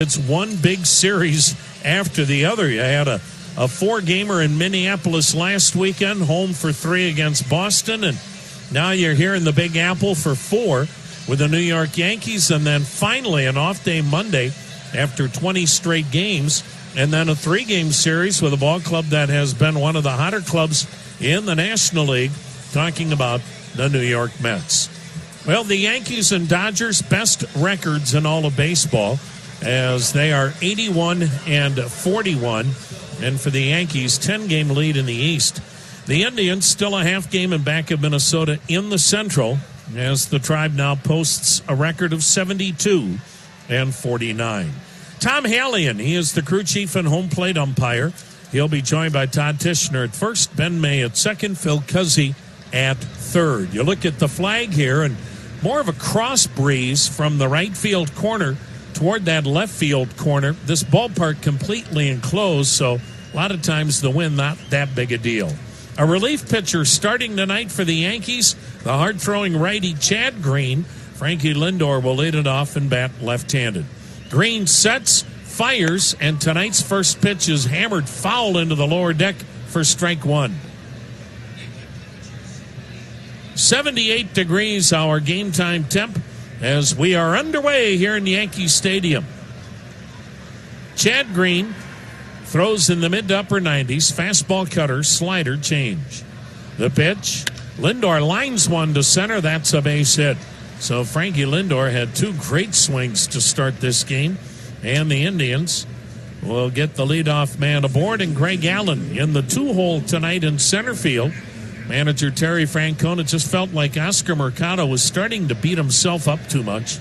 It's one big series after the other. You had a four-gamer in Minneapolis last weekend, home for 3 against Boston, and now you're here in the Big Apple for 4 with the New York Yankees, and then finally an off-day Monday after 20 straight games, and then a 3-game series with a ball club that has been one of the hotter clubs in the National League, talking about the New York Mets. Well, the Yankees and Dodgers, best records in all of baseball, as they are 81 and 41. And for the Yankees, 10-game lead in the East. The Indians still a half game in back of Minnesota in the Central, as the Tribe now posts a record of 72 and 49. Tom Hallion, he is the crew chief and home plate umpire. He'll be joined by Todd Tishner at first, Ben May at second, Phil Cuzzi at third. You look at the flag here, and more of a cross breeze from the right field corner toward that left field corner. This ballpark completely enclosed, so a lot of times the wind not that big a deal. A relief pitcher starting tonight for the Yankees, the hard-throwing righty Chad Green. Frankie Lindor will lead it off and bat left-handed. Green sets, fires, and tonight's first pitch is hammered foul into the lower deck for strike one. 78 degrees our game time temp as we are underway here in Yankee Stadium. Chad Green throws in the mid to upper 90s, fastball, cutter, slider, change. The pitch, Lindor lines one to center. That's a base hit. So Frankie Lindor had 2 great swings to start this game, and the Indians will get the leadoff man aboard, and Greg Allen in the 2-hole tonight in center field. Manager Terry Francona just felt like Oscar Mercado was starting to beat himself up too much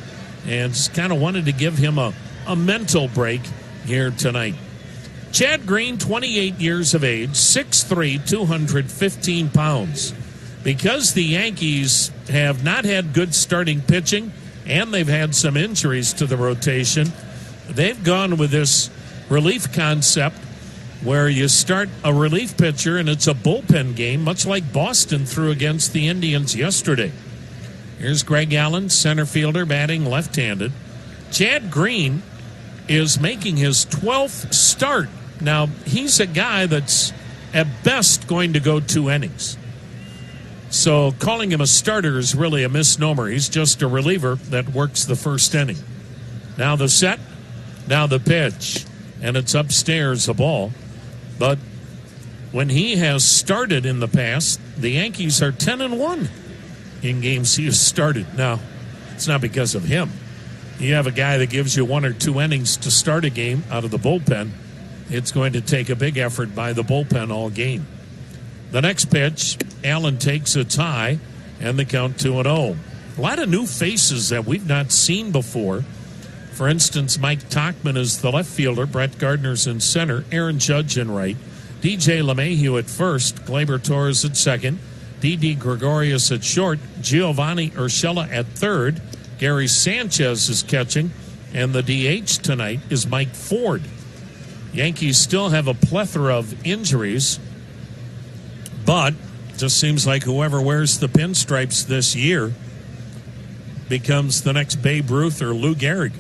and just kind of wanted to give him a mental break here tonight. Chad Green, 28 years of age, 6'3", 215 pounds. Because the Yankees have not had good starting pitching and they've had some injuries to the rotation, they've gone with this relief concept where you start a relief pitcher and it's a bullpen game, much like Boston threw against the Indians yesterday. Here's Greg Allen, center fielder, batting left-handed. Chad Green is making his 12th start. Now, he's a guy that's at best going to go 2 innings. So calling him a starter is really a misnomer. He's just a reliever that works the first inning. Now the set, now the pitch, and it's upstairs a ball. But when he has started in the past, the Yankees are 10-1 in games he has started. Now, it's not because of him. You have a guy that gives you 1 or 2 innings to start a game out of the bullpen. It's going to take a big effort by the bullpen all game. The next pitch, Allen takes it high, and the count 2-0. A lot of new faces that we've not seen before. For instance, Mike Tauchman is the left fielder, Brett Gardner's in center, Aaron Judge in right, DJ LeMahieu at first, Gleyber Torres at second, Didi Gregorius at short, Giovanni Urshela at third, Gary Sanchez is catching, and the DH tonight is Mike Ford. Yankees still have a plethora of injuries, but just seems like whoever wears the pinstripes this year becomes the next Babe Ruth or Lou Gehrig.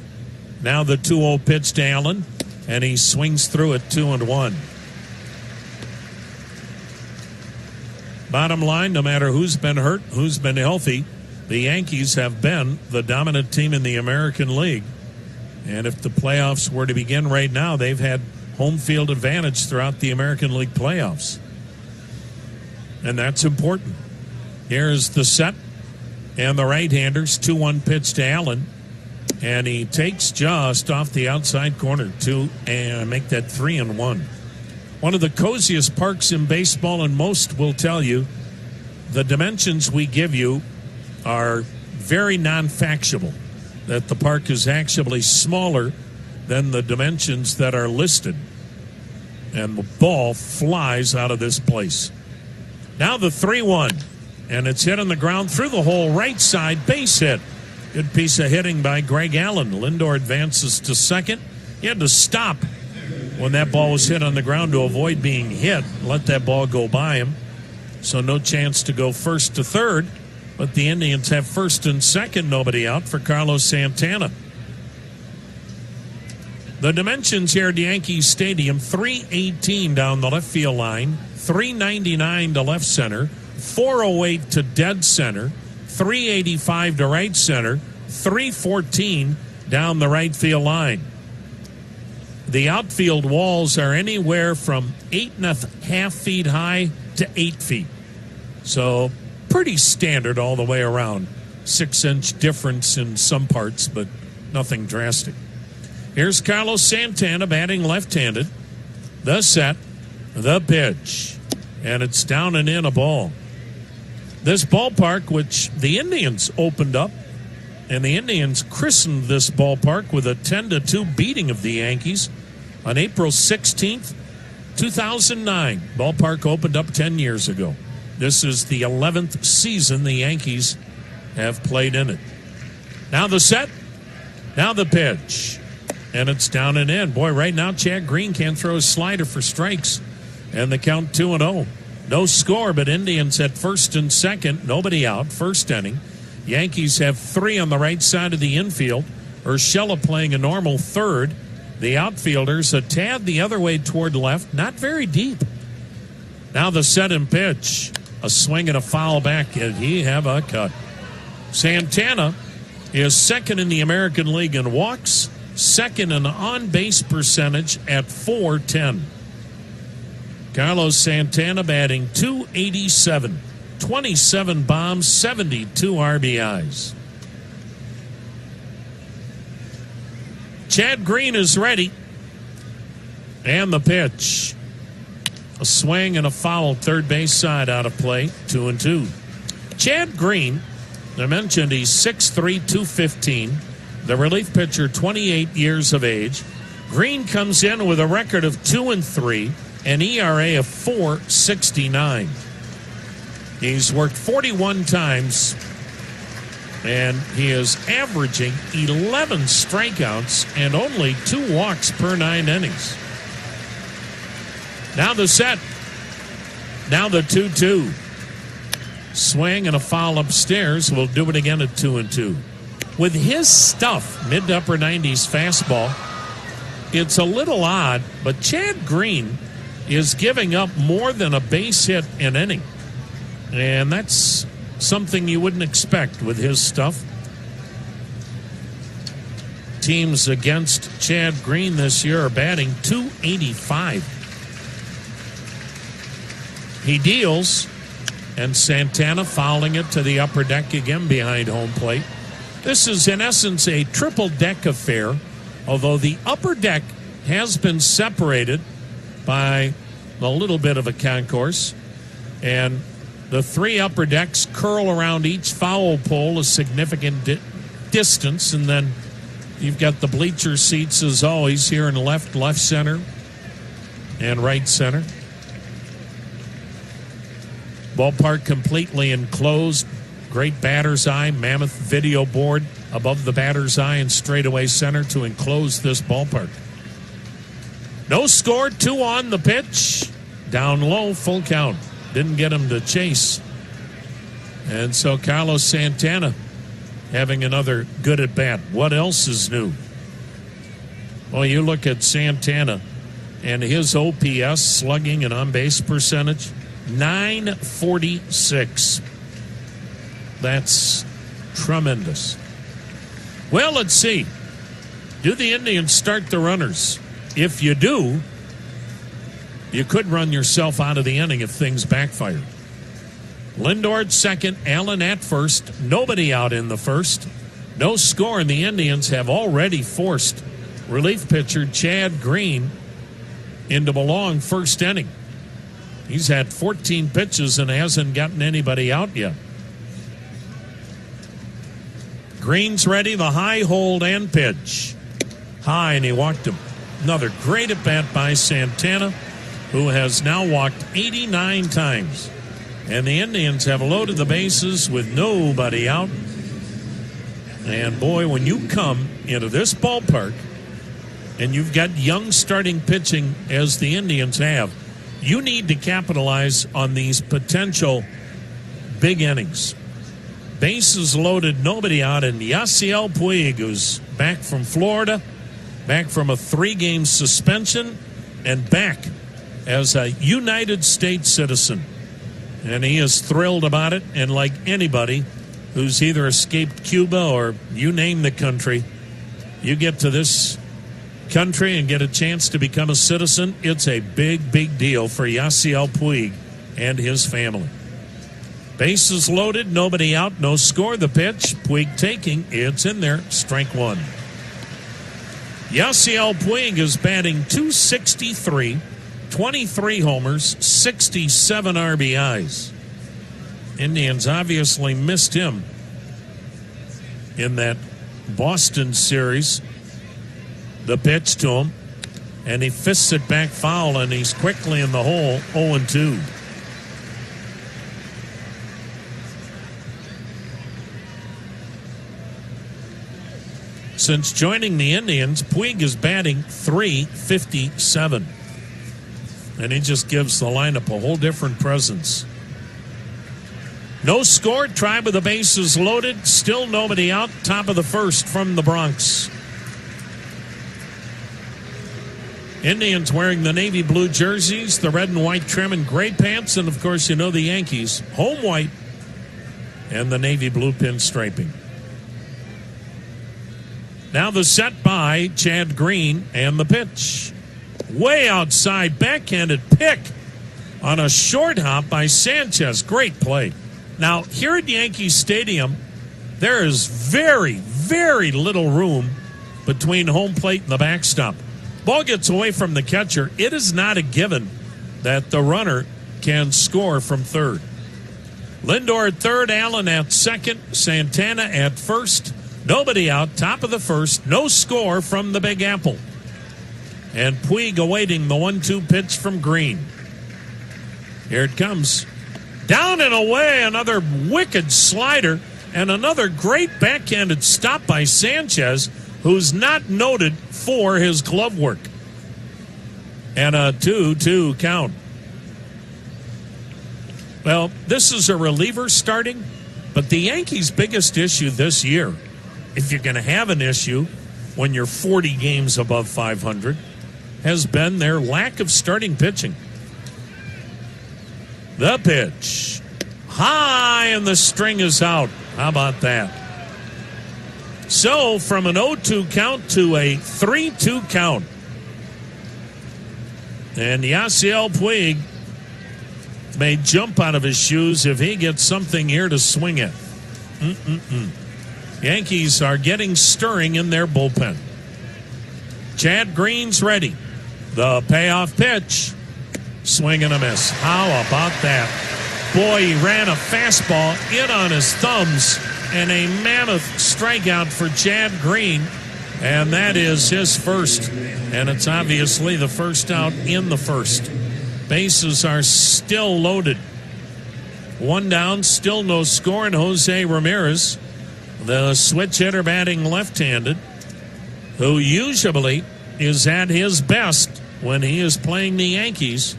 Now the 2-0 pitch to Allen, and he swings through it 2-1. Bottom line, no matter who's been hurt, who's been healthy, the Yankees have been the dominant team in the American League. And if the playoffs were to begin right now, they've had home field advantage throughout the American League playoffs. And that's important. Here's the set, and the right-handers, 2-1 pitch to Allen. And he takes just off the outside corner to make that 3-1. One of the coziest parks in baseball, and most will tell you the dimensions we give you are very non-factual, that the park is actually smaller than the dimensions that are listed. And the ball flies out of this place. Now the 3-1, and it's hit on the ground through the hole, right side, base hit. Good piece of hitting by Greg Allen. Lindor advances to second. He had to stop when that ball was hit on the ground to avoid being hit. Let that ball go by him. So no chance to go first to third. But the Indians have first and second, nobody out for Carlos Santana. The dimensions here at Yankee Stadium: 318 down the left field line, 399 to left center, 408 to dead center, 385 to right center, 314 down the right field line. The outfield walls are anywhere from 8.5 feet high to 8 feet. So pretty standard all the way around. 6-inch difference in some parts, but nothing drastic. Here's Carlos Santana batting left-handed. The set, the pitch, and it's down and in, a ball. This ballpark, which the Indians opened up, and the Indians christened this ballpark with a 10-2 beating of the Yankees on April 16th, 2009. Ballpark opened up 10 years ago. This is the 11th season the Yankees have played in it. Now the set, now the pitch, and it's down and in. Boy, right now Chad Green can't throw a slider for strikes, and the count 2-0. No score, but Indians at first and second, nobody out, first inning. Yankees have 3 on the right side of the infield. Urshela playing a normal third. The outfielders a tad the other way toward left, not very deep. Now the set and pitch. A swing and a foul back, and he have a cut. Santana is second in the American League in walks, second in on-base percentage at .410. Carlos Santana batting .287, 27 bombs, 72 RBIs. Chad Green is ready. And the pitch. A swing and a foul, third base side out of play, 2-2. Chad Green, I mentioned he's 6'3", 215. The relief pitcher, 28 years of age. Green comes in with a record of 2-3, an ERA of 4.69. He's worked 41 times, and he is averaging 11 strikeouts and only 2 walks per 9 innings. Now the set. Now the 2-2. Swing and a foul upstairs. We'll do it again at 2-2. With his stuff, mid to upper 90s fastball, it's a little odd, but Chad Green is giving up more than a base hit an inning. And that's something you wouldn't expect with his stuff. Teams against Chad Green this year are batting .285. He deals, and Santana fouling it to the upper deck again behind home plate. This is, in essence, a triple deck affair, although the upper deck has been separated by a little bit of a concourse, and the 3 upper decks curl around each foul pole a significant distance, and then you've got the bleacher seats, as always, here in left center, and right center. Ballpark completely enclosed. Great batter's eye, mammoth video board above the batter's eye and straightaway center to enclose this ballpark. No score, 2 on the pitch. Down low, full count. Didn't get him to chase. And so Carlos Santana having another good at bat. What else is new? Well, you look at Santana and his OPS, slugging and on-base percentage, .946. That's tremendous. Well, let's see. Do the Indians start the runners? If you do, you could run yourself out of the inning if things backfire. Lindor at second, Allen at first. Nobody out in the first. No score, and the Indians have already forced relief pitcher Chad Green into a long first inning. He's had 14 pitches and hasn't gotten anybody out yet. Green's ready, the high, hold, and pitch. High, and he walked him. Another great at-bat by Santana, who has now walked 89 times. And the Indians have loaded the bases with nobody out. And boy, when you come into this ballpark and you've got young starting pitching as the Indians have, you need to capitalize on these potential big innings. Bases loaded, nobody out, and Yasiel Puig, who's back from Florida, back from a 3-game suspension and back as a United States citizen. And he is thrilled about it, and like anybody who's either escaped Cuba or you name the country, you get to this country and get a chance to become a citizen, it's a big, big deal for Yasiel Puig and his family. Bases loaded, nobody out, no score. The pitch, Puig taking, it's in there, strike one. Yasiel Puig is batting .263, 23 homers, 67 RBIs. Indians obviously missed him in that Boston series. The pitch to him, and he fists it back foul, and he's quickly in the hole, 0-2. Since joining the Indians, Puig is batting .357. And he just gives the lineup a whole different presence. No score, try with the bases loaded, still nobody out, top of the first from the Bronx. Indians wearing the navy blue jerseys, the red and white trim and gray pants, and of course you know the Yankees, home white and the navy blue pinstriping. Now the set by Chad Green, and the pitch. Way outside, backhanded pick on a short hop by Sanchez. Great play. Now, here at Yankee Stadium, there is very, very little room between home plate and the backstop. Ball gets away from the catcher. It is not a given that the runner can score from third. Lindor at third, Allen at second, Santana at first. Nobody out, top of the first. No score from the Big Apple. And Puig awaiting the 1-2 pitch from Green. Here it comes. Down and away, another wicked slider, and another great backhanded stop by Sanchez, who's not noted for his glove work. And a 2-2 count. Well, this is a reliever starting, but the Yankees' biggest issue this year, if you're going to have an issue when you're 40 games above 500, has been their lack of starting pitching. The pitch. High, and the string is out. How about that? So, from an 0-2 count to a 3-2 count. And Yasiel Puig may jump out of his shoes if he gets something here to swing at. Yankees are getting stirring in their bullpen. Chad Green's ready. The payoff pitch. Swing and a miss. How about that? Boy, he ran a fastball in on his thumbs, and a mammoth strikeout for Chad Green. And that is his first. And it's obviously the first out in the first. Bases are still loaded. One down, still no score, and Jose Ramirez, the switch hitter batting left-handed, who usually is at his best when he is playing the Yankees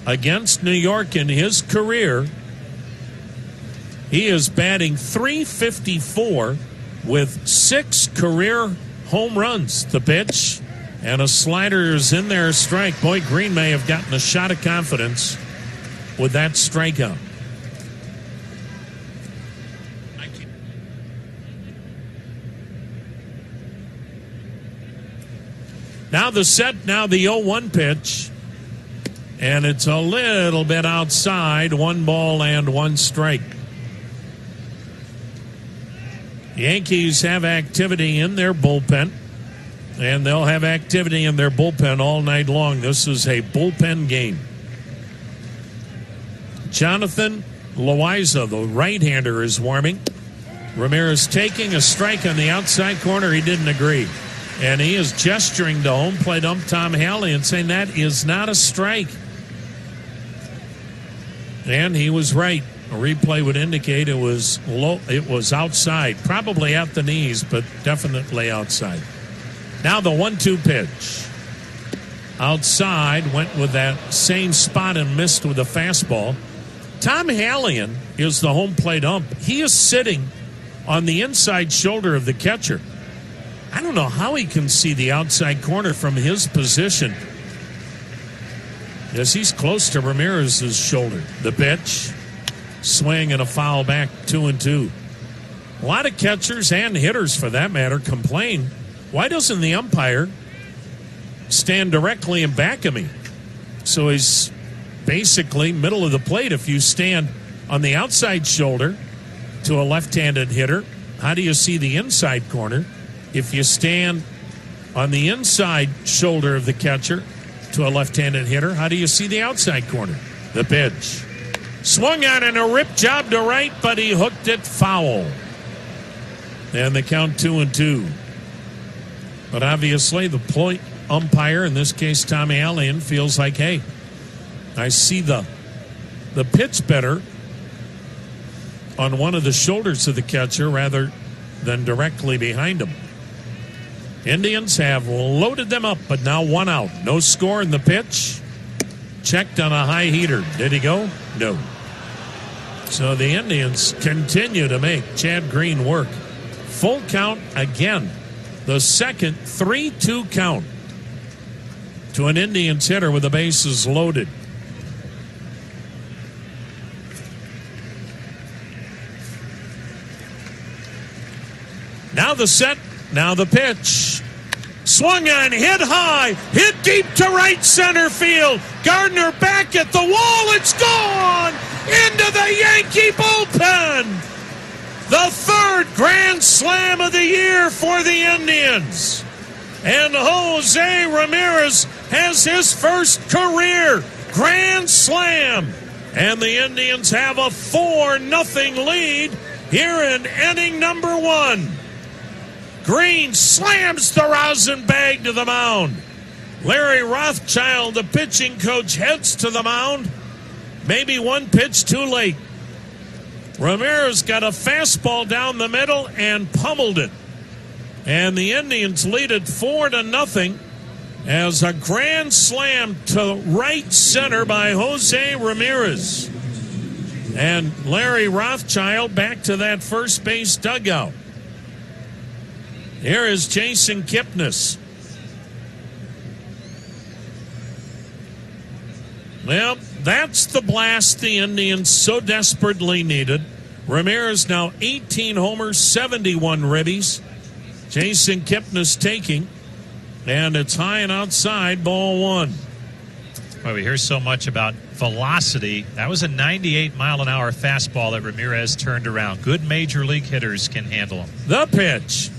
against New York in his career. He is batting .354 with 6 career home runs. The pitch, and a slider is in there, strike. Boy, Green may have gotten a shot of confidence with that strikeout. Now the set, now the 0-1 pitch. And it's a little bit outside. 1 ball and 1 strike. Yankees have activity in their bullpen. And they'll have activity in their bullpen all night long. This is a bullpen game. Jonathan Loaiza, the right-hander, is warming. Ramirez taking a strike on the outside corner. He didn't agree. And he is gesturing to home plate ump Tom Halley and saying that is not a strike. And he was right. A replay would indicate it was low, it was outside, probably at the knees, but definitely outside. Now the 1-2 pitch. Outside, went with that same spot and missed with a fastball. Tom Hallian is the home plate ump. He is sitting on the inside shoulder of the catcher. I don't know how he can see the outside corner from his position. Yes, he's close to Ramirez's shoulder. The pitch, swing and a foul back, 2-2. A lot of catchers and hitters, for that matter, complain. Why doesn't the umpire stand directly in back of me? So he's basically middle of the plate. If you stand on the outside shoulder to a left-handed hitter, how do you see the inside corner? If you stand on the inside shoulder of the catcher to a left-handed hitter, how do you see the outside corner? The pitch. Swung on and a rip job to right, but he hooked it foul. And the count 2-2. But obviously the plate umpire, in this case Tommy Allen, feels like, hey, I see the pitch better on one of the shoulders of the catcher rather than directly behind him. Indians have loaded them up, but now one out. No score in the pitch. Checked on a high heater. Did he go? No. So the Indians continue to make Chad Green work. Full count again. The second 3-2 count to an Indians hitter with the bases loaded. Now the set, now the pitch. Swung on, hit high, hit deep to right center field. Gardner back at the wall, it's gone into the Yankee bullpen. The third grand slam of the year for the Indians. And Jose Ramirez has his first career grand slam. And the Indians have a 4-0 lead here in inning number 1. Green slams the rosin bag to the mound. Larry Rothschild, the pitching coach, heads to the mound. Maybe one pitch too late. Ramirez got a fastball down the middle and pummeled it. And the Indians lead it 4-0 as a grand slam to right center by Jose Ramirez. And Larry Rothschild back to that first base dugout. Here is Jason Kipnis. Well, that's the blast the Indians so desperately needed. Ramirez now 18 homers, 71 ribbies. Jason Kipnis taking, and it's high and outside, ball 1. Well, we hear so much about velocity. That was a 98-mile-an-hour fastball that Ramirez turned around. Good major league hitters can handle him. The pitch,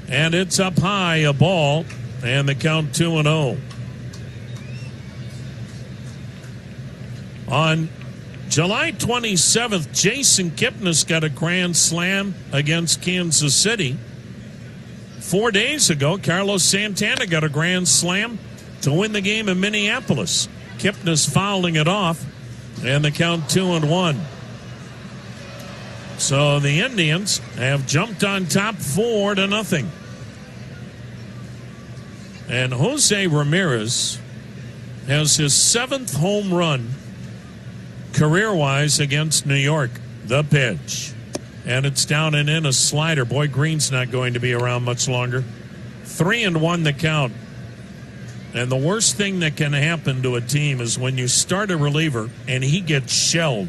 and it's up high, a ball, and the count 2-0. On July 27th, Jason Kipnis got a grand slam against Kansas City. 4 days ago, Carlos Santana got a grand slam to win the game in Minneapolis. Kipnis fouling it off, and the count 2-1. So the Indians have jumped on top 4-0. And Jose Ramirez has his 7th home run career-wise against New York. The pitch. And it's down and in, a slider. Boy, Green's not going to be around much longer. 3-1 the count. And the worst thing that can happen to a team is when you start a reliever and he gets shelled.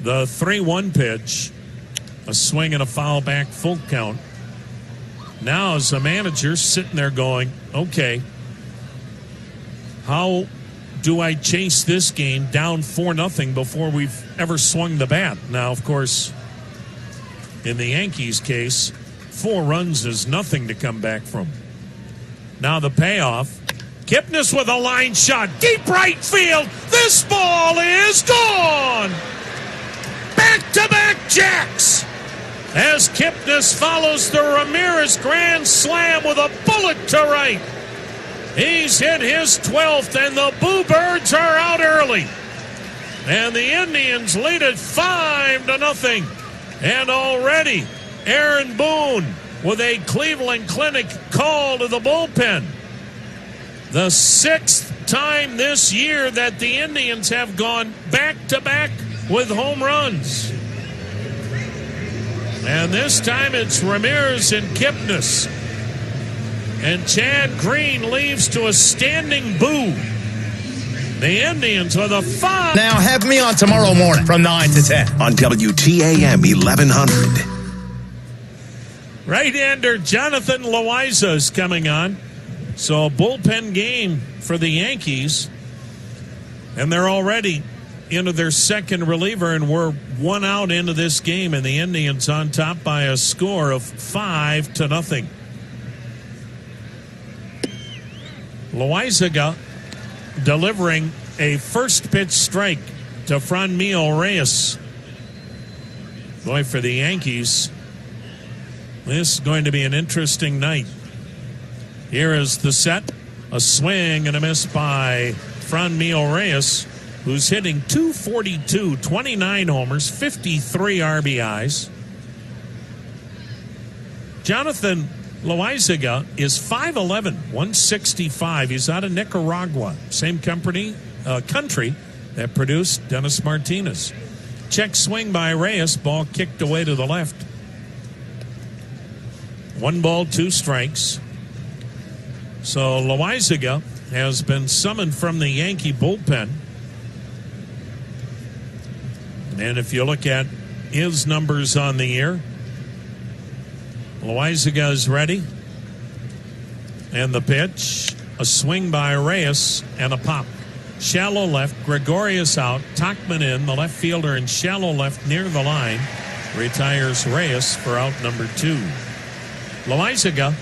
The 3-1 pitch, a swing and a foul back, full count. Now as a manager sitting there going, okay, how do I chase this game down 4-0 before we've ever swung the bat? Now, of course, in the Yankees case, 4 runs is nothing to come back from. Now the payoff. Kipnis with a line shot. Deep right field. This ball is gone. Back-to-back jacks. As Kipnis follows the Ramirez grand slam with a bullet to right. He's hit his 12th, and the Boo Birds are out early. And the Indians lead it 5-0. And already, Aaron Boone with a Cleveland Clinic call to the bullpen. The 6th time this year that the Indians have gone back-to-back with home runs. And this time it's Ramirez and Kipnis. And Chad Green leaves to a standing boo. The Indians with a 5. Now have me on tomorrow morning from 9 to 10 on WTAM 1100. Right-hander Jonathan Loaiza is coming on. So a bullpen game for the Yankees. And they're already into their second reliever, and we're 1 out into this game, and the Indians on top by a score of 5-0. Loaiza delivering a first pitch strike to Franmil Reyes. Boy, for the Yankees, this is going to be an interesting night. Here is the set. A swing and a miss by Franmil Reyes, who's hitting .242, 29 homers, 53 RBIs. Jonathan Loaiza is 5'11", 165. He's out of Nicaragua, same country that produced Dennis Martinez. Check swing by Reyes, ball kicked away to the left. 1 ball, 2 strikes. So Loaiza has been summoned from the Yankee bullpen. And if you look at his numbers on the year, Loaiza is ready. And the pitch, a swing by Reyes and a pop. Shallow left, Gregorius out, Tachman in, the left fielder in shallow left near the line. Retires Reyes for out number 2. Loaiza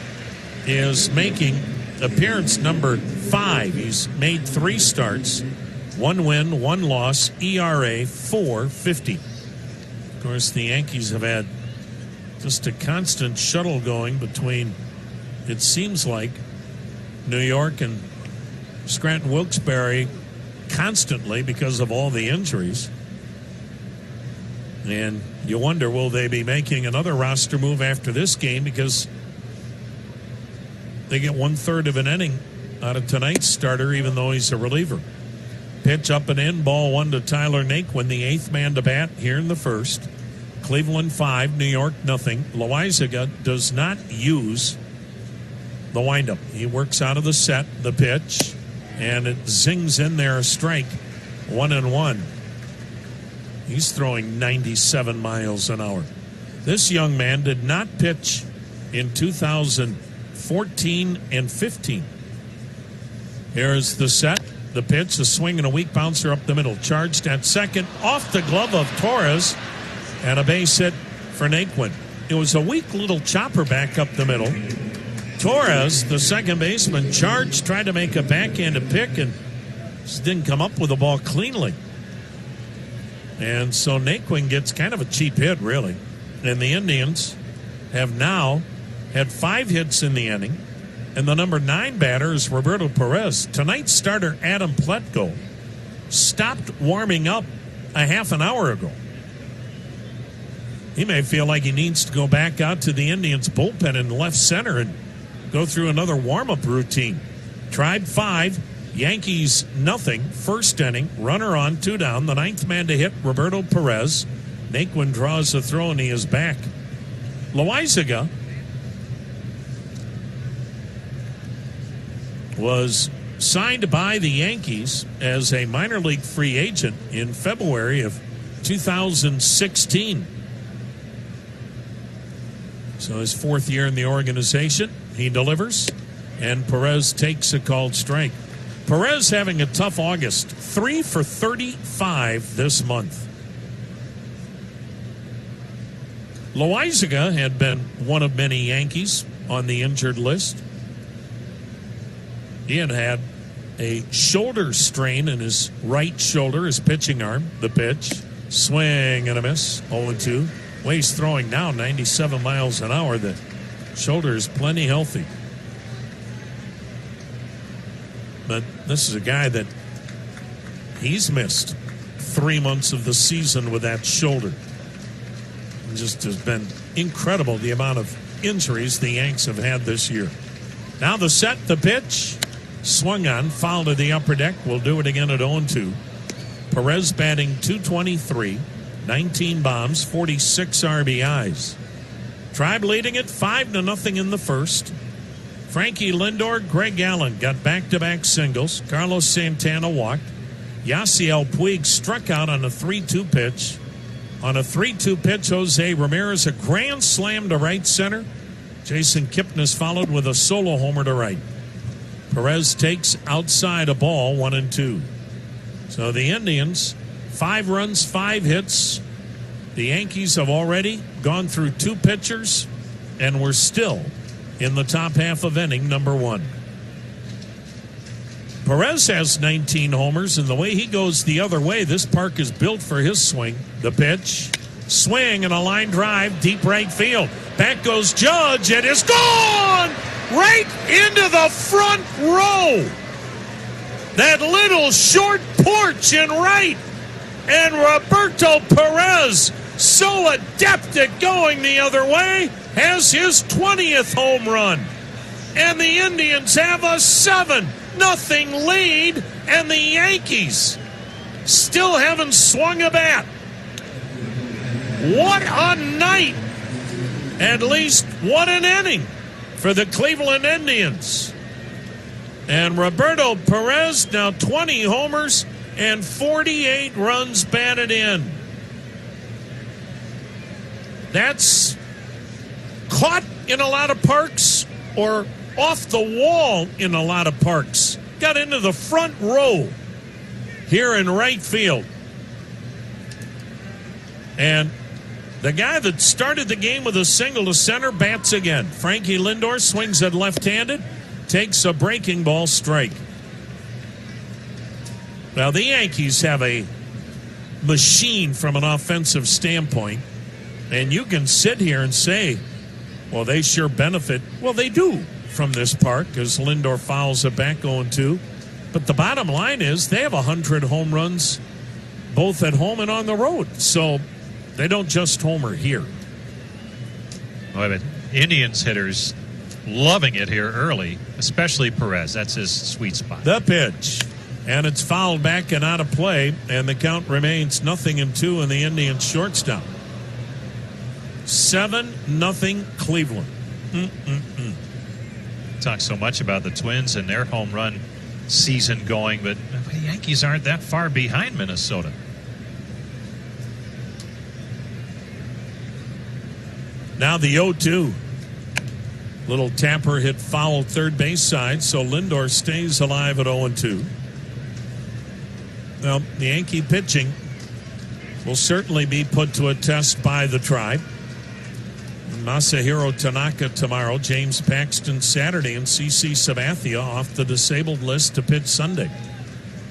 is making appearance number 5. He's made 3 starts, 1 win, 1 loss, ERA 4.50. Of course, the Yankees have had just a constant shuttle going between, it seems like, New York and Scranton Wilkes-Barre constantly because of all the injuries. And you wonder, will they be making another roster move after this game, because they get 1/3 of an inning out of tonight's starter, even though he's a reliever. Pitch up and in, ball 1 to Tyler Naquin, the 8th man to bat here in the first. Cleveland 5, New York nothing. Loaiza does not use the windup. He works out of the set, the pitch, and it zings in there, a strike. 1-1. He's throwing 97 miles an hour. This young man did not pitch in 2014 and 15. Here's the set, the pitch, a swing and a weak bouncer up the middle. Charged at second, off the glove of Torres, and a base hit for Naquin. It was a weak little chopper back up the middle. Torres, the second baseman, charged, tried to make a backhanded pick, and just didn't come up with the ball cleanly. And so Naquin gets kind of a cheap hit, really. And the Indians have now had 5 hits in the inning. And the number 9 batter is Roberto Perez. Tonight's starter, Adam Plutko, stopped warming up a half an hour ago. He may feel like he needs to go back out to the Indians bullpen in left center and go through another warm-up routine. Tribe 5, Yankees nothing. First inning, runner on, 2 down. The 9th man to hit, Roberto Perez. Naquin draws the throw, and he is back. Loaiza was signed by the Yankees as a minor league free agent in February of 2016. So his 4th year in the organization, he delivers, and Perez takes a called strike. Perez having a tough August, 3 for 35 this month. Loaiza had been one of many Yankees on the injured list. He had a shoulder strain in his right shoulder, his pitching arm. The pitch, swing and a miss, 0-2. Way he's throwing now, 97 miles an hour. The shoulder is plenty healthy. But this is a guy that he's missed 3 months of the season with that shoulder. It just has been incredible the amount of injuries the Yanks have had this year. Now the set, the pitch, swung on, foul to the upper deck. We'll do it again at 0-2. Perez batting .223, 19 bombs, 46 RBIs. Tribe leading it 5-0 in the first. Frankie Lindor, Greg Allen got back-to-back singles. Carlos Santana walked. Yasiel Puig struck out on a 3-2 pitch. On a 3-2 pitch, Jose Ramirez a grand slam to right center. Jason Kipnis followed with a solo homer to right. Perez takes outside a ball, 1-2. So the Indians, 5 runs, 5 hits. The Yankees have already gone through 2 pitchers, and we're still in the top half of inning number 1. Perez has 19 homers, and the way he goes the other way, this park is built for his swing. The pitch, swing, and a line drive, deep right field. Back goes Judge. It is gone right into the front row. That little short porch in right. And Roberto Perez, so adept at going the other way, has his 20th home run. And the Indians have a 7-0 lead, and the Yankees still haven't swung a bat. What a night! At least what an inning for the Cleveland Indians. And Roberto Perez now 20 homers and 48 runs batted in. That's caught in a lot of parks or off the wall in a lot of parks. Got into the front row here in right field. And the guy that started the game with a single to center bats again. Frankie Lindor swings at left-handed, takes a breaking ball strike. Well, the Yankees have a machine from an offensive standpoint, and you can sit here and say, well, they sure benefit. Well, they do from this park as Lindor fouls it back 0-2. But the bottom line is they have 100 home runs both at home and on the road. So they don't just homer here. Well, but Indians hitters loving it here early, especially Perez. That's his sweet spot. The pitch. And it's fouled back and out of play. And the count remains 0-2 in the Indians shortstop. 7-0 Cleveland. Talk so much about the Twins and their home run season going, but the Yankees aren't that far behind Minnesota. Now the 0-2. Little Tapper hit foul third base side, so Lindor stays alive at 0-2. Well, the Yankee pitching will certainly be put to a test by the Tribe. Masahiro Tanaka tomorrow, James Paxton Saturday, and CC Sabathia off the disabled list to pitch Sunday.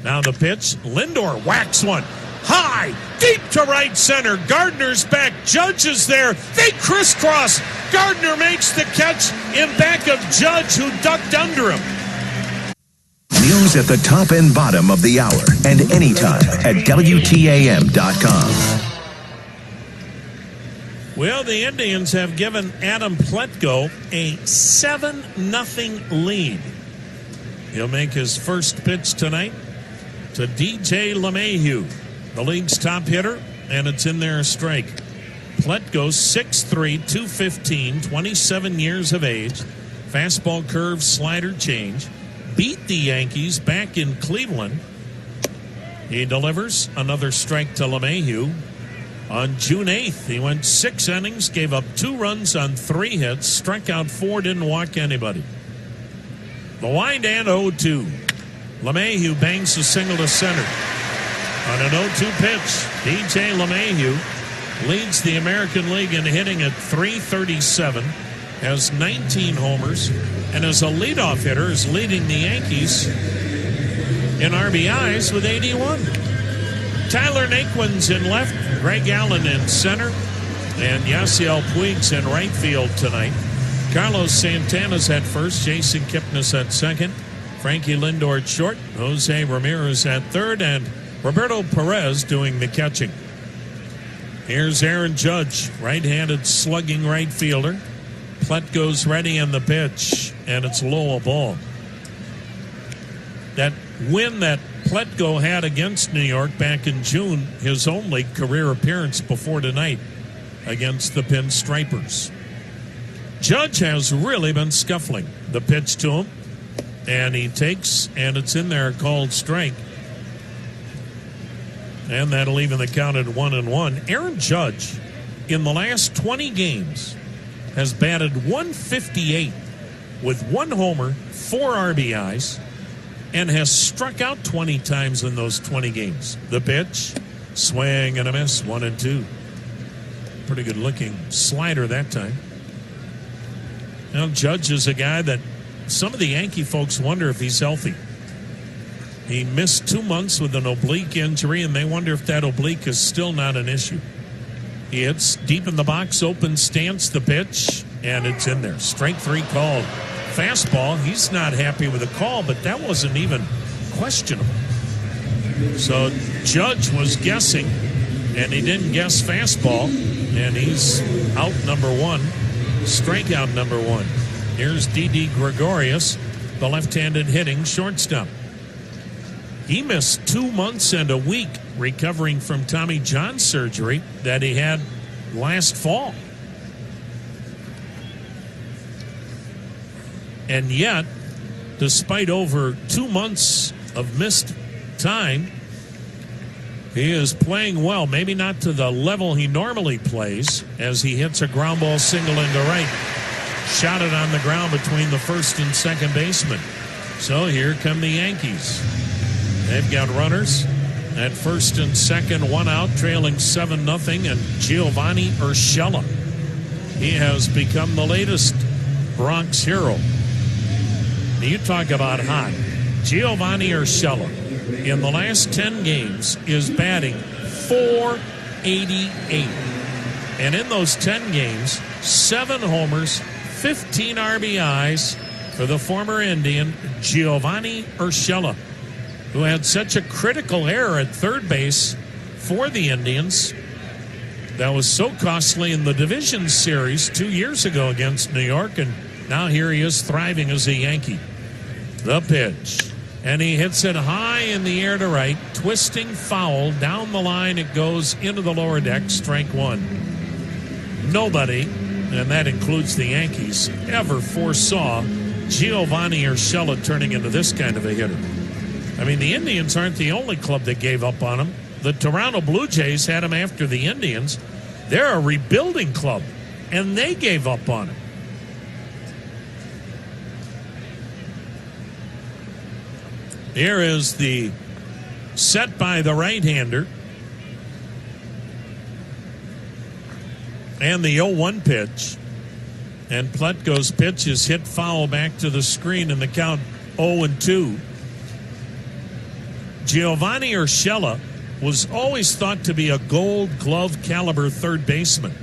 Now the pitch, Lindor whacks one. High, deep to right center. Gardner's back. Judge is there. They crisscross. Gardner makes the catch in back of Judge, who ducked under him. News at the top and bottom of the hour and anytime at WTAM.com. Well, the Indians have given Adam Plutko a 7-0 lead. He'll make his first pitch tonight to DJ LeMahieu, the league's top hitter, and it's in there a strike. Plutko, 6'3", 215, 27 years of age. Fastball, curve, slider, change. Beat the Yankees back in Cleveland. He delivers another strike to LeMahieu. On June 8th, he went 6 innings, gave up 2 runs on 3 hits, struck out 4, didn't walk anybody. The wind and 0-2. LeMahieu bangs a single to center. On an 0-2 pitch, DJ LeMahieu leads the American League in hitting at .337, has 19 homers, and as a leadoff hitter is leading the Yankees in RBIs with 81. Tyler Naquin's in left, Greg Allen in center, and Yasiel Puig's in right field tonight. Carlos Santana's at first, Jason Kipnis at second, Frankie Lindor at short, Jose Ramirez at third, and Roberto Perez doing the catching. Here's Aaron Judge, right-handed slugging right fielder. Plutko's ready in the pitch, and it's low a ball. That win that Plutko had against New York back in June, his only career appearance before tonight against the Pinstripers. Judge has really been scuffling. The pitch to him, and he takes, and it's in there, called strike. And that'll even the count at 1-1. Aaron Judge, in the last 20 games, has batted .158 with 1 homer, 4 RBIs, and has struck out 20 times in those 20 games. The pitch, swing and a miss, 1-2. Pretty good looking slider that time. Now, Judge is a guy that some of the Yankee folks wonder if he's healthy. He missed 2 months with an oblique injury, and they wonder if that oblique is still not an issue. He hits deep in the box, open stance, the pitch, and it's in there. Strike 3 called. Fastball, he's not happy with the call, but that wasn't even questionable. So Judge was guessing, and he didn't guess fastball, and he's out number 1, strikeout number 1. Here's Didi Gregorius, the left-handed hitting shortstop. He missed 2 months and a week recovering from Tommy John surgery that he had last fall. And yet, despite over 2 months of missed time, he is playing well. Maybe not to the level he normally plays, as he hits a ground ball single into right. Shot it on the ground between the first and second baseman. So here come the Yankees. They've got runners at first and second, 1 out, trailing 7-0, and Giovanni Urshela. He has become the latest Bronx hero. Now, you talk about hot. Giovanni Urshela, in the last 10 games, is batting .488. And in those 10 games, 7 homers, 15 RBIs for the former Indian, Giovanni Urshela, who had such a critical error at third base for the Indians that was so costly in the division series 2 years ago against New York, and now here he is thriving as a Yankee. The pitch, and he hits it high in the air to right, twisting foul, down the line it goes into the lower deck, strike 1. Nobody, and that includes the Yankees, ever foresaw Giovanni Urshela turning into this kind of a hitter. I mean, the Indians aren't the only club that gave up on him. The Toronto Blue Jays had him after the Indians. They're a rebuilding club, and they gave up on him. Here is the set by the right-hander. And the 0-1 pitch. And Pletko's pitch is hit foul back to the screen, and the count 0-2. Giovanni Urshela was always thought to be a Gold Glove caliber third baseman.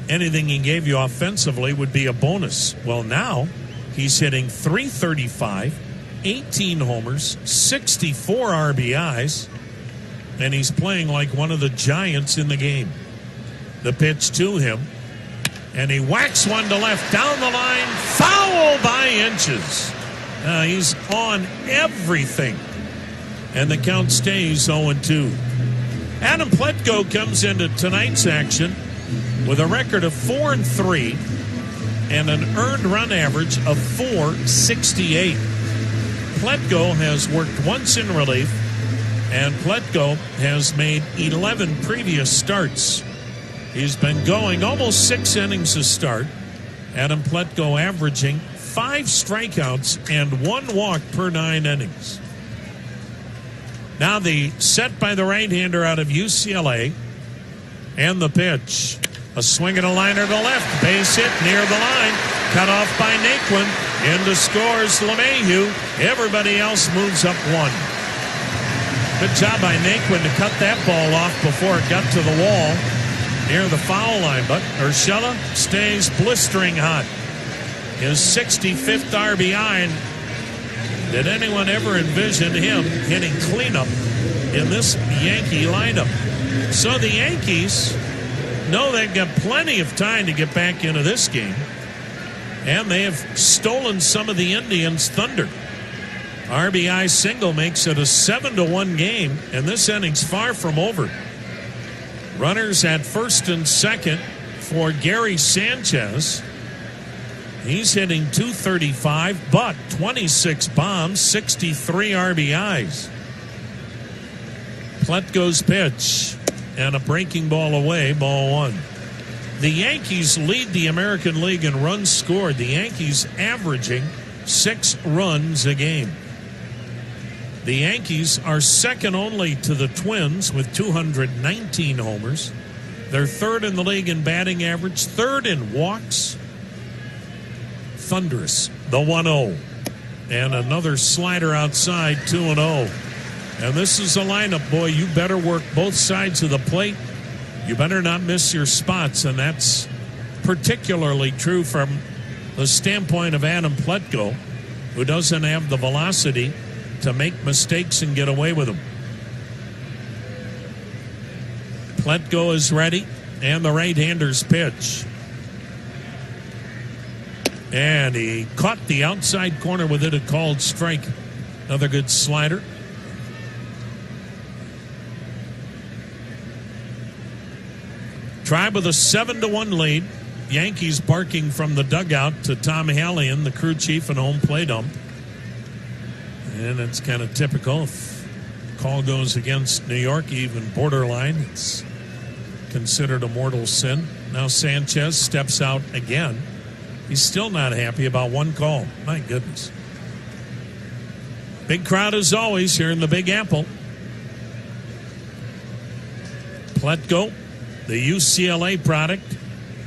Anything he gave you offensively would be a bonus. Well, now he's hitting .335, 18 homers, 64 RBIs, and he's playing like one of the giants in the game. The pitch to him, and he whacks one to left down the line, foul by inches. He's on everything, and the count stays 0-2. Adam Pletko comes into tonight's action with a record of 4-3 and an earned run average of .468. Pletko has worked once in relief, and Pletko has made 11 previous starts. He's been going almost 6 innings a start. Adam Pletko averaging 5 strikeouts and 1 walk per 9 innings. Now the set by the right-hander out of UCLA, and the pitch. A swing and a liner to left. Base hit near the line. Cut off by Naquin. Into scores LeMahieu. Everybody else moves up 1. Good job by Naquin to cut that ball off before it got to the wall near the foul line. But Urshela stays blistering hot. His 65th RBI. And did anyone ever envision him hitting cleanup in this Yankee lineup? So the Yankees know they've got plenty of time to get back into this game. And they have stolen some of the Indians' thunder. RBI single makes it a 7-1 game, and this inning's far from over. Runners at first and second for Gary Sanchez. He's hitting .235, but 26 bombs, 63 RBIs. Pletko's pitch, and a breaking ball away, ball one. The Yankees lead the American League in runs scored. The Yankees averaging 6 runs a game. The Yankees are second only to the Twins with 219 homers. They're third in the league in batting average, third in walks. Thunderous, the 1-0. And another slider outside, 2-0. And this is a lineup, boy, you better work both sides of the plate. You better not miss your spots, and that's particularly true from the standpoint of Adam Pletko, who doesn't have the velocity to make mistakes and get away with them. Pletko is ready, and the right-hander's pitch. And he caught the outside corner with it, a called strike. Another good slider. Tribe with a 7-1 lead. Yankees barking from the dugout to Tom Hallion, the crew chief and home plate ump. And it's kind of typical. If call goes against New York, even borderline, it's considered a mortal sin. Now Sanchez steps out again. He's still not happy about one call. My goodness. Big crowd as always here in the Big Apple. Pletko, the UCLA product,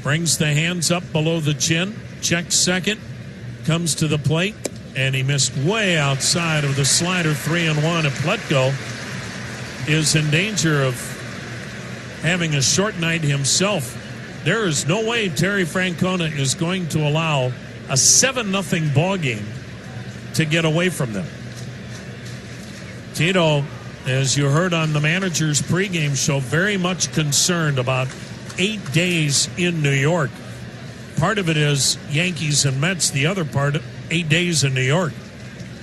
brings the hands up below the chin, checks second, comes to the plate, and he missed way outside of the slider, 3-1. And Pletko is in danger of having a short night himself. There is no way Terry Francona is going to allow a 7-0 ball game to get away from them. Tito, as you heard on the manager's pregame show, very much concerned about 8 days in New York. Part of it is Yankees and Mets. The other part, 8 days in New York.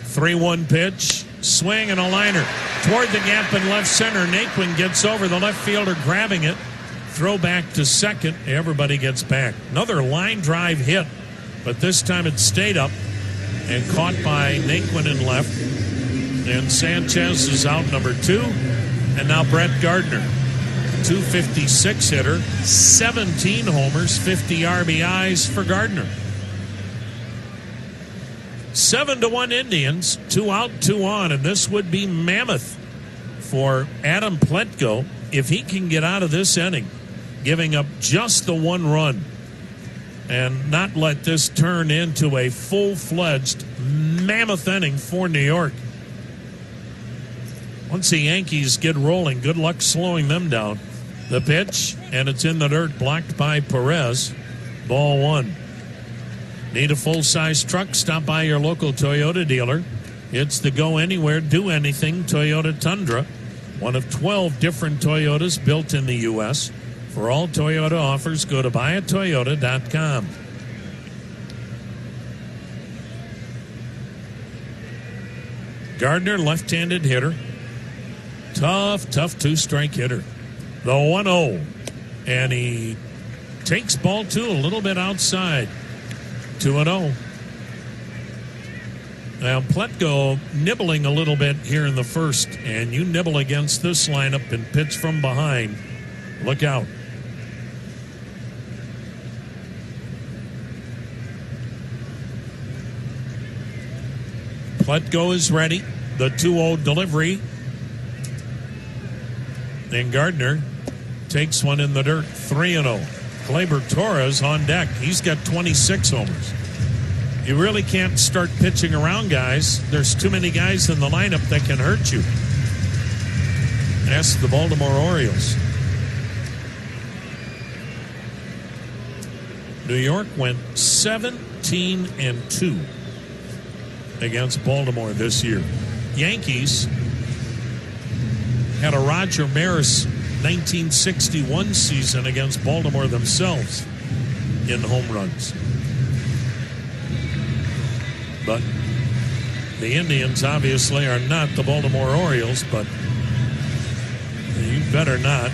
3-1 pitch, swing and a liner. Toward the gap in left center. Naquin gets over, the left fielder grabbing it. Throw back to second. Everybody gets back. Another line drive hit, but this time it stayed up and caught by Naquin in left. And Sanchez is out, number 2. And now Brett Gardner, 256 hitter, 17 homers, 50 RBIs for Gardner. 7-1 Indians, 2 out, 2 on, and this would be mammoth for Adam Pletko if he can get out of this inning, giving up just the 1 run and not let this turn into a full-fledged mammoth inning for New York. Once the Yankees get rolling, good luck slowing them down. The pitch, and it's in the dirt, blocked by Perez. Ball 1. Need a full-size truck? Stop by your local Toyota dealer. It's the go anywhere, do anything Toyota Tundra. One of 12 different Toyotas built in the U.S. For all Toyota offers, go to buyatoyota.com. Gardner, left-handed hitter. Tough 2-strike hitter. The 1-0. And he takes ball 2 a little bit outside. 2-0. Now, Pletko nibbling a little bit here in the first, and you nibble against this lineup and pitch from behind. Look out. Pletko is ready. The 2-0 delivery. And Gardner takes one in the dirt, 3-0. Gleyber Torres on deck. He's got 26 homers. You really can't start pitching around guys. There's too many guys in the lineup that can hurt you. Ask the Baltimore Orioles. New York went 17-2 against Baltimore this year. Yankees had a Roger Maris 1961 season against Baltimore themselves in home runs. But the Indians obviously are not the Baltimore Orioles, but you better not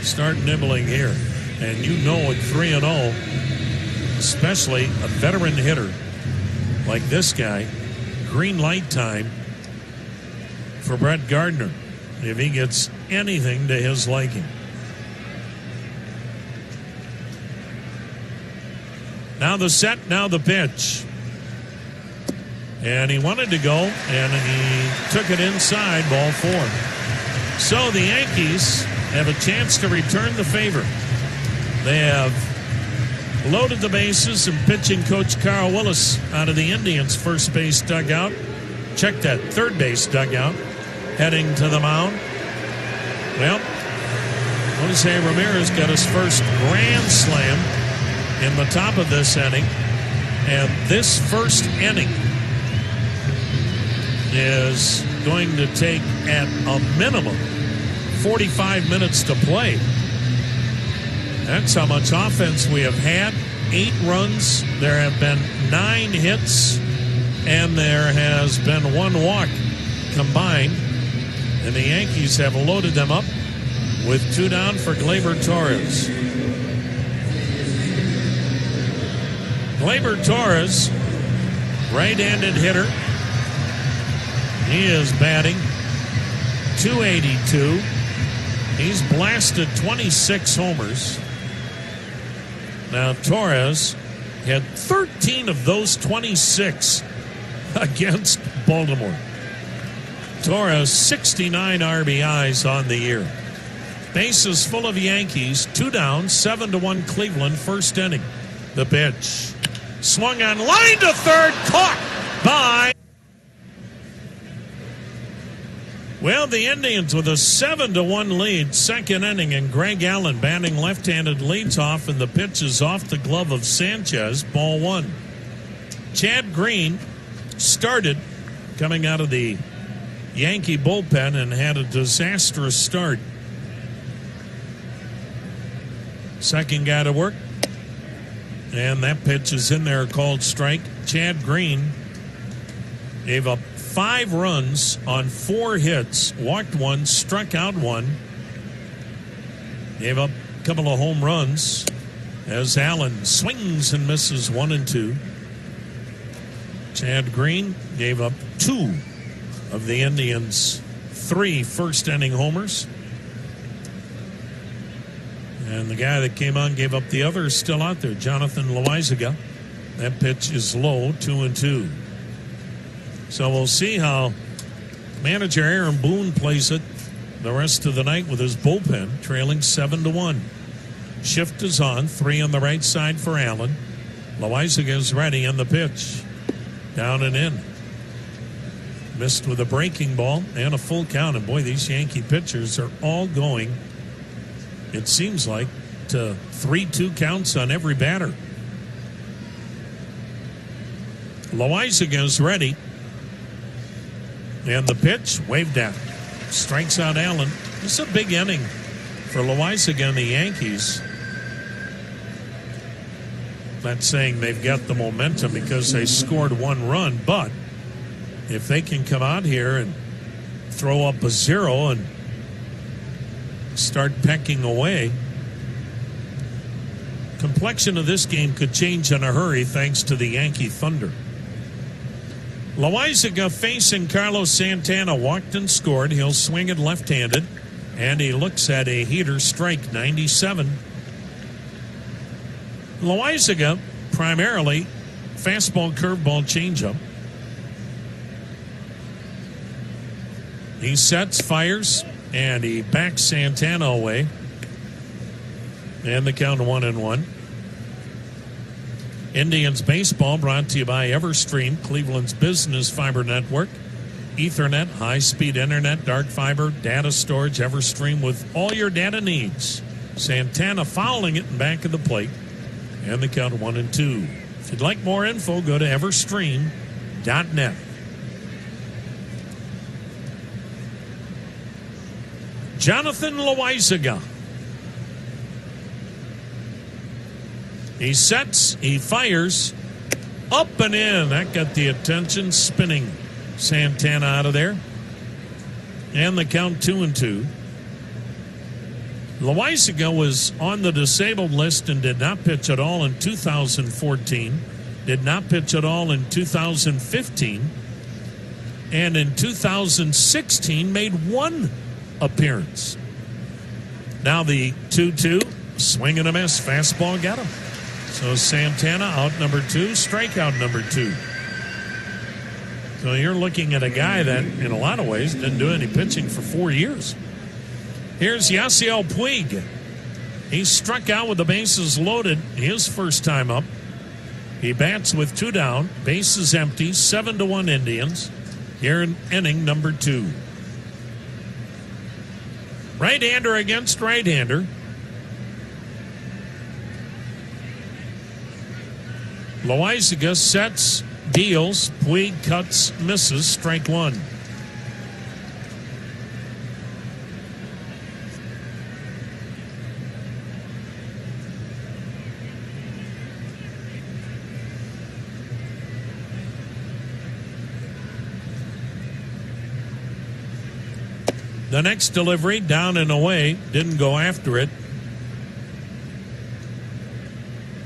start nibbling here. And you know at 3-0, especially a veteran hitter like this guy, green light time for Brett Gardner if he gets anything to his liking. Now the set, now the pitch. And he wanted to go, and he took it inside, ball 4. So the Yankees have a chance to return the favor. They have loaded the bases, and pitching coach Carl Willis out of the Indians' first base dugout. Check that, third base dugout, heading to the mound. Well, Jose Ramirez got his first grand slam in the top of this inning. And this first inning is going to take at a minimum 45 minutes to play. That's how much offense we have had. 8 runs. There have been 9 hits. And there has been 1 walk combined. And the Yankees have loaded them up with 2 down for Gleyber Torres. Gleyber Torres, right-handed hitter. He is batting .282. He's blasted 26 homers. Now, Torres had 13 of those 26 against Baltimore. Torres, 69 RBIs on the year. Bases full of Yankees, 2 down, 7-1 Cleveland, first inning. The pitch. Swung on, line to third, caught by... Well, the Indians with a 7-1 lead, second inning, and Greg Allen batting left-handed leads off, and the pitch is off the glove of Sanchez, ball 1. Chad Green started coming out of the Yankee bullpen and had a disastrous start. Second guy to work, and that pitch is in there, called strike. Chad Green gave up 5 runs on 4 hits, walked 1, struck out 1, gave up a couple of home runs as Allen swings and misses 1 and 2. Chad Green gave up 2 of the Indians' 3 first inning homers. And the guy that came on gave up the other is still out there, Jonathan Loaizaga. That pitch is low, 2-2. So we'll see how manager Aaron Boone plays it the rest of the night with his bullpen, trailing 7-1. Shift is on, 3 on the right side for Allen. Loaizaga is ready on the pitch. Down and in. Missed with a breaking ball and a full count. And boy, these Yankee pitchers are all going, it seems like, to 3-2 counts on every batter. Loaizaga is ready. And the pitch, waved down. Strikes out Allen. This is a big inning for Loaizaga and the Yankees. Not saying they've got the momentum because they scored 1 run, but if they can come out here and throw up a 0 and start pecking away, complexion of this game could change in a hurry thanks to the Yankee Thunder. Loaizaga facing Carlos Santana, walked and scored. He'll swing it left-handed, and he looks at a heater strike, 97. Loaizaga, primarily fastball, curveball, changeup. He sets, fires, and he backs Santana away. And the count 1-1. Indians baseball brought to you by Everstream, Cleveland's business fiber network. Ethernet, high-speed internet, dark fiber, data storage, Everstream with all your data needs. Santana fouling it in back of the plate. And the count 1-2. If you'd like more info, go to everstream.net. Jonathan Loaizaga. He sets, he fires, up and in. That got the attention, spinning Santana out of there. And the count 2-2. Loizaga was on the disabled list and did not pitch at all in 2014, did not pitch at all in 2015, and in 2016 made one appearance. Now the 2-2, swing and a miss, fastball got him. So Santana out number 2, strikeout number 2. So you're looking at a guy that, in a lot of ways, didn't do any pitching for 4 years. Here's Yasiel Puig. He struck out with the bases loaded his first time up. He bats with 2 down, bases empty, 7-1 Indians. Here in inning number 2. Right-hander against right-hander. Loizaga sets, deals, Puig cuts, misses, strike 1. The next delivery, down and away, didn't go after it.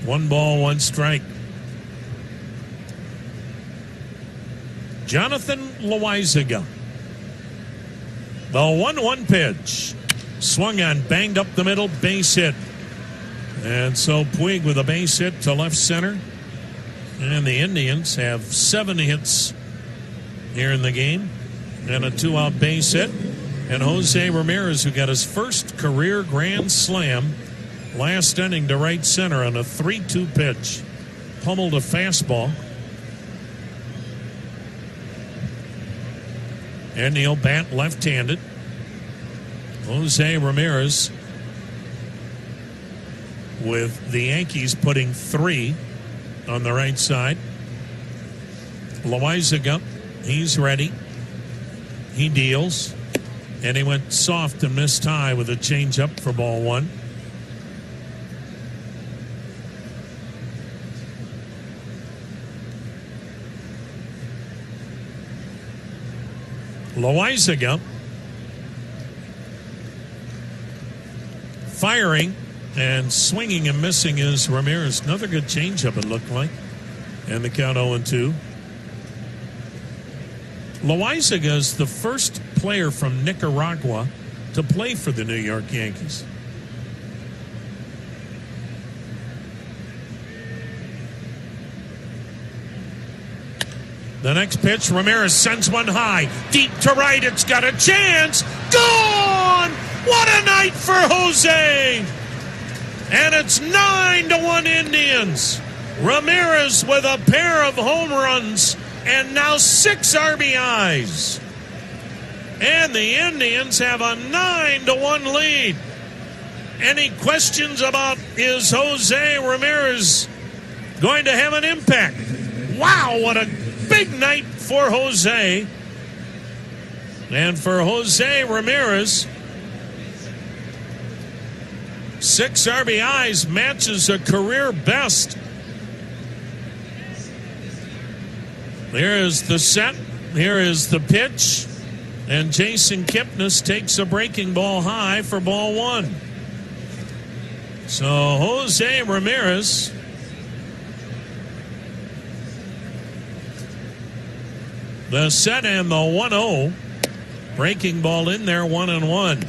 1 ball, 1 strike. Jonathan Loizaga. The 1-1 pitch. Swung on, banged up the middle, base hit. And so Puig with a base hit to left center. And the Indians have 7 hits here in the game. And a 2-out base hit. And Jose Ramirez, who got his first career grand slam last inning to right center on a 3-2 pitch. Pummeled a fastball. And he'll bat left-handed. Jose Ramirez with the Yankees putting 3 on the right side. Loizaga, he's ready. He deals. And he went soft and missed high with a changeup for ball 1. Loizaga firing and swinging and missing is Ramirez. Another good changeup, it looked like. And the count 0-2. Loizaga is the first player from Nicaragua to play for the New York Yankees. The next pitch, Ramirez sends one high, deep to right, it's got a chance, gone! What a night for Jose! And it's 9-1 Indians. Ramirez with a pair of home runs and now 6 RBIs. And the Indians have a 9-1 lead. Any questions about is Jose Ramirez going to have an impact? Wow, what a big night for Jose. And for Jose Ramirez, 6 RBIs matches a career best. Here is the set. Here is the pitch. And Jason Kipnis takes a breaking ball high for ball 1. So Jose Ramirez the set and the 1-0. Breaking ball in there, 1-1.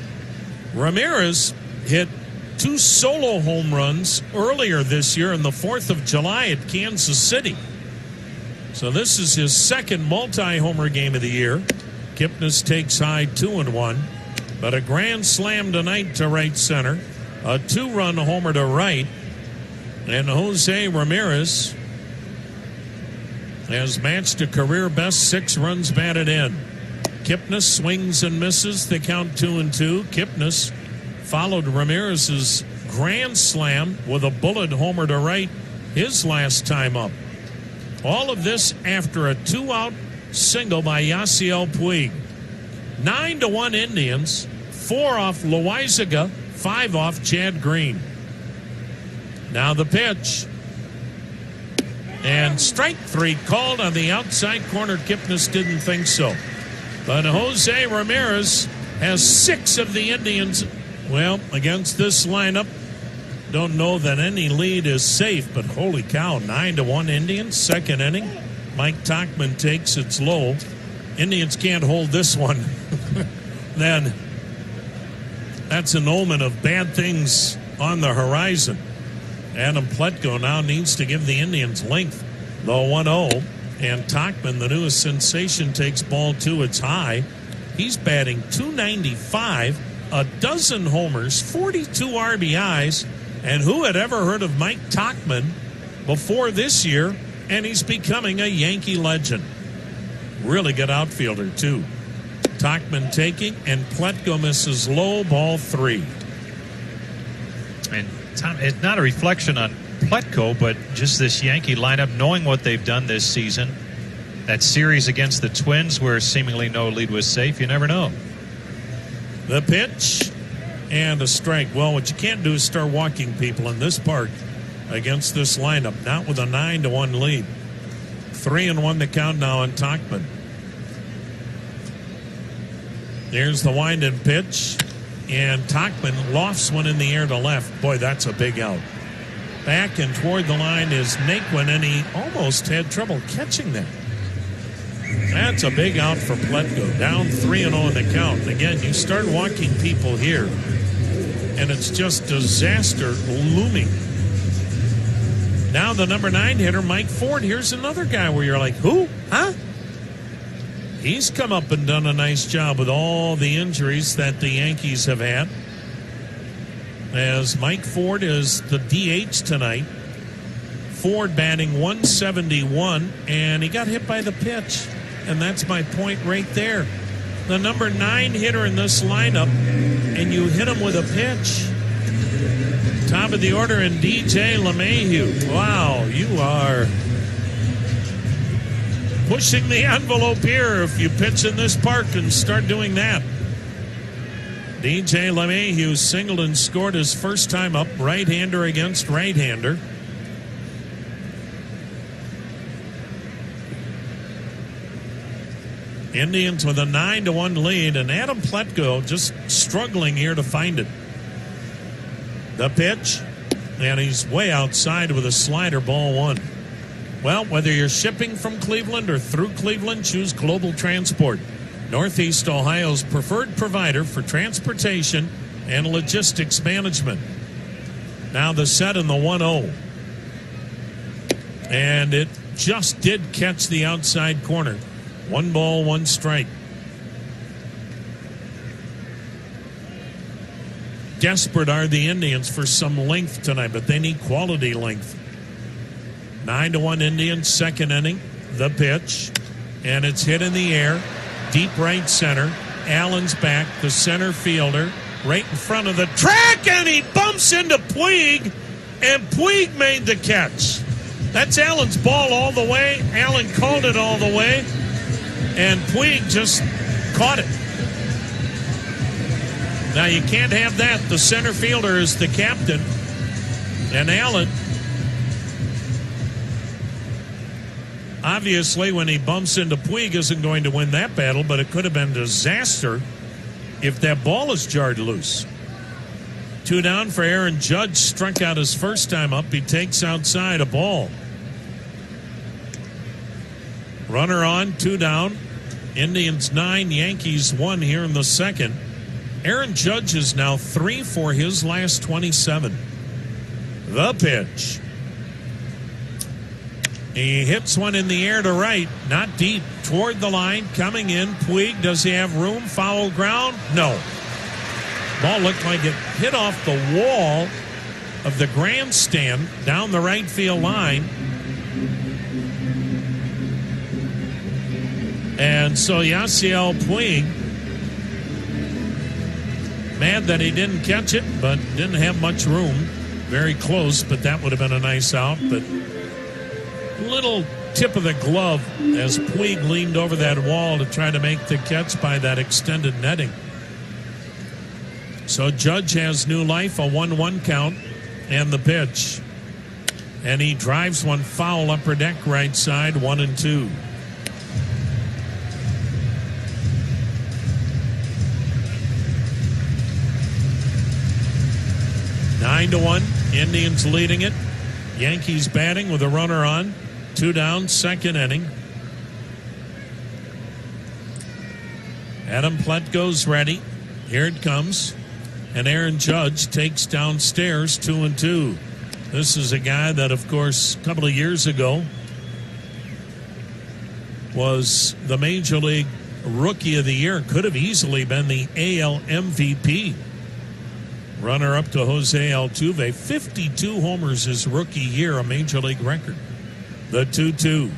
Ramirez hit 2 solo home runs earlier this year on the 4th of July at Kansas City. So this is his second multi-homer game of the year. Kipnis takes high 2-1. But a grand slam tonight to right center. A 2-run homer to right. And Jose Ramirez has matched a career best 6 runs batted in. Kipnis swings and misses. They count 2-2. Kipnis followed Ramirez's grand slam with a bullet homer to right his last time up. All of this after a 2-out single by Yasiel Puig. 9-1 Indians. 4 off Loizaga, 5 off Chad Green. Now the pitch. And strike 3 called on the outside corner. Kipnis didn't think so. But Jose Ramirez has 6 of the Indians' Well, against this lineup, don't know that any lead is safe, but holy cow, 9-1 Indians, second inning. Mike Tauchman takes it low. Indians can't hold this one. Then that's an omen of bad things on the horizon. Adam Pletko now needs to give the Indians length. The 1-0. And Tauchman, the newest sensation, takes ball 2. It's high. He's batting .295, a dozen homers, 42 RBIs. And who had ever heard of Mike Tauchman before this year? And he's becoming a Yankee legend. Really good outfielder, too. Tauchman taking, and Pletko misses low, ball 3. And Tom, it's not a reflection on Pletko, but just this Yankee lineup, knowing what they've done this season. That series against the Twins where seemingly no lead was safe, you never know. The pitch and a strike. Well, what you can't do is start walking people in this park against this lineup, not with a 9-1 lead. 3-1 the count now on Tauchman. There's the wind and pitch, and Tauchman lofts one in the air to left. Boy, that's a big out. Back and toward the line is Naquin, and he almost had trouble catching that. That's a big out for Pletko. Down 3-0 in the count. Again, you start walking people here, and it's just disaster looming. Now the number 9 hitter, Mike Ford. Here's another guy where you're like, who? Huh? He's come up and done a nice job with all the injuries that the Yankees have had. As Mike Ford is the DH tonight. Ford batting .171, and he got hit by the pitch. And that's my point right there. The number 9 hitter in this lineup, and you hit him with a pitch. Top of the order, and DJ LeMahieu. Wow, you are pushing the envelope here if you pitch in this park and start doing that. DJ LeMahieu singled and scored his first time up, right-hander against right-hander. Indians with a 9-1 lead, and Adam Pletko just struggling here to find it. The pitch, and he's way outside with a slider, ball 1. Well, whether you're shipping from Cleveland or through Cleveland, choose Global Transport, Northeast Ohio's preferred provider for transportation and logistics management. Now the set in the 1-0. And it just did catch the outside corner. 1 ball, 1 strike. Desperate are the Indians for some length tonight, but they need quality length. 9-1 Indians, second inning. The pitch, and it's hit in the air. Deep right center. Allen's back, the center fielder, right in front of the track, and he bumps into Puig, and Puig made the catch. That's Allen's ball all the way. Allen called it all the way, and Puig just caught it. Now, you can't have that. The center fielder is the captain, and Allen, obviously, when he bumps into Puig, isn't going to win that battle, but it could have been disaster if that ball is jarred loose. 2 down for Aaron Judge. Struck out his first time up. He takes outside a ball. Runner on, 2 down. Indians 9, Yankees 1 here in the second. Aaron Judge is now 3 for his last 27. The pitch. He hits one in the air to right, not deep, toward the line, coming in. Puig, does he have room? Foul ground? No. Ball looked like it hit off the wall of the grandstand down the right field line. And so Yasiel Puig, mad that he didn't catch it, but didn't have much room. Very close, but that would have been a nice out. But little tip of the glove as Puig leaned over that wall to try to make the catch by that extended netting. So Judge has new life, a 1-1 count, and the pitch. And he drives one foul upper deck right side, 1-2. 9-1. Indians leading it. Yankees batting with a runner on. 2 down, second inning. Adam Pletko's ready. Here it comes. And Aaron Judge takes downstairs 2-2. This is a guy that, of course, a couple of years ago was the Major League Rookie of the Year. Could have easily been the AL MVP. Runner up to Jose Altuve. 52 homers his rookie year, a Major League record. The 2-2.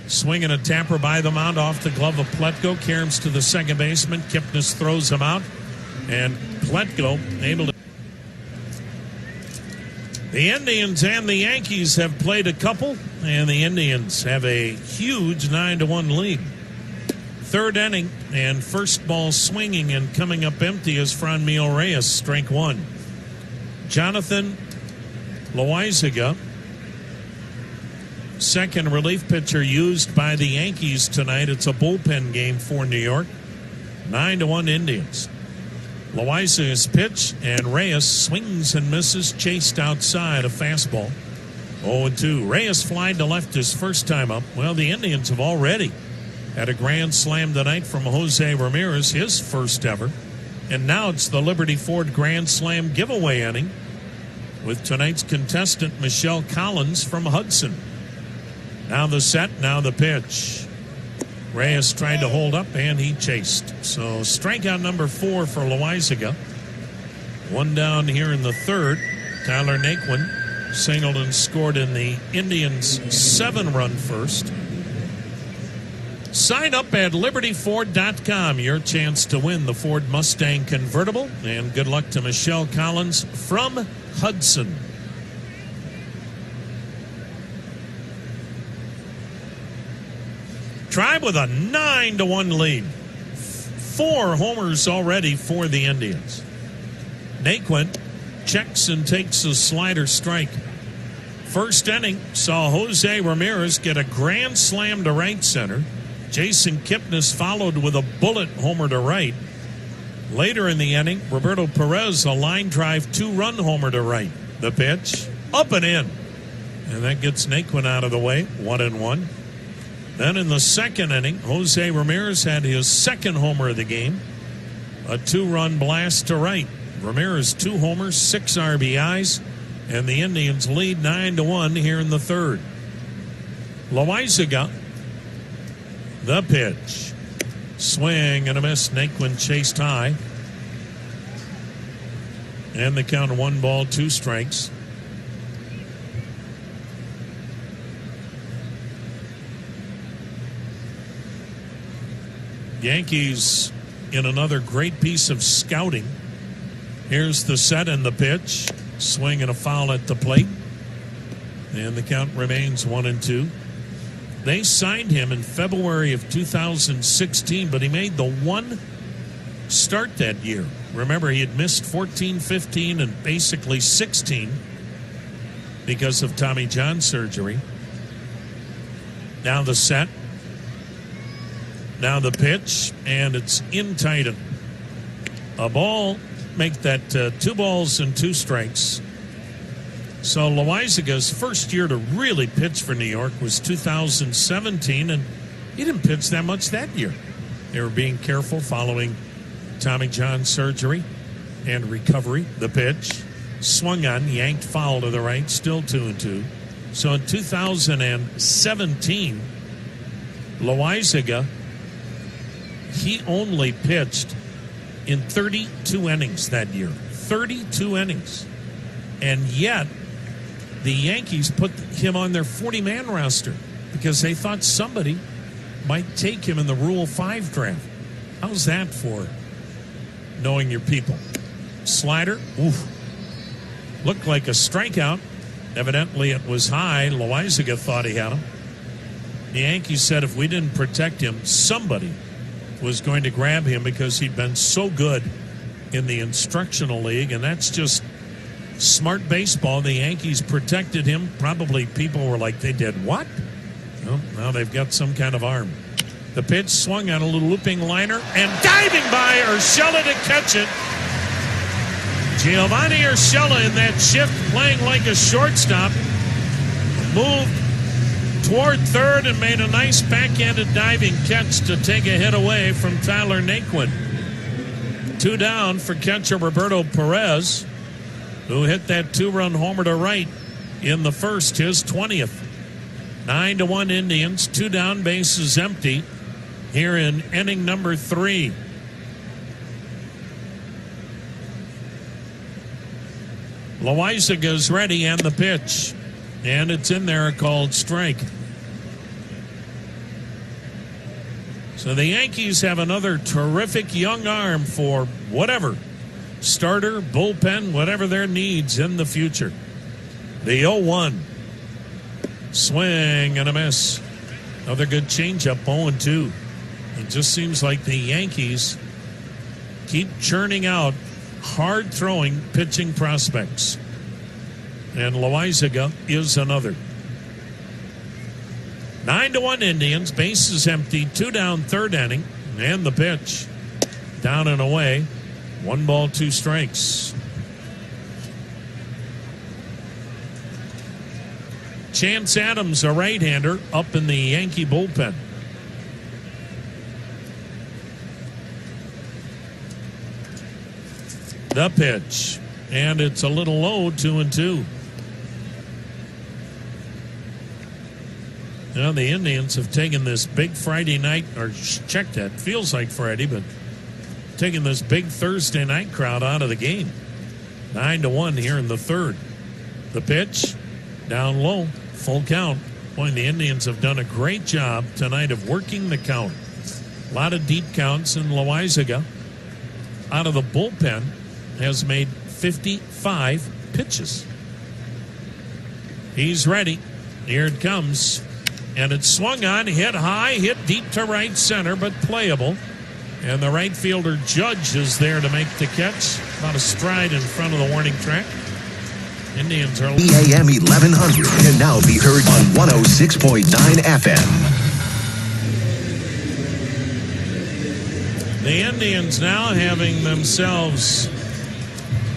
Swinging a tapper by the mound off the glove of Pletko. Caroms to the second baseman. Kipnis throws him out. And Pletko able to. The Indians and the Yankees have played a couple, and the Indians have a huge 9-1 lead. Third inning, and first ball swinging and coming up empty is Franmil Reyes, strike one. Jonathan Loaizaga, second relief pitcher used by the Yankees tonight. It's a bullpen game for New York. 9-1 Indians. Loaizaga's pitch, and Reyes swings and misses, chased outside a fastball. 0-2. Reyes flied to left his first time up. Well, the Indians have already had a grand slam tonight from Jose Ramirez, his first ever. And now it's the Liberty Ford Grand Slam giveaway inning with tonight's contestant, Michelle Collins from Hudson. Now the set, now the pitch. Reyes tried to hold up, and he chased. So strikeout number 4 for Loaizaga. One down here in the third. Tyler Naquin singled and scored in the Indians' 7-run first. Sign up at libertyford.com. Your chance to win the Ford Mustang convertible. And good luck to Michelle Collins from Hudson. Tribe with a 9-1 lead. 4 homers already for the Indians. Naquin checks and takes a slider strike. First inning saw Jose Ramirez get a grand slam to right center. Jason Kipnis followed with a bullet homer to right. Later in the inning, Roberto Perez a line drive 2-run homer to right. The pitch up and in. And that gets Naquin out of the way. 1-1. Then in the second inning, Jose Ramirez had his second homer of the game. A 2-run blast to right. Ramirez 2 homers, 6 RBIs, and the Indians lead 9-1 here in the third. Loaizaga, the pitch. Swing and a miss. Naquin chased high. And the count of 1 ball, 2 strikes. Yankees in another great piece of scouting. Here's the set and the pitch. Swing and a foul at the plate. And the count remains 1-2. They signed him in February of 2016, but he made the one start that year. Remember, he had missed 14, 15, and basically 16 because of Tommy John surgery. Now the set. Now the pitch, and it's in Titan. A ball, make that 2 balls and 2 strikes. So Loaizaga's first year to really pitch for New York was 2017, and he didn't pitch that much that year. They were being careful following Tommy John surgery and recovery. The pitch, swung on, yanked foul to the right, still 2-2. So in 2017, Loaizaga, he only pitched in 32 innings that year. 32 innings. And yet, the Yankees put him on their 40-man roster because they thought somebody might take him in the Rule 5 draft. How's that for knowing your people? Slider, oof. Looked like a strikeout. Evidently, it was high. Loaizaga thought he had him. The Yankees said if we didn't protect him, somebody was going to grab him because he'd been so good in the instructional league, and that's just smart baseball. The Yankees protected him. Probably people were like, they did what? Well, now they've got some kind of arm. The pitch swung on a little looping liner, and diving by Urshela to catch it. Giovanni Urshela in that shift, playing like a shortstop, moved toward third and made a nice backhanded diving catch to take a hit away from Tyler Naquin. 2 down for catcher Roberto Perez, who hit that 2-run homer to right in the first, his 20th. 9-1 Indians, 2 down, bases empty here in inning number 3. Loizaga's ready, and the pitch. And it's in there, called strike. So the Yankees have another terrific young arm for whatever, starter, bullpen, whatever their needs in the future. The 0-1. Swing and a miss. Another good changeup, 0-2. It just seems like the Yankees keep churning out hard-throwing pitching prospects. And Loizaga is another. 9-1 Indians, bases empty, 2 down, third inning, and the pitch. Down and away, 1 ball, 2 strikes. Chance Adams, a right-hander, up in the Yankee bullpen. The pitch, and it's a little low, 2-2. Now the Indians have taken this big Friday night, or check that, feels like Friday, but taking this big Thursday night crowd out of the game. 9-1 here in the third. The pitch, down low, full count. Boy, the Indians have done a great job tonight of working the count. A lot of deep counts, and Loizaga, out of the bullpen, has made 55 pitches. He's ready. Here it comes. And it's swung on, hit high, hit deep to right center, but playable. And the right fielder Judge is there to make the catch. About a stride in front of the warning track. Indians are... AM 1100 can now be heard on 106.9 FM. The Indians now having themselves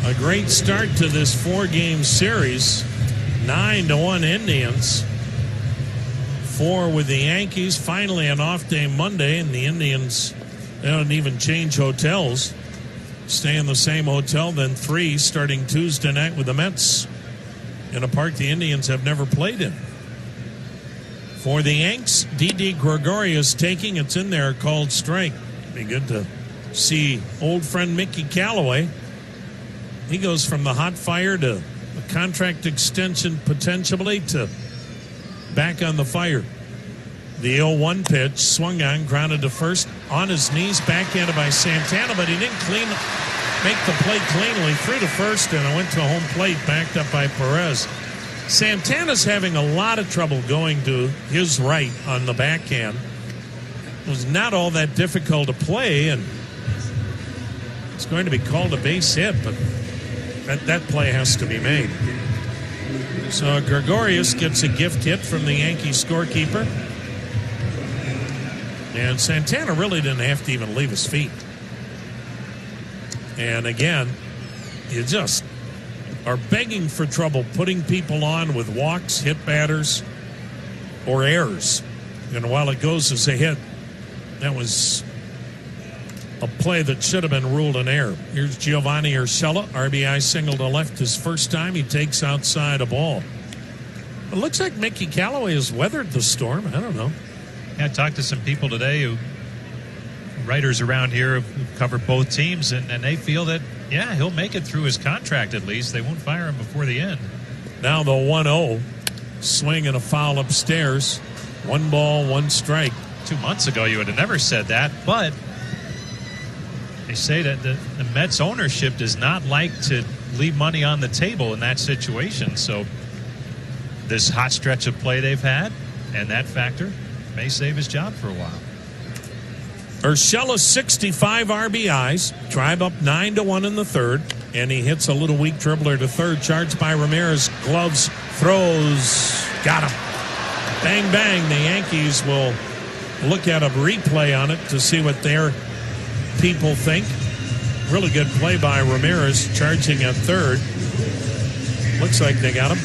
a great start to this 4-game series. 9-1 Indians. 4 with the Yankees. Finally an off day Monday, and the Indians, they don't even change hotels. Stay in the same hotel, then 3 starting Tuesday night with the Mets in a park the Indians have never played in. For the Yanks, Didi Gregorius taking, it's in there, called strike. Be good to see old friend Mickey Callaway. He goes from the hot fire to a contract extension potentially to back on the fire. The 0-1 pitch, swung on, grounded to first, on his knees, backhanded by Santana, but he didn't make the play cleanly. Threw to first, and it went to home plate, backed up by Perez. Santana's having a lot of trouble going to his right on the backhand. It was not all that difficult to play, and it's going to be called a base hit, but that play has to be made. So Gregorius gets a gift hit from the Yankee scorekeeper. And Santana really didn't have to even leave his feet. And again, you just are begging for trouble putting people on with walks, hit batters, or errors. And while it goes as a hit, that was a play that should have been ruled an error. Here's Giovanni Urshela, RBI single to left his first time. He takes outside a ball. It looks like Mickey Callaway has weathered the storm. I don't know. Yeah, I talked to some people today, writers around here who cover both teams, and they feel that, yeah, he'll make it through his contract at least. They won't fire him before the end. Now the 1-0. Swing and a foul upstairs. 1 ball, 1 strike. 2 months ago, you would have never said that, but they say that the Mets ownership does not like to leave money on the table in that situation. So this hot stretch of play they've had, and that factor may save his job for a while. Urshela 65 RBIs. Tribe up 9-1 in the third, and he hits a little weak dribbler to third. Charged by Ramirez. Gloves, throws, got him. Bang, bang. The Yankees will look at a replay on it to see what their people think. Really good play by Ramirez, charging at third. Looks like they got him.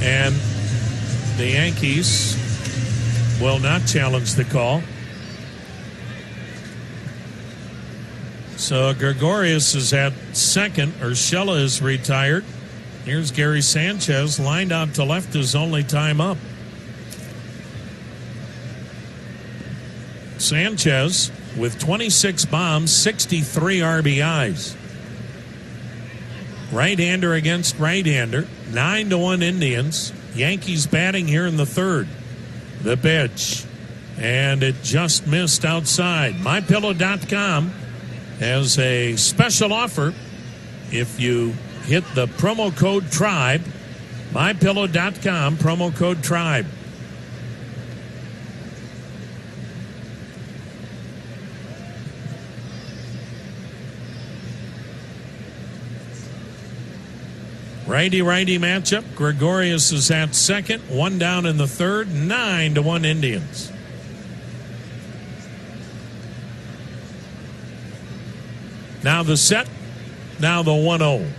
And the Yankees will not challenge the call. So Gregorius is at second. Urshela is retired. Here's Gary Sanchez lined out to left, his only time up. Sanchez with 26 bombs, 63 RBIs. Right-hander against right-hander. 9-1 Indians. Yankees batting here in the third. The pitch. And it just missed outside. MyPillow.com has a special offer if you hit the promo code TRIBE. MyPillow.com, promo code TRIBE. Righty-righty matchup. Gregorius is at second. One down in the third. 9-1 Indians. Now the set. Now the 1-0.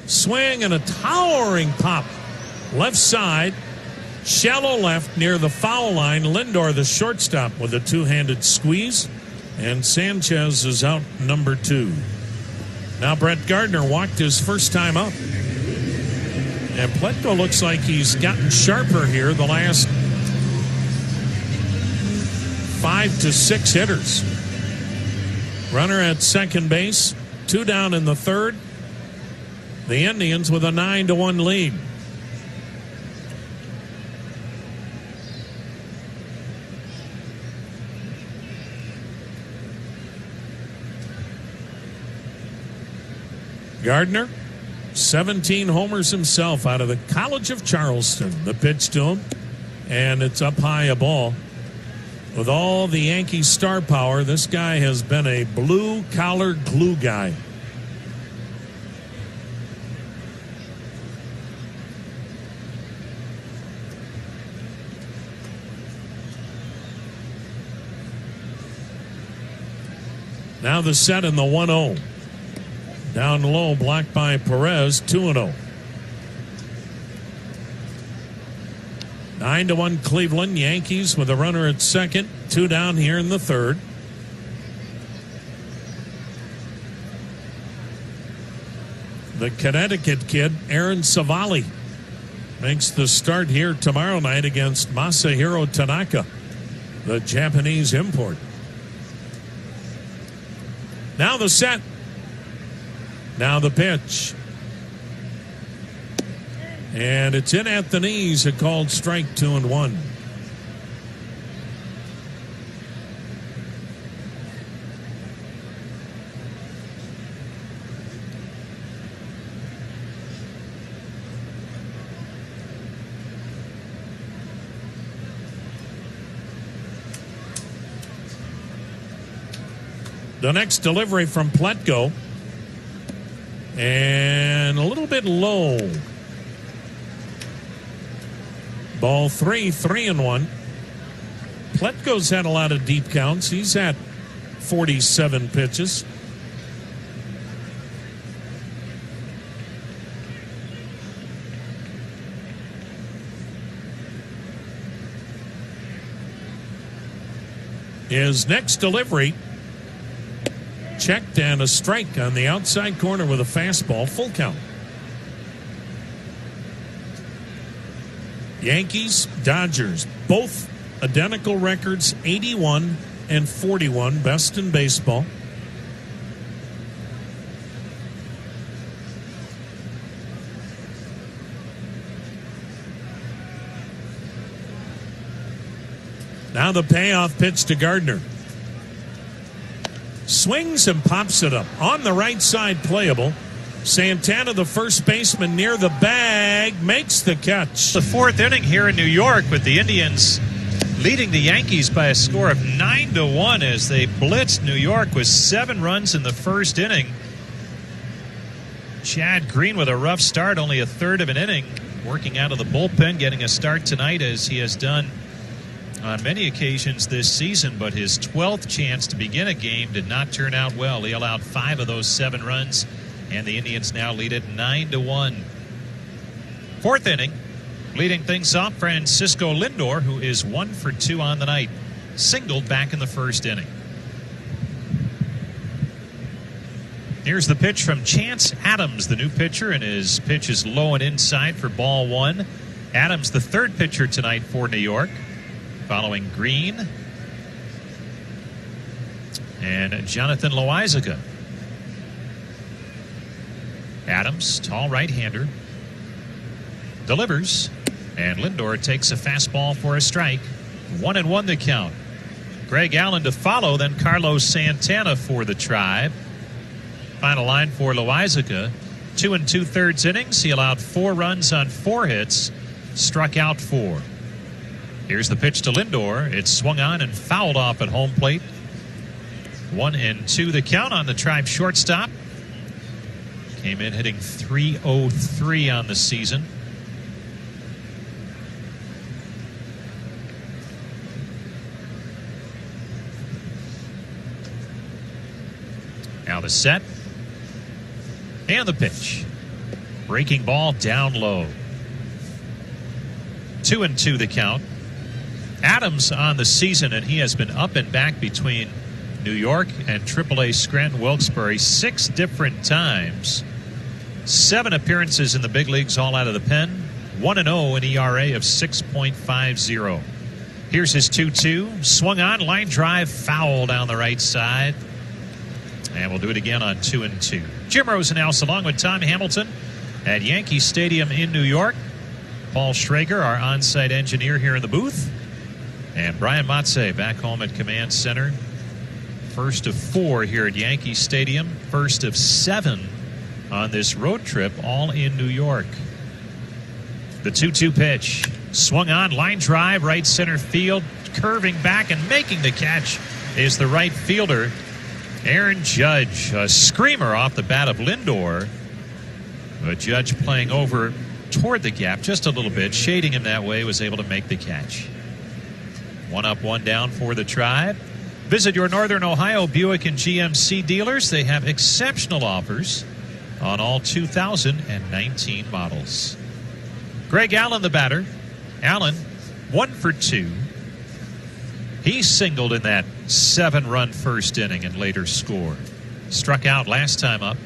Swing and a towering pop. Left side. Shallow left near the foul line. Lindor, the shortstop, with a two-handed squeeze. And Sanchez is out number 2. Now Brett Gardner walked his first time up. And Pletko looks like he's gotten sharper here the last 5 to 6 hitters. Runner at second base. 2 down in the third. The Indians with a 9-1 lead. Gardner, 17 homers himself out of the College of Charleston. The pitch to him, and it's up high a ball. With all the Yankees star power, this guy has been a blue-collar glue guy. Now the set in the 1-0. Down low, blocked by Perez, 2-0. 9-1 Cleveland. Yankees with a runner at second. 2 down here in the third. The Connecticut kid, Aaron Savali, makes the start here tomorrow night against Masahiro Tanaka, the Japanese import. Now the set. Now the pitch. And it's in at the knees. A called strike, 2-1. The next delivery from Pletko. And a little bit low. Ball 3-1. Pletko's had a lot of deep counts. He's at 47 pitches. His next delivery, checked and a strike on the outside corner with a fastball. Full count. Yankees, Dodgers, both identical records, 81 and 41, best in baseball. Now the payoff pitch to Gardner. Swings and pops it up. On the right side, playable. Santana, the first baseman, near the bag, makes the catch. The fourth inning here in New York with the Indians leading the Yankees by a score of 9-1 as they blitzed New York with 7 runs in the first inning. Chad Green with a rough start, only a third of an inning, working out of the bullpen, getting a start tonight as he has done on many occasions this season, but his 12th chance to begin a game did not turn out well. He allowed 5 of those 7 runs, and the Indians now lead it 9-1. 4th inning, leading things off, Francisco Lindor, who is 1 for 2 on the night, singled back in the 1st inning. Here's the pitch from Chance Adams, the new pitcher, and his pitch is low and inside for ball 1. Adams, the 3rd pitcher tonight for New York, following Green and Jonathan Loizaga. Adams, tall right-hander, delivers, and Lindor takes a fastball for a strike. 1-1 the count. Greg Allen to follow, then Carlos Santana for the Tribe. Final line for Loizaga. 2 2/3 innings. He allowed 4 runs on 4 hits, struck out 4. Here's the pitch to Lindor. It's swung on and fouled off at home plate. 1-2 the count on the Tribe shortstop. Came in hitting .303 on the season. Now the set. And the pitch. Breaking ball down low. 2-2 the count. Adams on the season, and he has been up and back between New York and AAA Scranton Wilkes-Barre 6 different times. 7 appearances in the big leagues, all out of the pen. 1-0, an ERA of 6.50. Here's his 2-2. Swung on, line drive, foul down the right side. And we'll do it again on 2-2. Jim Rosenhaus along with Tom Hamilton at Yankee Stadium in New York. Paul Schrager, our on-site engineer here in the booth. And Brian Matze back home at Command Center. First of 4 here at Yankee Stadium. First of 7 on this road trip, all in New York. The 2-2 pitch. Swung on, line drive, right center field. Curving back and making the catch is the right fielder, Aaron Judge. A screamer off the bat of Lindor. But Judge playing over toward the gap just a little bit, shading him that way, was able to make the catch. 1 up, 1 down for the Tribe. Visit your Northern Ohio Buick and GMC dealers. They have exceptional offers on all 2019 models. Greg Allen, the batter. Allen, 1 for 2. He singled in that 7-run first inning and later scored. Struck out last time up.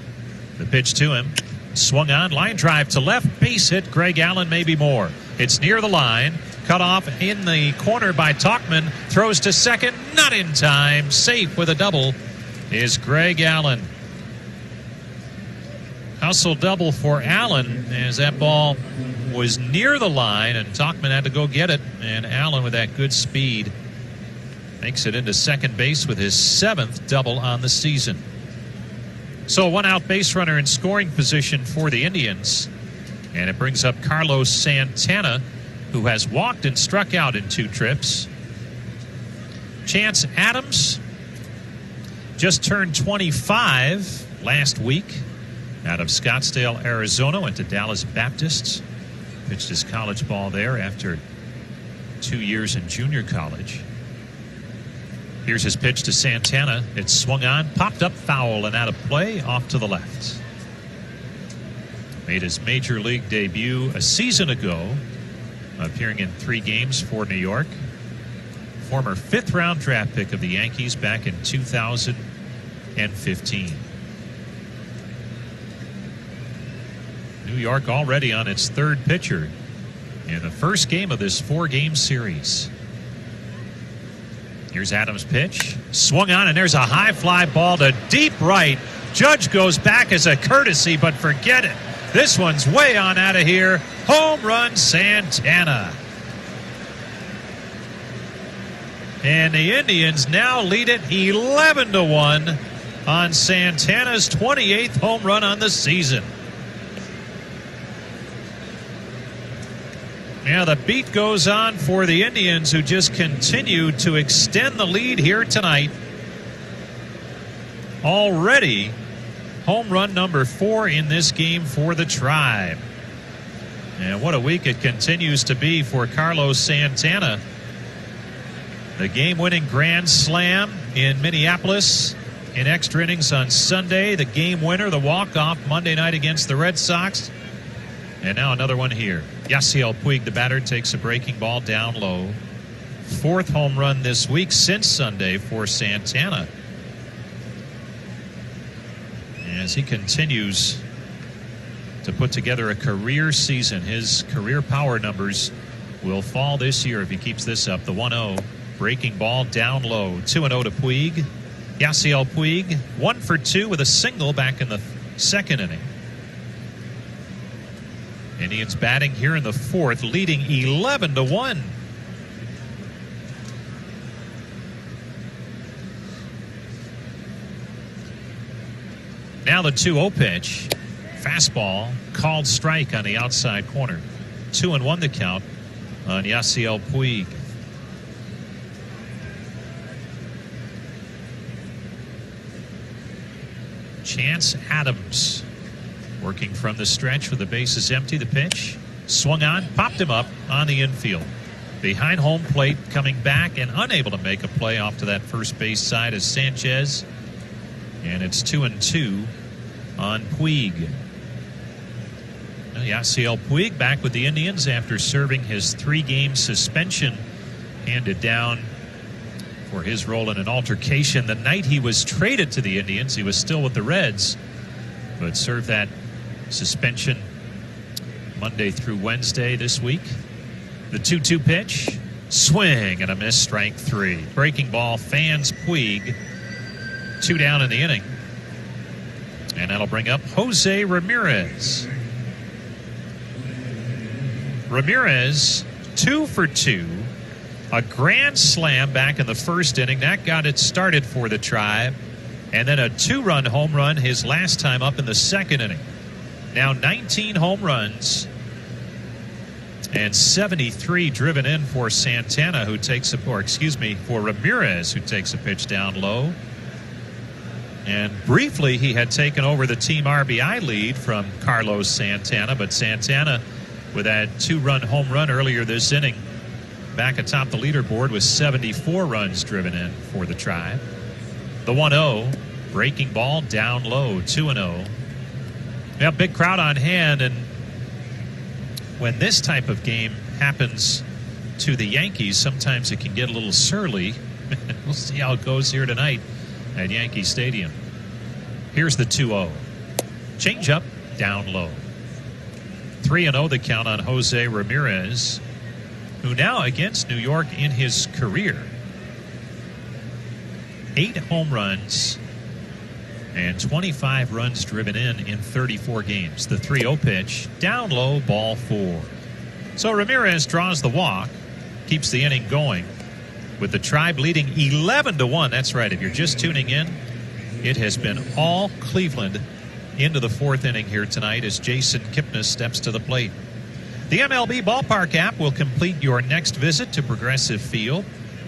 The pitch to him. Swung on, line drive to left, base hit. Greg Allen, maybe more. It's near the line. Cut off in the corner by Tauchman. Throws to second, not in time. Safe with a double is Greg Allen. Hustle double for Allen as that ball was near the line and Tauchman had to go get it. And Allen, with that good speed, makes it into second base with his 7th double on the season. So 1 out base runner in scoring position for the Indians. And it brings up Carlos Santana, who has walked and struck out in 2 trips. Chance Adams just turned 25 last week out of Scottsdale, Arizona. Went to Dallas Baptist. Pitched his college ball there after 2 years in junior college. Here's his pitch to Santana. It's swung on, popped up, foul, and out of play, off to the left. Made his major league debut a season ago, appearing in 3 games for New York. Former 5th-round draft pick of the Yankees back in 2015. New York already on its 3rd pitcher in the first game of this 4-game series. Here's Adams' pitch. Swung on, and there's a high fly ball to deep right. Judge goes back as a courtesy, but forget it. This one's way on out of here. Home run, Santana. And the Indians now lead it 11-1 on Santana's 28th home run on the season. Now the beat goes on for the Indians, who just continue to extend the lead here tonight. Already home run number 4 in this game for the Tribe. And what a week it continues to be for Carlos Santana. The game-winning grand slam in Minneapolis in extra innings on Sunday. The game winner, the walk-off Monday night against the Red Sox. And now another one here. Yasiel Puig, the batter, takes a breaking ball down low. 4th home run this week since Sunday for Santana, as he continues to put together a career season. His career power numbers will fall this year if he keeps this up. The 1-0 breaking ball down low. 2-0 to Puig. Yasiel Puig 1 for 2 with a single back in the 2nd inning. Indians batting here in the 4th, leading 11-1. Now the 2-0 pitch. Fastball, called strike on the outside corner. 2-1 the count on Yasiel Puig. Chance Adams working from the stretch with the bases empty. The pitch swung on, popped him up on the infield. Behind home plate, coming back and unable to make a play off to that first base side is Sanchez. And it's 2-2 on Puig. Yasiel Puig back with the Indians after serving his 3-game suspension handed down for his role in an altercation the night he was traded to the Indians. He was still with the Reds, but served that suspension Monday through Wednesday this week. The 2-2 pitch, swing and a miss, strike 3. Breaking ball fans Puig. 2 down in the inning. And that'll bring up Jose Ramirez. Ramirez, 2 for 2. A grand slam back in the 1st inning. That got it started for the Tribe. And then a 2-run home run his last time up in the 2nd inning. Now 19 home runs and 73 driven in for Santana, who takes for Ramirez, who takes a pitch down low. And briefly, he had taken over the team RBI lead from Carlos Santana, but Santana, with that 2-run home run earlier this inning, back atop the leaderboard with 74 runs driven in for the Tribe. The 1-0, breaking ball down low, 2-0. Yeah, big crowd on hand, and when this type of game happens to the Yankees, sometimes it can get a little surly. We'll see how it goes here tonight at Yankee Stadium. Here's the 2-0. Changeup down low. 3-0 the count on Jose Ramirez, who now against New York in his career. 8 home runs and 25 runs driven in 34 games. The 3-0 pitch, down low, ball 4. So Ramirez draws the walk, keeps the inning going, with the Tribe leading 11-1. That's right, if you're just tuning in, it has been all Cleveland into the 4th inning here tonight as Jason Kipnis steps to the plate. The MLB Ballpark app will complete your next visit to Progressive Field.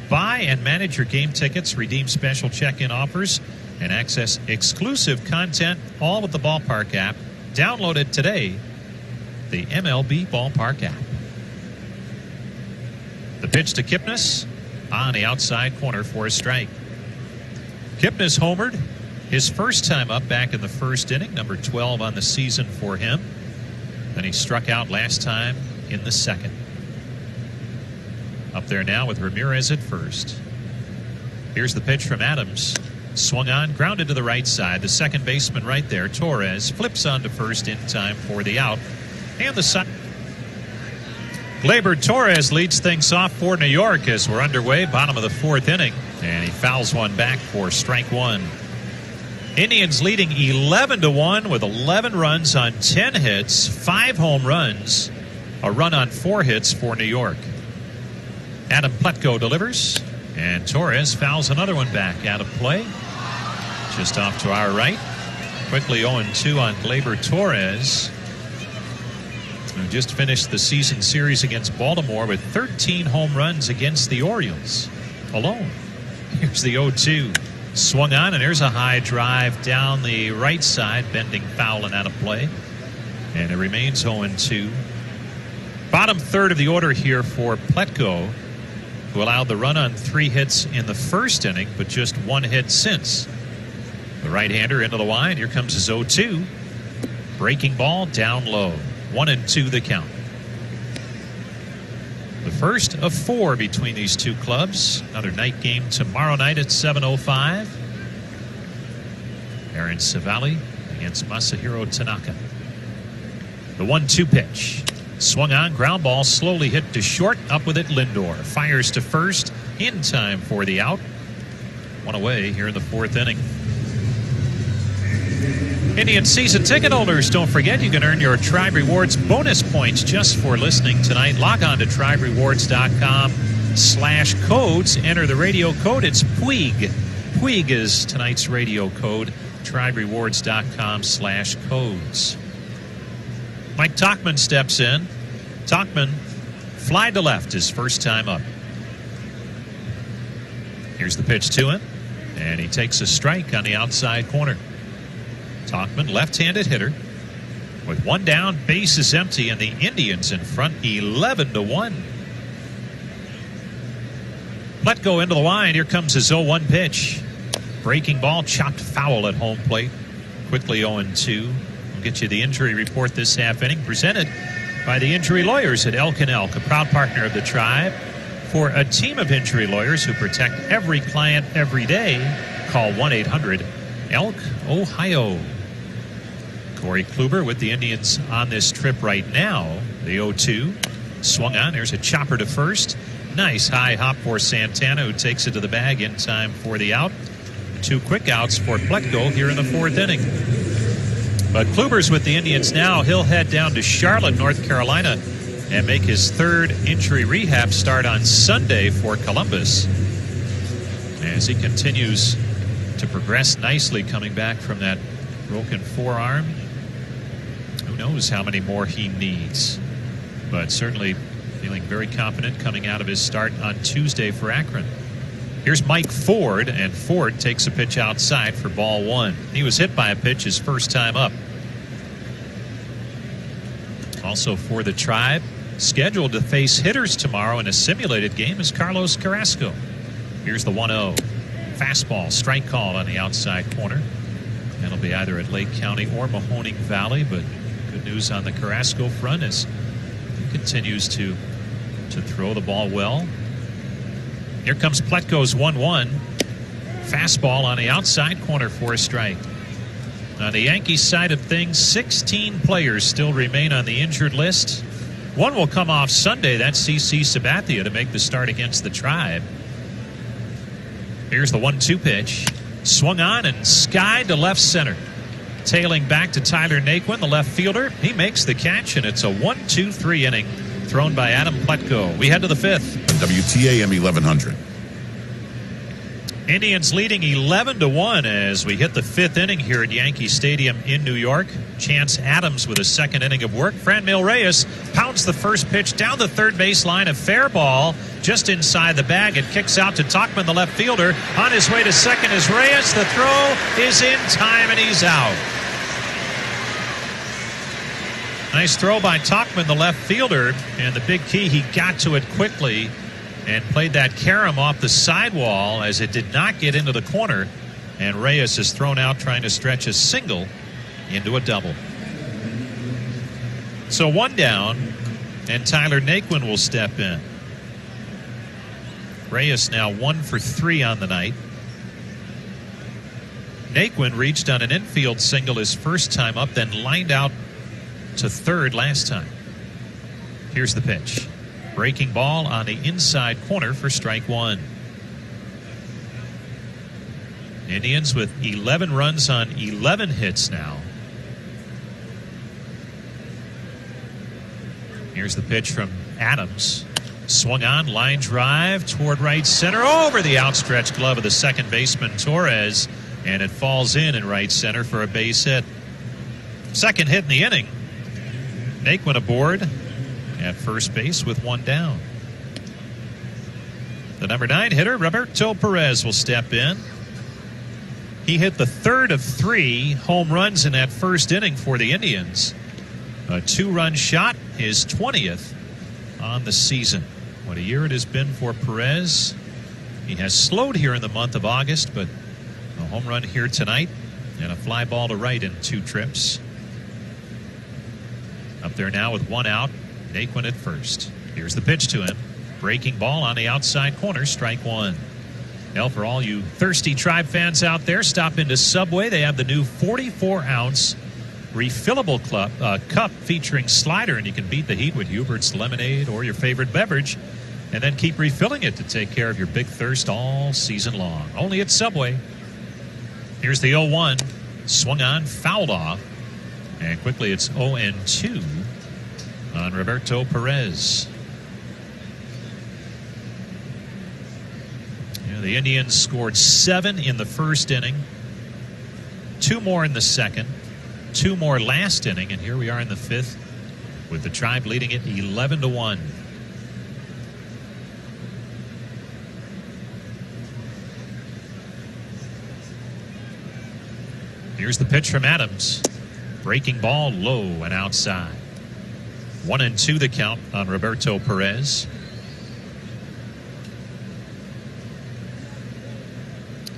Buy and manage your game tickets, redeem special check-in offers, and access exclusive content, all with the Ballpark app. Download it today, the MLB Ballpark app. The pitch to Kipnis on the outside corner for a strike. Kipnis homered his first time up back in the 1st inning, number 12 on the season for him. Then he struck out last time in the 2nd. Up there now with Ramirez at first. Here's the pitch from Adams. Swung on, grounded to the right side. The second baseman right there, Torres, flips on to first in time for the out. And the side. Gleyber Torres leads things off for New York as we're underway, bottom of the 4th inning. And he fouls one back for strike 1. Indians leading 11-1 with 11 runs on 10 hits, 5 home runs, a run on 4 hits for New York. Adam Pletko delivers, and Torres fouls another one back out of play. Just off to our right. Quickly 0-2 on Gleyber Torres, who just finished the season series against Baltimore with 13 home runs against the Orioles alone. Here's the 0-2. Swung on, and there's a high drive down the right side, bending foul and out of play. And it remains 0-2. Bottom third of the order here for Pletko. who allowed the run on 3 hits in the first inning, but just 1 hit since. The right-hander into the line. Here comes his 0-2. Breaking ball down low. 1-2 the count. The first of 4 between these two clubs. Another night game tomorrow night at 7:05. Aaron Savali against Masahiro Tanaka. The 1-2 pitch. Swung on, ground ball, slowly hit to short. Up with it, Lindor. Fires to first, in time for the out. 1 away here in the 4th inning. Indian season ticket holders, don't forget you can earn your Tribe Rewards bonus points just for listening tonight. Log on to triberewards.com/codes. Enter the radio code. It's Puig. Puig is tonight's radio code. triberewards.com/codes. Mike Tauchman steps in. Tauchman fly to left his first time up. Here's the pitch to him, and he takes a strike on the outside corner. Tauchman, left-handed hitter, with 1 down, base is empty, and the Indians in front 11-1. Pletka into the line. Here comes his 0-1 pitch. Breaking ball, chopped foul at home plate. Quickly 0-2. We'll get you the injury report this half inning, presented by the injury lawyers at Elk & Elk, a proud partner of the Tribe. For a team of injury lawyers who protect every client every day, call 1-800-ELK, Ohio. Corey Kluber with the Indians on this trip right now. The 0-2 swung on. There's a chopper to first. Nice high hop for Santana, who takes it to the bag in time for the out. 2 quick outs for Pletka here in the 4th inning. But Kluber's with the Indians now. He'll head down to Charlotte, North Carolina, and make his 3rd injury rehab start on Sunday for Columbus, as he continues to progress nicely, coming back from that broken forearm. Who knows how many more he needs, but certainly feeling very confident coming out of his start on Tuesday for Akron. Here's Mike Ford, and Ford takes a pitch outside for ball 1. He was hit by a pitch his first time up. Also for the Tribe, scheduled to face hitters tomorrow in a simulated game, is Carlos Carrasco. Here's the 1-0. Fastball, strike call on the outside corner. That'll be either at Lake County or Mahoning Valley, but good news on the Carrasco front as he continues to throw the ball well. Here comes Pletko's 1-1. Fastball on the outside corner for a strike. On the Yankees side of things, 16 players still remain on the injured list. One will come off Sunday. That's CC Sabathia to make the start against the Tribe. Here's the 1-2 pitch. Swung on and skied to left center. Tailing back to Tyler Naquin, the left fielder. He makes the catch, and it's a 1-2-3 inning thrown by Adam Pletka. We head to the 5th. WTAM 1100. Indians leading 11-1 as we hit the 5th inning here at Yankee Stadium in New York. Chance Adams with a 2nd inning of work. Franmil Reyes pounds the first pitch down the third base line. A fair ball just inside the bag. It kicks out to Tauchman, the left fielder. On his way to second is Reyes. The throw is in time, and he's out. Nice throw by Tauchman, the left fielder. And the big key, he got to it quickly and played that carom off the sidewall as it did not get into the corner. And Reyes is thrown out trying to stretch a single into a double. So 1 down, and Tyler Naquin will step in. Reyes now 1 for 3 on the night. Naquin reached on an infield single his first time up, then lined out to third last time. Here's the pitch. Breaking ball on the inside corner for strike 1. Indians with 11 runs on 11 hits now. Here's the pitch from Adams. Swung on, line drive toward right center, over the outstretched glove of the second baseman Torres, and it falls in right center for a base hit. Second hit in the inning. Naquin aboard at first base with 1 down. The number 9 hitter, Roberto Perez, will step in. He hit the 3rd of 3 home runs in that first inning for the Indians. A 2-run shot, his 20th on the season. What a year it has been for Perez. He has slowed here in the month of August, but a home run here tonight and a fly ball to right in 2 trips. Up there now with 1 out. Naquin at first. Here's the pitch to him. Breaking ball on the outside corner, strike 1. Now, for all you thirsty Tribe fans out there, stop into Subway. They have the new 44-ounce refillable cup featuring slider, and you can beat the heat with Hubert's lemonade or your favorite beverage, and then keep refilling it to take care of your big thirst all season long. Only at Subway. Here's the 0-1. Swung on, fouled off, and quickly it's 0-2 on Roberto Perez. The Indians scored 7 in the first inning, 2 more in the second, 2 more last inning, and here we are in the 5th with the Tribe leading it 11-1. Here's the pitch from Adams. Breaking ball low and outside. 1-2 the count on Roberto Perez.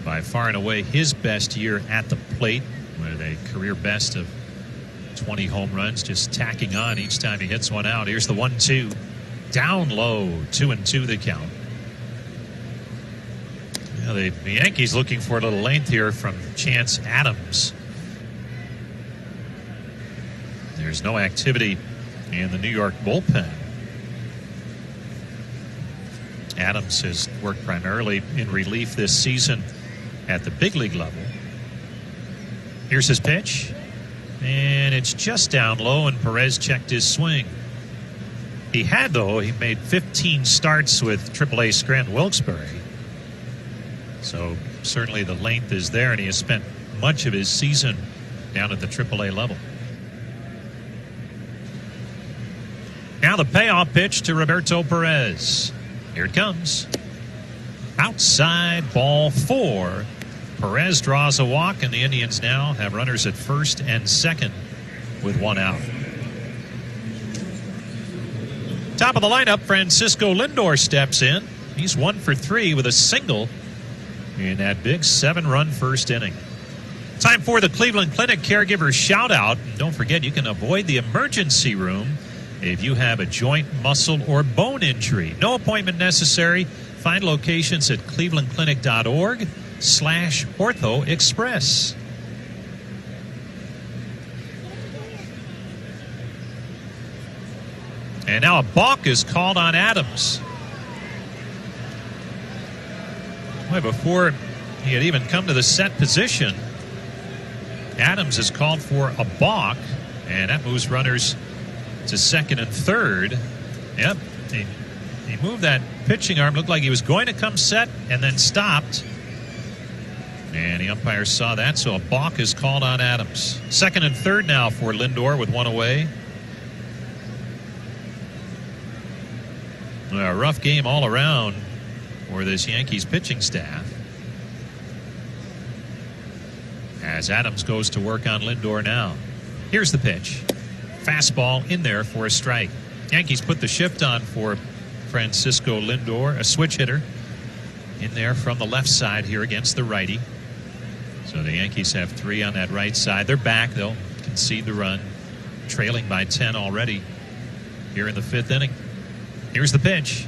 By far and away his best year at the plate, with a career best of 20 home runs, just tacking on each time he hits one out. Here's the 1-2. Down low, 2-2 the count. Now the Yankees looking for a little length here from Chance Adams. There's no activity in the New York bullpen. Adams has worked primarily in relief this season at the big league level. Here's his pitch, and it's just down low, and Perez checked his swing. He made 15 starts with AAA Scranton Wilkes-Barre, so certainly the length is there, and he has spent much of his season down at the AAA level. Now the payoff pitch to Roberto Perez. Here it comes. Outside, ball 4. Perez draws a walk, and the Indians now have runners at first and second with 1 out. Top of the lineup, Francisco Lindor steps in. He's 1 for 3 with a single in that big 7-run first inning. Time for the Cleveland Clinic Caregiver Shout-Out. And don't forget, you can avoid the emergency room if you have a joint, muscle, or bone injury. No appointment necessary. Find locations at clevelandclinic.org/Ortho Express. And now a balk is called on Adams. Boy, before he had even come to the set position, Adams is called for a balk, and that moves runners to second and third. Yep, he moved that pitching arm. Looked like he was going to come set and then stopped. And the umpire saw that, so a balk is called on Adams. Second and third now for Lindor with 1 away. A rough game all around for this Yankees pitching staff, as Adams goes to work on Lindor now. Here's the pitch. Fastball in there for a strike. Yankees put the shift on for Francisco Lindor, a switch hitter, in there from the left side here against the righty. So the Yankees have 3 on that right side. They're back. They'll concede the run, trailing by 10 already here in the 5th inning. Here's the pitch.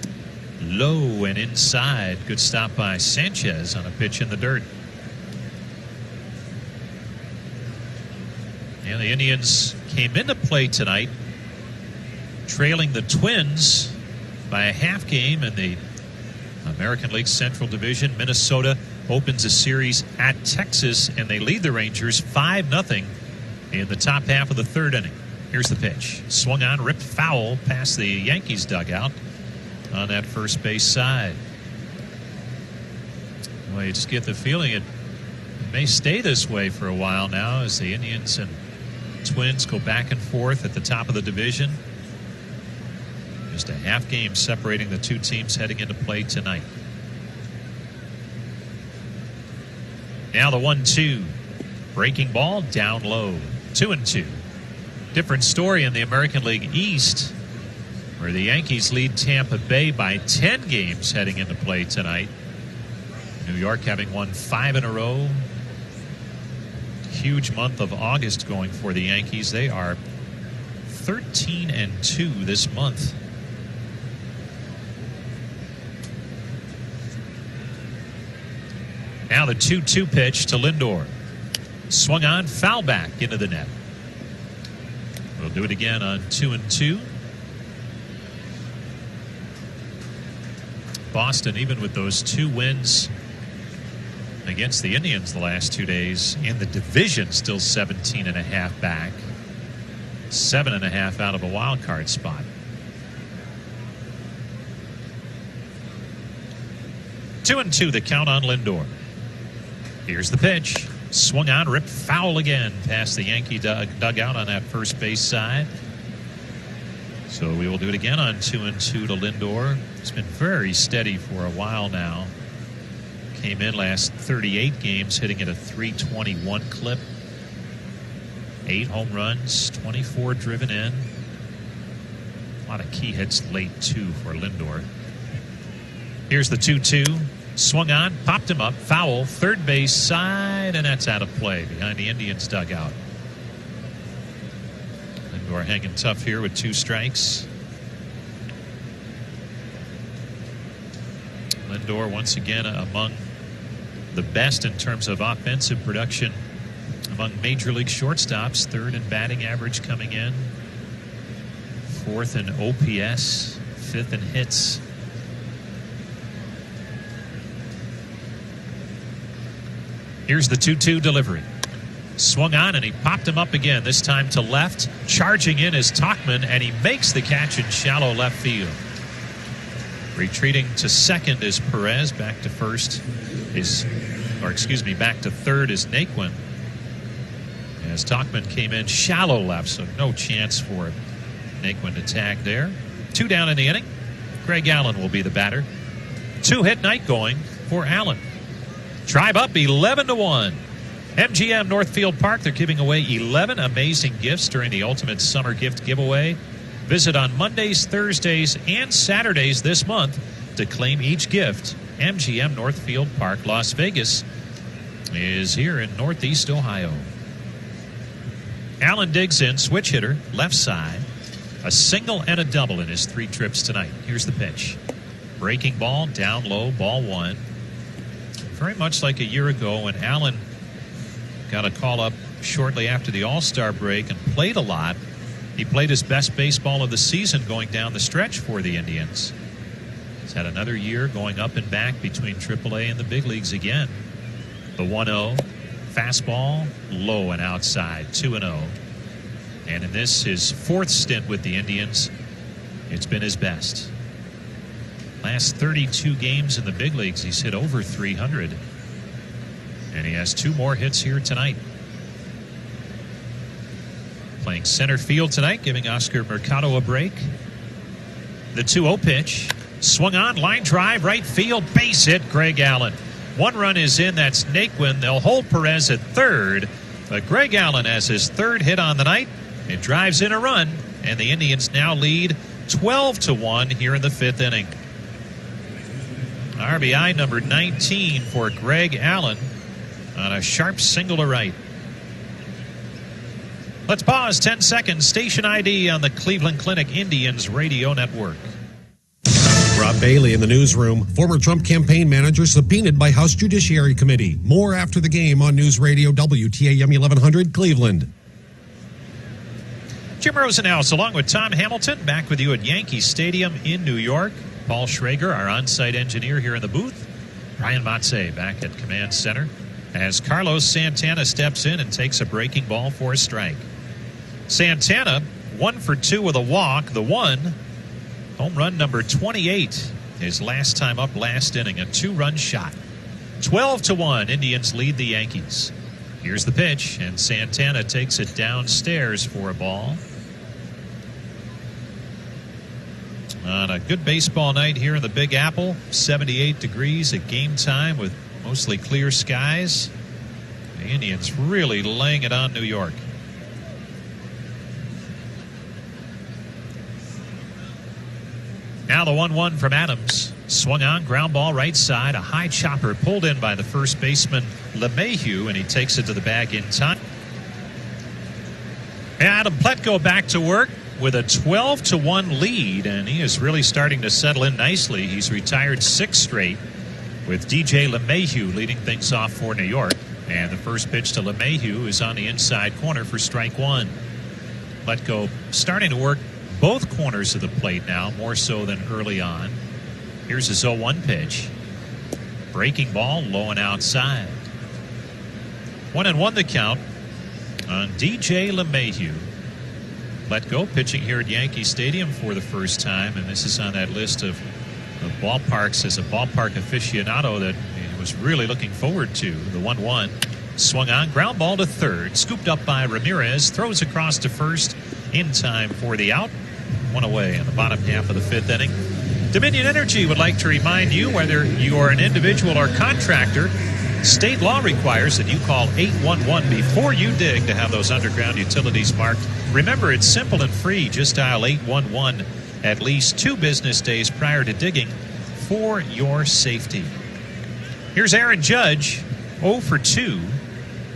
Low and inside. Good stop by Sanchez on a pitch in the dirt. And the Indians came into play tonight trailing the Twins by a half game in the American League Central Division. Minnesota opens a series at Texas, and they lead the Rangers 5-0 in the top half of the 3rd inning. Here's the pitch. Swung on, ripped foul past the Yankees dugout on that first base side. Well, you just get the feeling it may stay this way for a while now as the Indians and Twins go back and forth at the top of the division. Just a half game separating the 2 teams heading into play tonight. Now the 1-2. Breaking ball down low. 2-2. Different story in the American League East. where the Yankees lead Tampa Bay by 10 games heading into play tonight. New York having won 5 in a row. Huge month of August going for the Yankees. They are 13-2 this month. Now the 2-2 pitch to Lindor. Swung on, foul back into the net. We'll do it again on 2-2. Boston, even with those 2 wins against the Indians the last 2 days in the division, still 17.5 back, 7.5 out of a wild card spot. 2-2 the count on Lindor. Here's the pitch. Swung on, ripped foul again past the Yankee dugout on that first base side. So we will do it again on 2-2 to Lindor. It's been very steady for a while now. Came in last 38 games hitting at a .321 clip. 8 home runs, 24 driven in. A lot of key hits late, too, for Lindor. Here's the 2-2. Swung on, popped him up, foul, third base side, and that's out of play behind the Indians' dugout. Lindor hanging tough here with 2 strikes. Lindor once again among the best in terms of offensive production among major league shortstops. 3rd in batting average coming in, 4th in OPS, 5th in hits. Here's the 2-2 delivery. Swung on and he popped him up again, this time to left. Charging in is Tauchman, and he makes the catch in shallow left field. Retreating to second is Perez. Back to first is, back to third is Naquin. As Tauchman came in shallow left, so no chance for Naquin to tag there. 2 down in the inning. Greg Allen will be the batter. 2-hit night going for Allen. Tribe up 11-1. MGM Northfield Park, they're giving away 11 amazing gifts during the Ultimate Summer Gift Giveaway. Visit on Mondays, Thursdays, and Saturdays this month to claim each gift. MGM Northfield Park, Las Vegas, is here in Northeast Ohio. Allen digs in, switch hitter, left side. A single and a double in his 3 trips tonight. Here's the pitch. Breaking ball, down low, ball 1. Very much like a year ago when Allen got a call up shortly after the All-Star break and played a lot. He played his best baseball of the season going down the stretch for the Indians. He's had another year going up and back between AAA and the big leagues again. The 1-0, fastball, low and outside, 2-0. And in this, his 4th stint with the Indians, it's been his best. Last 32 games in the big leagues, he's hit over 300. And he has 2 more hits here tonight. Playing center field tonight, giving Oscar Mercado a break. The 2-0 pitch. Swung on, line drive, right field, base hit, Greg Allen. 1 run is in, that's Naquin. They'll hold Perez at third. But Greg Allen has his 3rd hit on the night. It drives in a run, and the Indians now lead 12-1 here in the 5th inning. RBI number 19 for Greg Allen on a sharp single to right. Let's pause 10 seconds. Station ID on the Cleveland Clinic Indians Radio Network. Rob Bailey in the newsroom. Former Trump campaign manager subpoenaed by House Judiciary Committee. More after the game on News Radio WTAM 1100 Cleveland. Jim Rosenhaus along with Tom Hamilton back with you at Yankee Stadium in New York. Paul Schrager, our on-site engineer here in the booth. Brian Matze back at Command Center as Carlos Santana steps in and takes a breaking ball for a strike. Santana, 1 for 2 with a walk. The 1, home run number 28, his last time up last inning, a 2-run shot. 12-1, Indians lead the Yankees. Here's the pitch, and Santana takes it downstairs for a ball. On a good baseball night here in the Big Apple, 78 degrees at game time with mostly clear skies. The Indians really laying it on New York. Now the 1-1 from Adams. Swung on, ground ball right side. A high chopper pulled in by the first baseman LeMahieu, and he takes it to the bag in time. Adam Pletko back to work with a 12-1 lead, and he is really starting to settle in nicely. He's retired 6 straight with DJ LeMahieu leading things off for New York. And the first pitch to LeMahieu is on the inside corner for strike 1. Pletko starting to work both corners of the plate now, more so than early on. Here's his 0-1 pitch. Breaking ball, low and outside. 1-1 the count on DJ LeMahieu. Pletko pitching here at Yankee Stadium for the first time, and this is on that list of ballparks as a ballpark aficionado that he was really looking forward to. The 1-1 swung on, ground ball to third, scooped up by Ramirez, throws across to first in time for the out. 1 away in the bottom half of the 5th inning. Dominion Energy would like to remind you, whether you are an individual or contractor, state law requires that you call 811 before you dig to have those underground utilities marked. Remember, it's simple and free. Just dial 811 at least 2 business days prior to digging for your safety. Here's Aaron Judge, 0 for 2.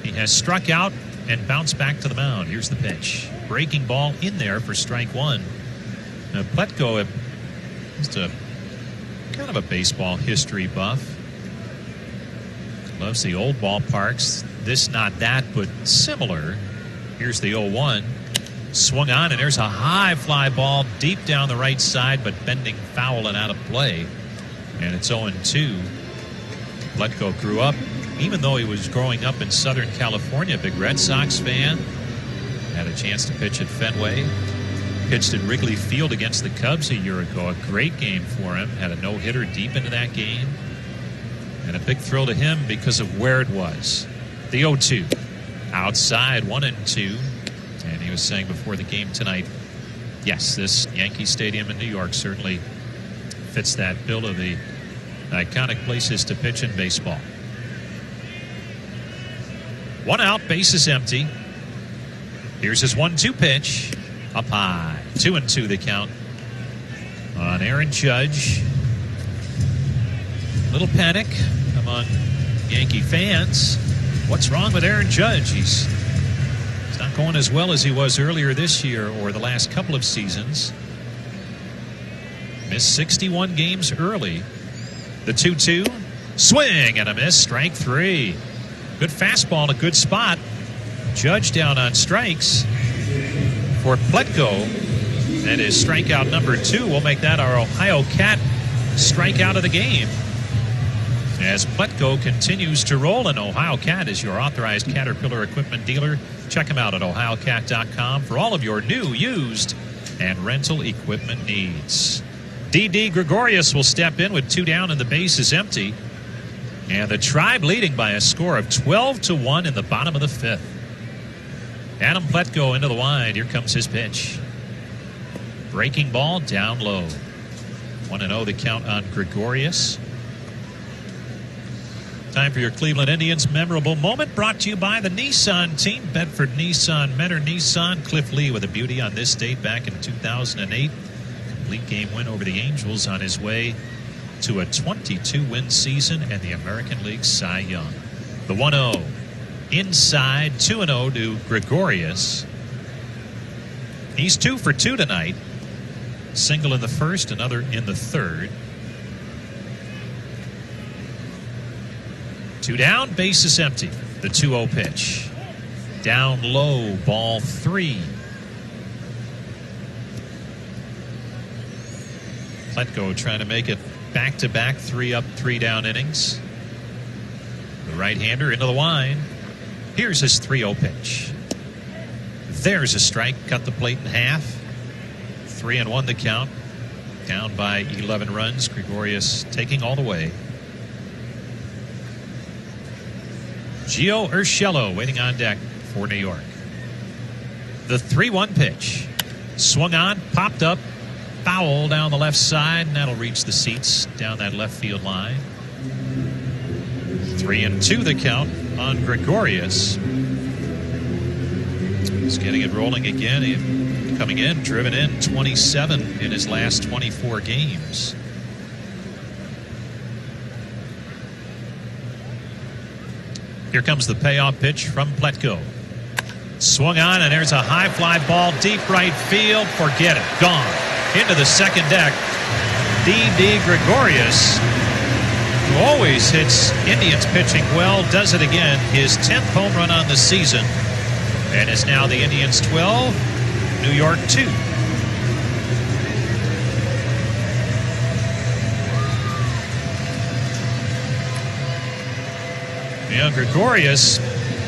He has struck out and bounced back to the mound. Here's the pitch. Breaking ball in there for strike 1. Now, Pletko, just a kind of a baseball history buff. Loves the old ballparks. This, not that, but similar. Here's the 0-1. Swung on, and there's a high fly ball deep down the right side, but bending foul and out of play. And it's 0-2. Pletko grew up, even though he was growing up in Southern California, big Red Sox fan. Had a chance to pitch at Fenway. Pitched at Wrigley Field against the Cubs a year ago. A great game for him. Had a no-hitter deep into that game. And a big thrill to him because of where it was. The 0-2. Outside, 1-2. And he was saying before the game tonight, yes, this Yankee Stadium in New York certainly fits that bill of the iconic places to pitch in baseball. 1 out, bases empty. Here's his 1-2 pitch. Up high. 2-2 the count on Aaron Judge. Little panic among Yankee fans. What's wrong with Aaron Judge? He's not going as well as he was earlier this year or the last couple of seasons. Missed 61 games early. The 2-2. Swing and a miss. Strike 3. Good fastball in a good spot. Judge down on strikes for Pletko, and his strikeout number 2 will make that our Ohio Cat strikeout of the game. As Pletko continues to roll, and Ohio Cat is your authorized Caterpillar equipment dealer. Check him out at ohiocat.com for all of your new, used, and rental equipment needs. D.D. Gregorius will step in with 2 down and the base is empty. And the Tribe leading by a score of 12-1 in the bottom of the 5th. Adam Pletko into the wide. Here comes his pitch. Breaking ball down low. 1-0 the count on Gregorius. Time for your Cleveland Indians memorable moment, brought to you by the Nissan team. Bedford Nissan, Mentor Nissan. Cliff Lee with a beauty on this date back in 2008. Complete game win over the Angels on his way to a 22-win season and the American League Cy Young. The 1-0. Inside, 2-0 to Gregorius. He's 2 for 2 tonight. Single in the first, another in the third. 2 down, base is empty. The 2-0 pitch. Down low, ball 3. Pletko trying to make it back-to-back 3 up, 3 down innings. The right-hander into the wide. Here's his 3-0 pitch. There's a strike. Cut the plate in half. 3-1 the count. Down by 11 runs. Gregorius taking all the way. Gio Urshela waiting on deck for New York. The 3-1 pitch. Swung on, popped up, foul down the left side, and that'll reach the seats down that left field line. 3-2 the count on Gregorius. He's getting it rolling again. He coming in, driven in 27 in his last 24 games. Here comes the payoff pitch from Pletko. Swung on, and there's a high fly ball, deep right field. Forget it. Gone. Into the second deck. D.D. Gregorius, who always hits Indians pitching well, does it again. His 10th home run on the season. And is now the Indians 12, New York 2. Gregorius,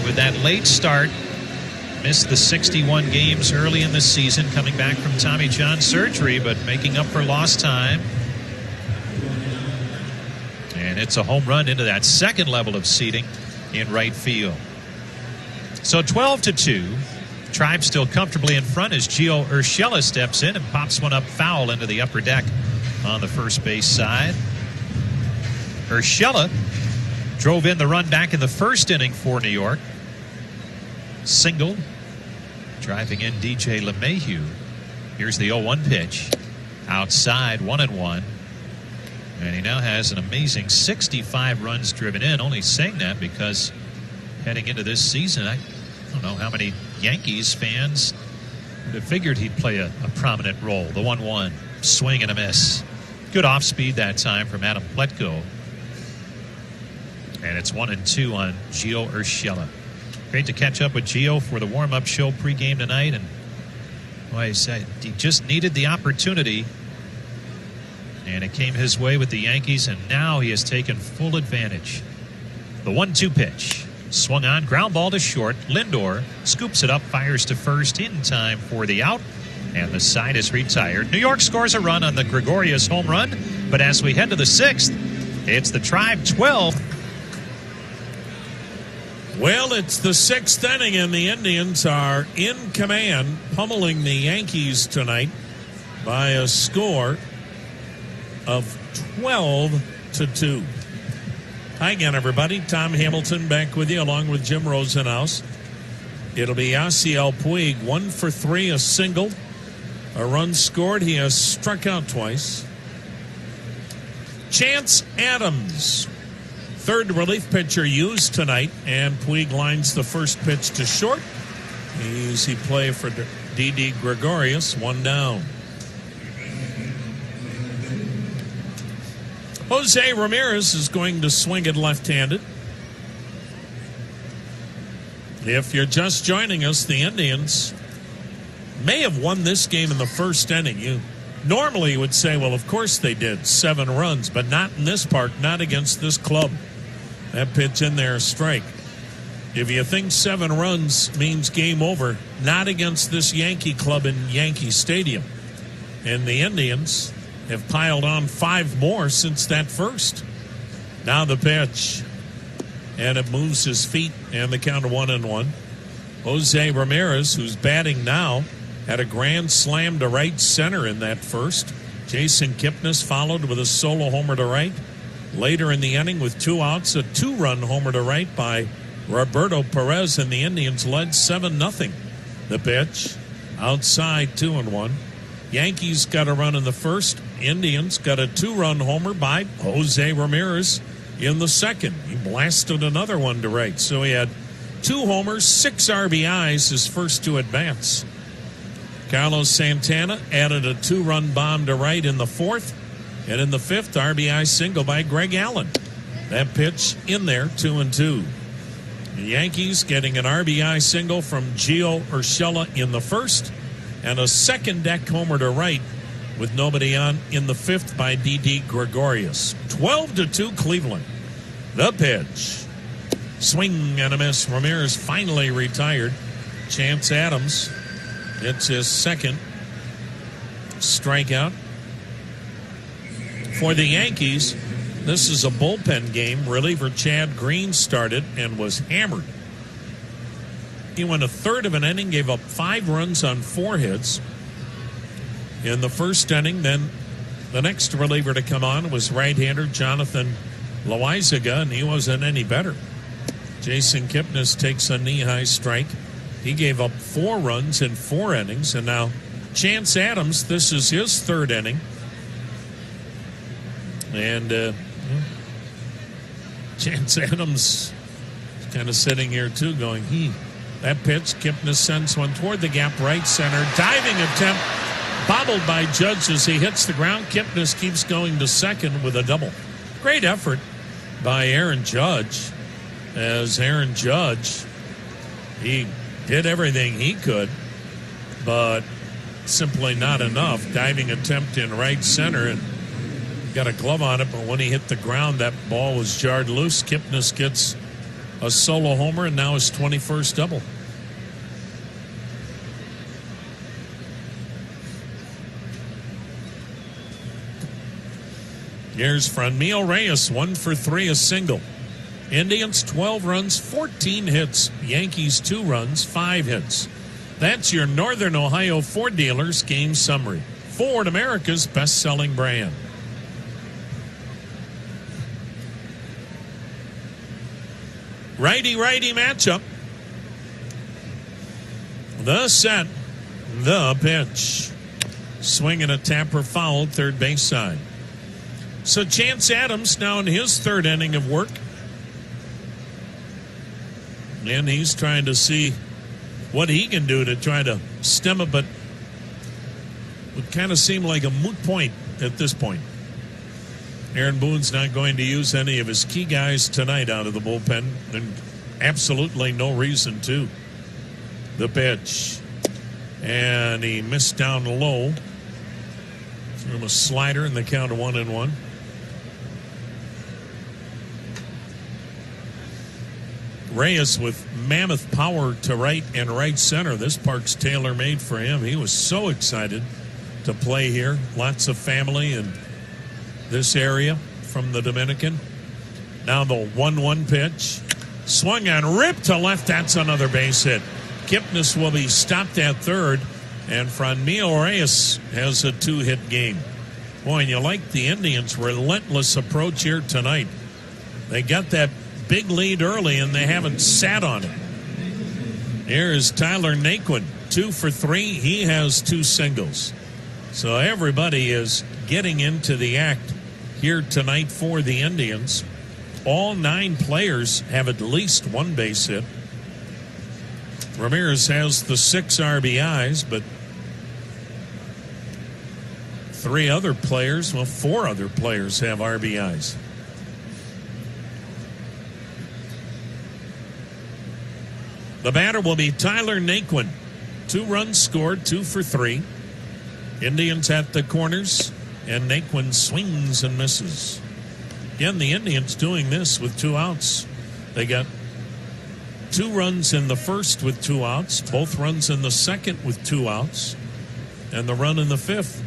with that late start, missed the 61 games early in the season, coming back from Tommy John surgery, but making up for lost time. And it's a home run into that second level of seating in right field. So 12-2. Tribe still comfortably in front as Gio Urshela steps in and pops one up foul into the upper deck on the first base side. Urshela drove in the run back in the first inning for New York. Single, driving in DJ LeMahieu. Here's the 0-1 pitch. Outside, 1-1. And he now has an amazing 65 runs driven in. Only saying that because heading into this season, I don't know how many Yankees fans would have figured he'd play a prominent role. The 1-1, swing and a miss. Good off speed that time from Adam Pletko. And it's 1-2 on Gio Urshela. Great to catch up with Gio for the warm-up show pregame tonight. And boy, he said he just needed the opportunity. And it came his way with the Yankees, and now he has taken full advantage. The 1-2 pitch. Swung on, ground ball to short. Lindor scoops it up, fires to first in time for the out. And the side is retired. New York scores a run on the Gregorius home run. But as we head to the 6th, it's the Tribe 12. Well, it's the 6th inning, and the Indians are in command, pummeling the Yankees tonight by a score of 12-2. Hi again, everybody. Tom Hamilton back with you, along with Jim Rosenhaus. It'll be Yasiel Puig, 1 for 3, a single, a run scored. He has struck out twice. Chance Adams, third relief pitcher used tonight, and Puig lines the first pitch to short. Easy play for D.D. Gregorius, 1 down. Jose Ramirez is going to swing it left-handed. If you're just joining us, the Indians may have won this game in the first inning. You normally would say, well, of course they did, 7 runs, but not in this park, not against this club. That pitch in there, strike. If you think 7 runs means game over, not against this Yankee club in Yankee Stadium. And the Indians have piled on 5 more since that first. Now the pitch. And it moves his feet, and the count of 1-1. Jose Ramirez, who's batting now, had a grand slam to right center in that first. Jason Kipnis followed with a solo homer to right. Later in the inning, with 2 outs, a 2-run homer to right by Roberto Perez, and the Indians led 7-0. The pitch, outside, 2-1. Yankees got a run in the first. Indians got a 2-run homer by Jose Ramirez in the second. He blasted another one to right. So he had 2 homers, 6 RBIs his first 2 at-bats. Carlos Santana added a 2-run bomb to right in the 4th. And in the 5th, RBI single by Greg Allen. That pitch in there, 2-2. The Yankees getting an RBI single from Gio Urshela in the 1st. And a second deck homer to right with nobody on in the 5th by D.D. Gregorius. 12-2 Cleveland. The pitch. Swing and a miss. Ramirez finally retired. Chance Adams, it's his second strikeout. For the Yankees, this is a bullpen game. Reliever Chad Green started and was hammered. He went a third of an inning, gave up 5 runs on 4 hits in the first inning. Then the next reliever to come on was right-hander Jonathan Loaizaga, and he wasn't any better. Jason Kipnis takes a knee-high strike. He gave up 4 runs in 4 innings, and now Chance Adams, this is his third inning. And Chance Adams is kind of sitting here, too, going, That pitch, Kipnis sends one toward the gap, right center. Diving attempt, bobbled by Judge as he hits the ground. Kipnis keeps going to second with a double. Great effort by Aaron Judge. As Aaron Judge, he did everything he could, but simply not enough. Diving attempt in right center and got a glove on it, but when he hit the ground, that ball was jarred loose. Kipnis gets a solo homer and now his 21st double. Here's Franmil Reyes, 1 for 3, a single. Indians, 12 runs, 14 hits. Yankees, 2 runs, 5 hits. That's your Northern Ohio Ford dealers game summary. Ford, America's best-selling brand. Righty-righty matchup. The set, the pitch. Swing and a tapper foul, third base side. So Chance Adams now in his third inning of work. And he's trying to see what he can do to try to stem it, but it would kind of seem like a moot point at this point. Aaron Boone's not going to use any of his key guys tonight out of the bullpen, and absolutely no reason to. The pitch. And he missed down low. Threw him a slider in the count of 1-1. Reyes with mammoth power to right and right center. This park's tailor-made for him. He was so excited to play here. Lots of family in this area from the Dominican. Now the 1-1 pitch. Swung and ripped to left. That's another base hit. Kipnis will be stopped at third, and Franmil Reyes has a 2-hit game. Boy, and you like the Indians' relentless approach here tonight. They got that big lead early, and they haven't sat on it. Here is Tyler Naquin, 2 for 3. He has 2 singles. So everybody is getting into the act here tonight for the Indians. All 9 players have at least 1 base hit. Ramirez has the 6 RBIs, but 4 other players have RBIs. The batter will be Tyler Naquin. 2 runs scored, 2 for 3. Indians at the corners, and Naquin swings and misses. Again, the Indians doing this with 2 outs. They got 2 runs in the first with 2 outs, both runs in the second with 2 outs, and the run in the fifth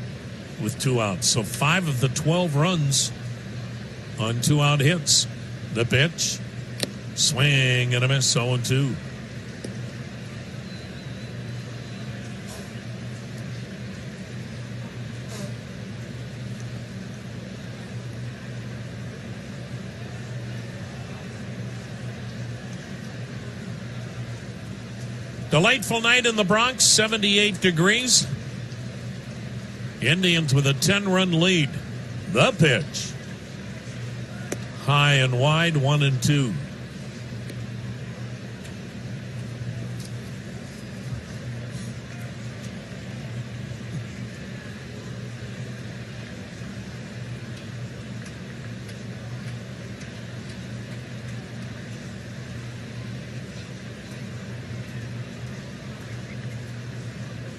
with 2 outs. So 5 of the 12 runs on 2-out hits. The pitch, swing and a miss, 0-2. Delightful night in the Bronx, 78 degrees. Indians with a 10-run lead. The pitch. High and wide, 1-2.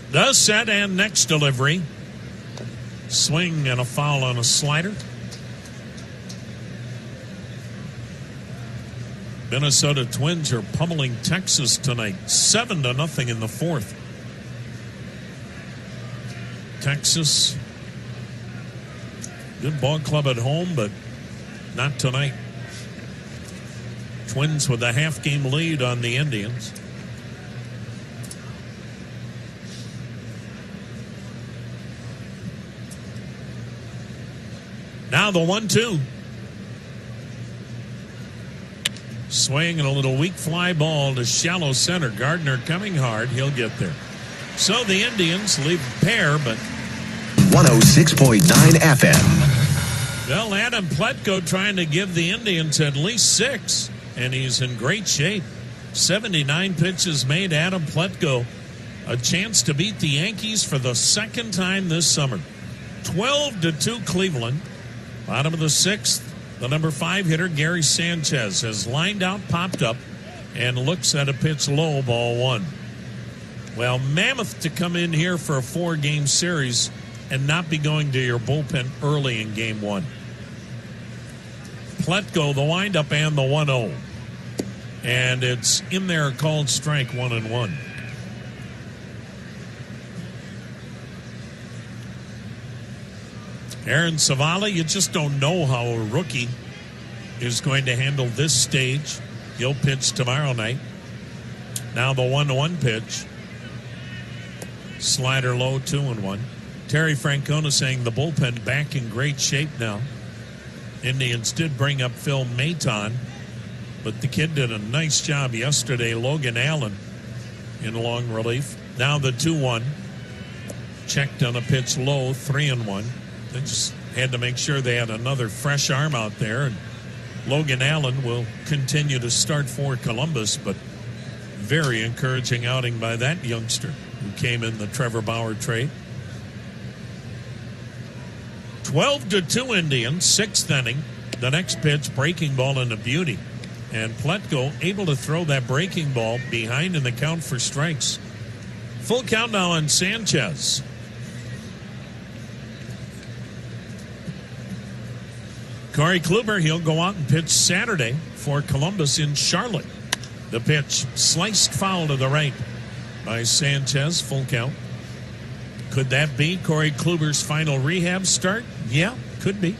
The set and next delivery. Swing and a foul on a slider. Minnesota Twins are pummeling Texas tonight, 7-0 in the fourth. Texas, good ball club at home, but not tonight. Twins with a half-game lead on the Indians. Now the 1-2. Swing and a little weak fly ball to shallow center. Gardner coming hard. He'll get there. So the Indians leave a pair, but 106.9 FM. well, Adam Pletko trying to give the Indians at least 6, and he's in great shape. 79 pitches made. Adam Pletko a chance to beat the Yankees for the second time this summer. 12-2 Cleveland. Bottom of the 6th, the number 5 hitter, Gary Sanchez, has lined out, popped up, and looks at a pitch low, ball 1. Well, Mammoth to come in here for a 4-game series and not be going to your bullpen early in game 1. Pletko, the windup, and the 1-0. And it's in there, called strike, 1-1. Aaron Savala, you just don't know how a rookie is going to handle this stage. He'll pitch tomorrow night. Now the 1-1 pitch. Slider low, 2-1. Terry Francona saying the bullpen back in great shape now. Indians did bring up Phil Maton, but the kid did a nice job yesterday. Logan Allen in long relief. Now the 2-1. Checked on a pitch low, 3-1. They just had to make sure they had another fresh arm out there. And Logan Allen will continue to start for Columbus, but very encouraging outing by that youngster who came in the Trevor Bauer trade. 12-2 Indians, 6th inning. The next pitch, breaking ball into beauty. And Pletko able to throw that breaking ball behind in the count for strikes. Full count now on Sanchez. Corey Kluber, he'll go out and pitch Saturday for Columbus in Charlotte. The pitch, sliced foul to the right by Sanchez, full count. Could that be Corey Kluber's final rehab start? Yeah, could be.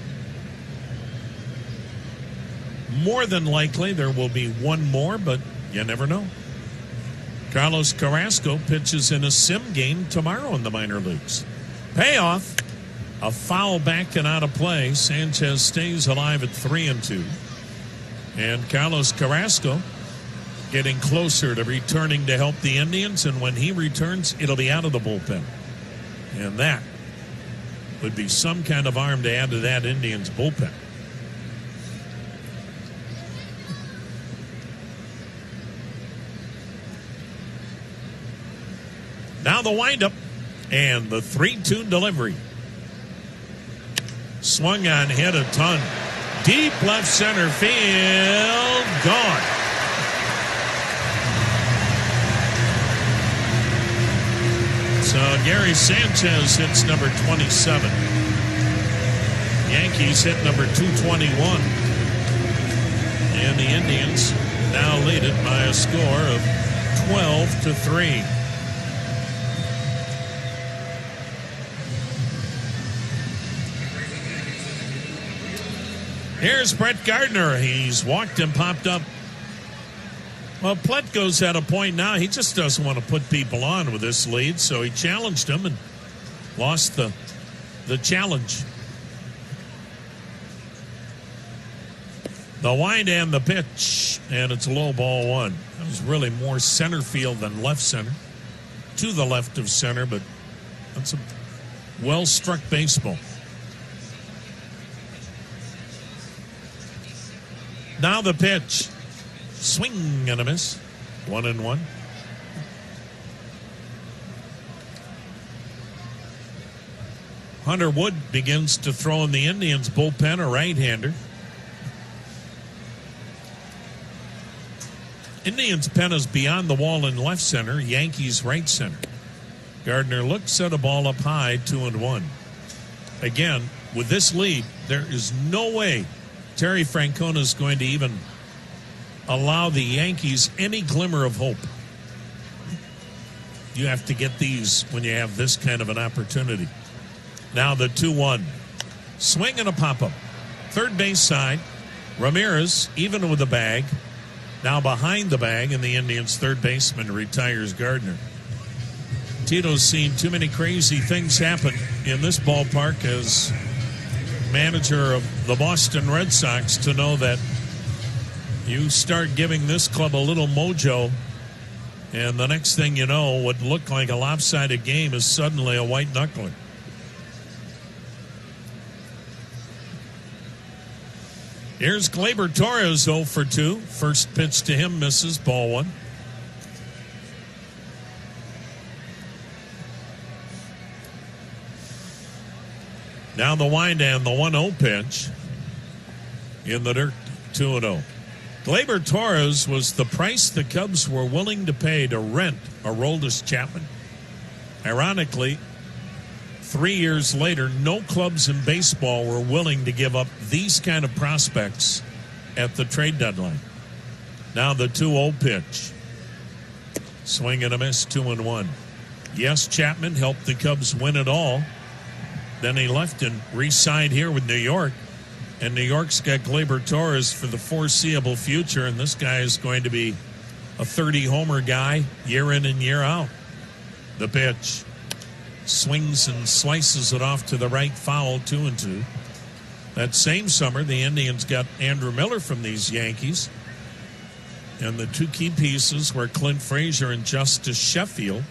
More than likely, there will be one more, but you never know. Carlos Carrasco pitches in a sim game tomorrow in the minor leagues. Payoff. A foul back and out of play. Sanchez stays alive at 3-2. And Carlos Carrasco getting closer to returning to help the Indians. And when he returns, it'll be out of the bullpen. And that would be some kind of arm to add to that Indians bullpen. Now the windup and the 3-2 delivery. Swung on, hit a ton. Deep left center field. Gone. So Gary Sanchez hits number 27. Yankees hit number 221. And the Indians now lead it by a score of 12-3. Here's Brett Gardner. He's walked and popped up. Well, Pletko's at a point now. He just doesn't want to put people on with this lead, so he challenged him and lost the challenge. The wind and the pitch, and it's low, ball 1. That was really more center field than left center. To the left of center, but that's a well-struck baseball. Now the pitch. Swing and a miss. 1-1. Hunter Wood begins to throw in the Indians bullpen, a right-hander. Indians pen is beyond the wall in left center, Yankees right center. Gardner looks at a ball up high, 2-1. Again, with this lead, there is no way Terry Francona is going to even allow the Yankees any glimmer of hope. You have to get these when you have this kind of an opportunity. Now the 2-1. Swing and a pop-up. Third base side. Ramirez, even with the bag. Now behind the bag, and the Indians' third baseman retires Gardner. Tito's seen too many crazy things happen in this ballpark as manager of the Boston Red Sox to know that you start giving this club a little mojo, And the next thing you know, what looked like a lopsided game is suddenly a white knuckler. Here's Gleyber Torres 0 for 2. First pitch to him misses, ball one. Now the wind and the 1-0 pitch in the dirt, 2-0. Gleyber Torres was the price the Cubs were willing to pay to rent Aroldis Chapman. Ironically, 3 years later, no clubs in baseball were willing to give up these kind of prospects at the trade deadline. Now the 2-0 pitch. Swing and a miss, 2-1. Yes, Chapman helped the Cubs win it all. Then he left and re-signed here with New York. And New York's got Gleyber Torres for the foreseeable future, and this guy is going to be a 30-homer guy year in and year out. The pitch. Swings and slices it off to the right, foul, 2-2. That same summer, the Indians got Andrew Miller from these Yankees. And the two key pieces were Clint Frazier and Justice Sheffield.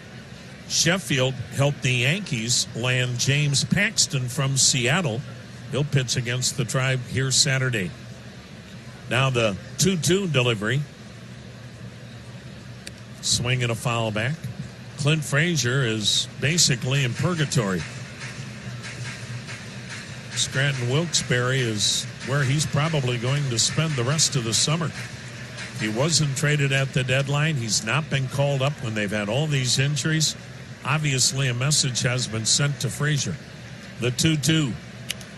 Sheffield helped the Yankees land James Paxton from Seattle. He'll pitch against the Tribe here Saturday. Now the 2-2 delivery. Swing and a foul back. Clint Frazier is basically in purgatory. Scranton Wilkes-Barre is where he's probably going to spend the rest of the summer. He wasn't traded at the deadline. He's not been called up when they've had all these injuries. Obviously, a message has been sent to Frazier. The 2-2.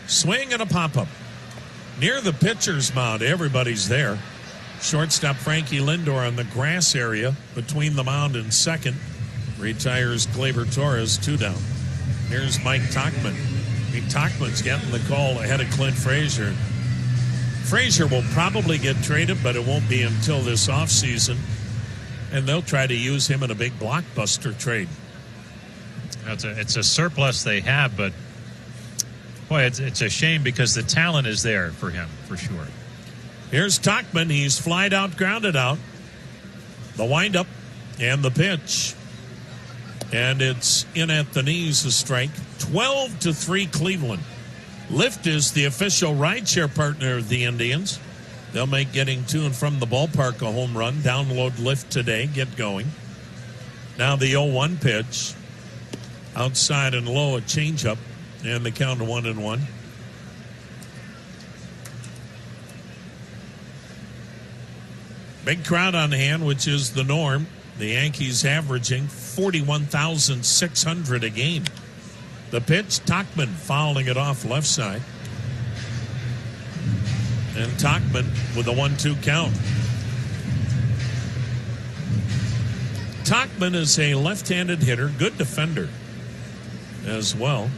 Swing and a pop-up. Near the pitcher's mound, everybody's there. Shortstop Frankie Lindor on the grass area between the mound and second. Retires Gleyber Torres, 2 down. Here's Mike Tauchman. Tauchman's getting the call ahead of Clint Frazier. Frazier will probably get traded, but it won't be until this offseason. And they'll try to use him in a big blockbuster trade. It's a surplus they have, but boy, it's a shame because the talent is there for him, for sure. Here's Tauchman. He's flied out, grounded out. The windup and the pitch. And it's in at the knees, a strike. 12-3 Cleveland. Lyft is the official rideshare partner of the Indians. They'll make getting to and from the ballpark a home run. Download Lyft today. Get going. Now the 0-1 pitch. Outside and low, a changeup. And the count to 1-1. Big crowd on hand, which is the norm. The Yankees averaging 41,600 a game. The pitch, Tauchman fouling it off left side. And Tauchman with a 1-2 count. Tauchman is a left-handed hitter, good defender as well.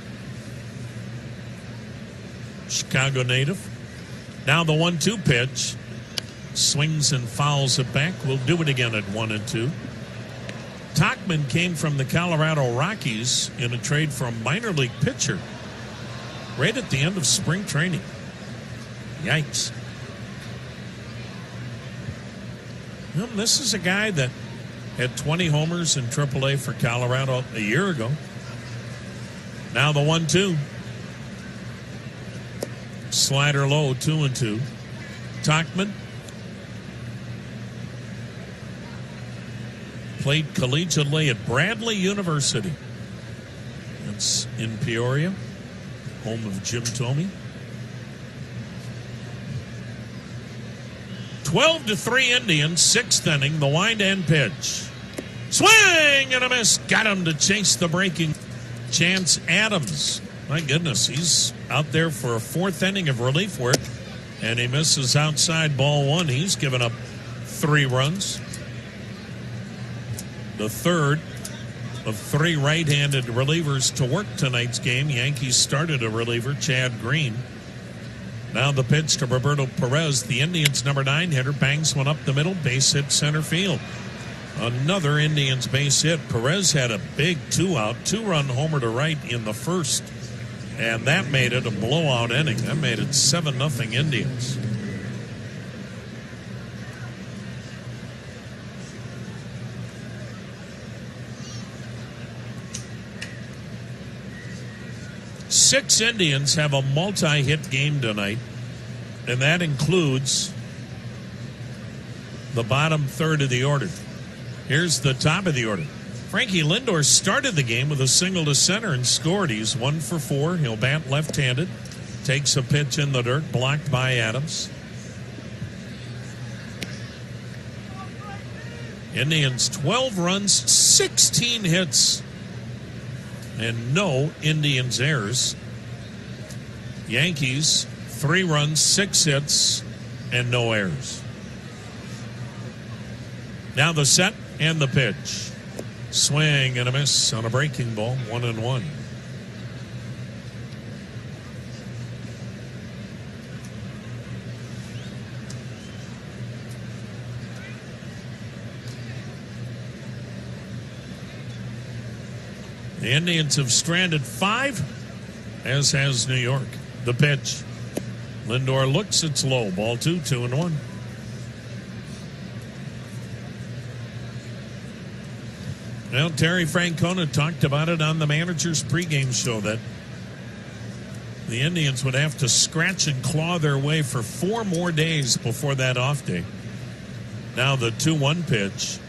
Chicago native. Now the 1-2 pitch. Swings and fouls it back. We'll do it again at 1-2. Tauchman came from the Colorado Rockies in a trade for a minor league pitcher right at the end of spring training. Yikes. Well, this is a guy that had 20 homers in AAA for Colorado a year ago. Now the 1-2. Slider low, 2-2. Tauchman played collegiately at Bradley University. That's in Peoria, home of Jim Thome. 12-3 Indians, 6th inning, the wind and pitch. Swing and a miss. Got him to chase the breaking Chance Adams. My goodness, he's out there for a 4th inning of relief work, and he misses outside, ball 1. He's given up 3 runs. The third of 3 right-handed relievers to work tonight's game. Yankees started a reliever, Chad Green. Now the pitch to Roberto Perez. The Indians' number 9 hitter bangs one up the middle, base hit center field. Another Indians base hit. Perez had a big 2-out, 2-run homer to right in the first, and that made it a blowout inning. That made it 7-0 Indians. 6 Indians have a multi-hit game tonight, and that includes the bottom third of the order. Here's the top of the order. Frankie Lindor started the game with a single to center and scored. He's 1 for 4. He'll bat left-handed. Takes a pitch in the dirt, blocked by Adams. Indians 12 runs, 16 hits, and no Indians errors. Yankees 3 runs, 6 hits, and no errors. Now the set and the pitch. Swing and a miss on a breaking ball, 1-1. The Indians have stranded 5, as has New York. The pitch. Lindor looks, it's low. Ball 2, 2-1. Well, Terry Francona talked about it on the manager's pregame show that the Indians would have to scratch and claw their way for 4 more days before that off day. Now the 2-1 pitch.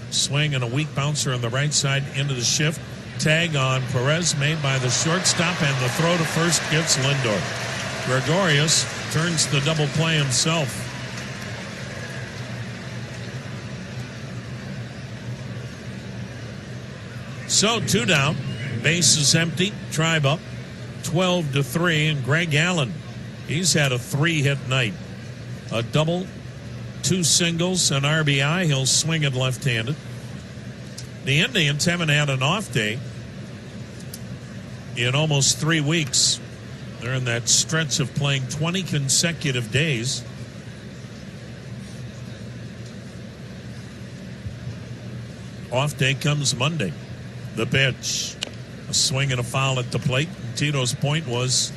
Swing and a weak bouncer on the right side into the shift. Tag on Perez made by the shortstop, and the throw to first gets Lindor. Gregorius turns the double play himself. So 2 down, base is empty, Tribe up 12-3, and Greg Allen, he's had a 3-hit night. A double, 2 singles, an RBI. He'll swing it left-handed. The Indians haven't had an off day in almost 3 weeks. They're in that stretch of playing 20 consecutive days. Off day comes Monday. The pitch. A swing and a foul at the plate. Tito's point was,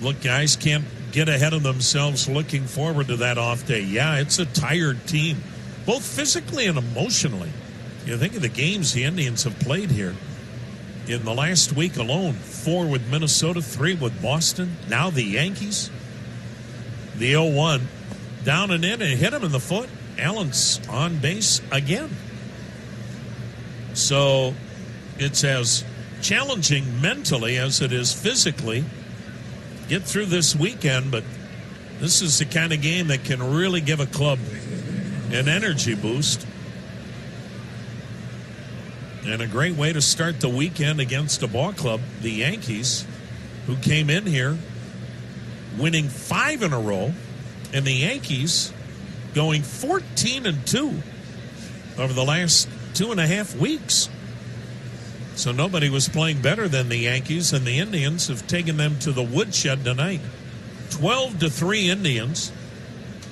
look, guys can't get ahead of themselves looking forward to that off day. Yeah, it's a tired team, both physically and emotionally. You think of the games the Indians have played here. In the last week alone, 4 with Minnesota, 3 with Boston. Now the Yankees. The 0-1. Down and in and hit him in the foot. Allen's on base again. So it's as challenging mentally as it is physically. Get through this weekend, but this is the kind of game that can really give a club an energy boost. And a great way to start the weekend against a ball club, the Yankees, who came in here winning 5 in a row, and the Yankees going 14-2 over the last 2.5 weeks. So nobody was playing better than the Yankees, and the Indians have taken them to the woodshed tonight. 12-3 Indians.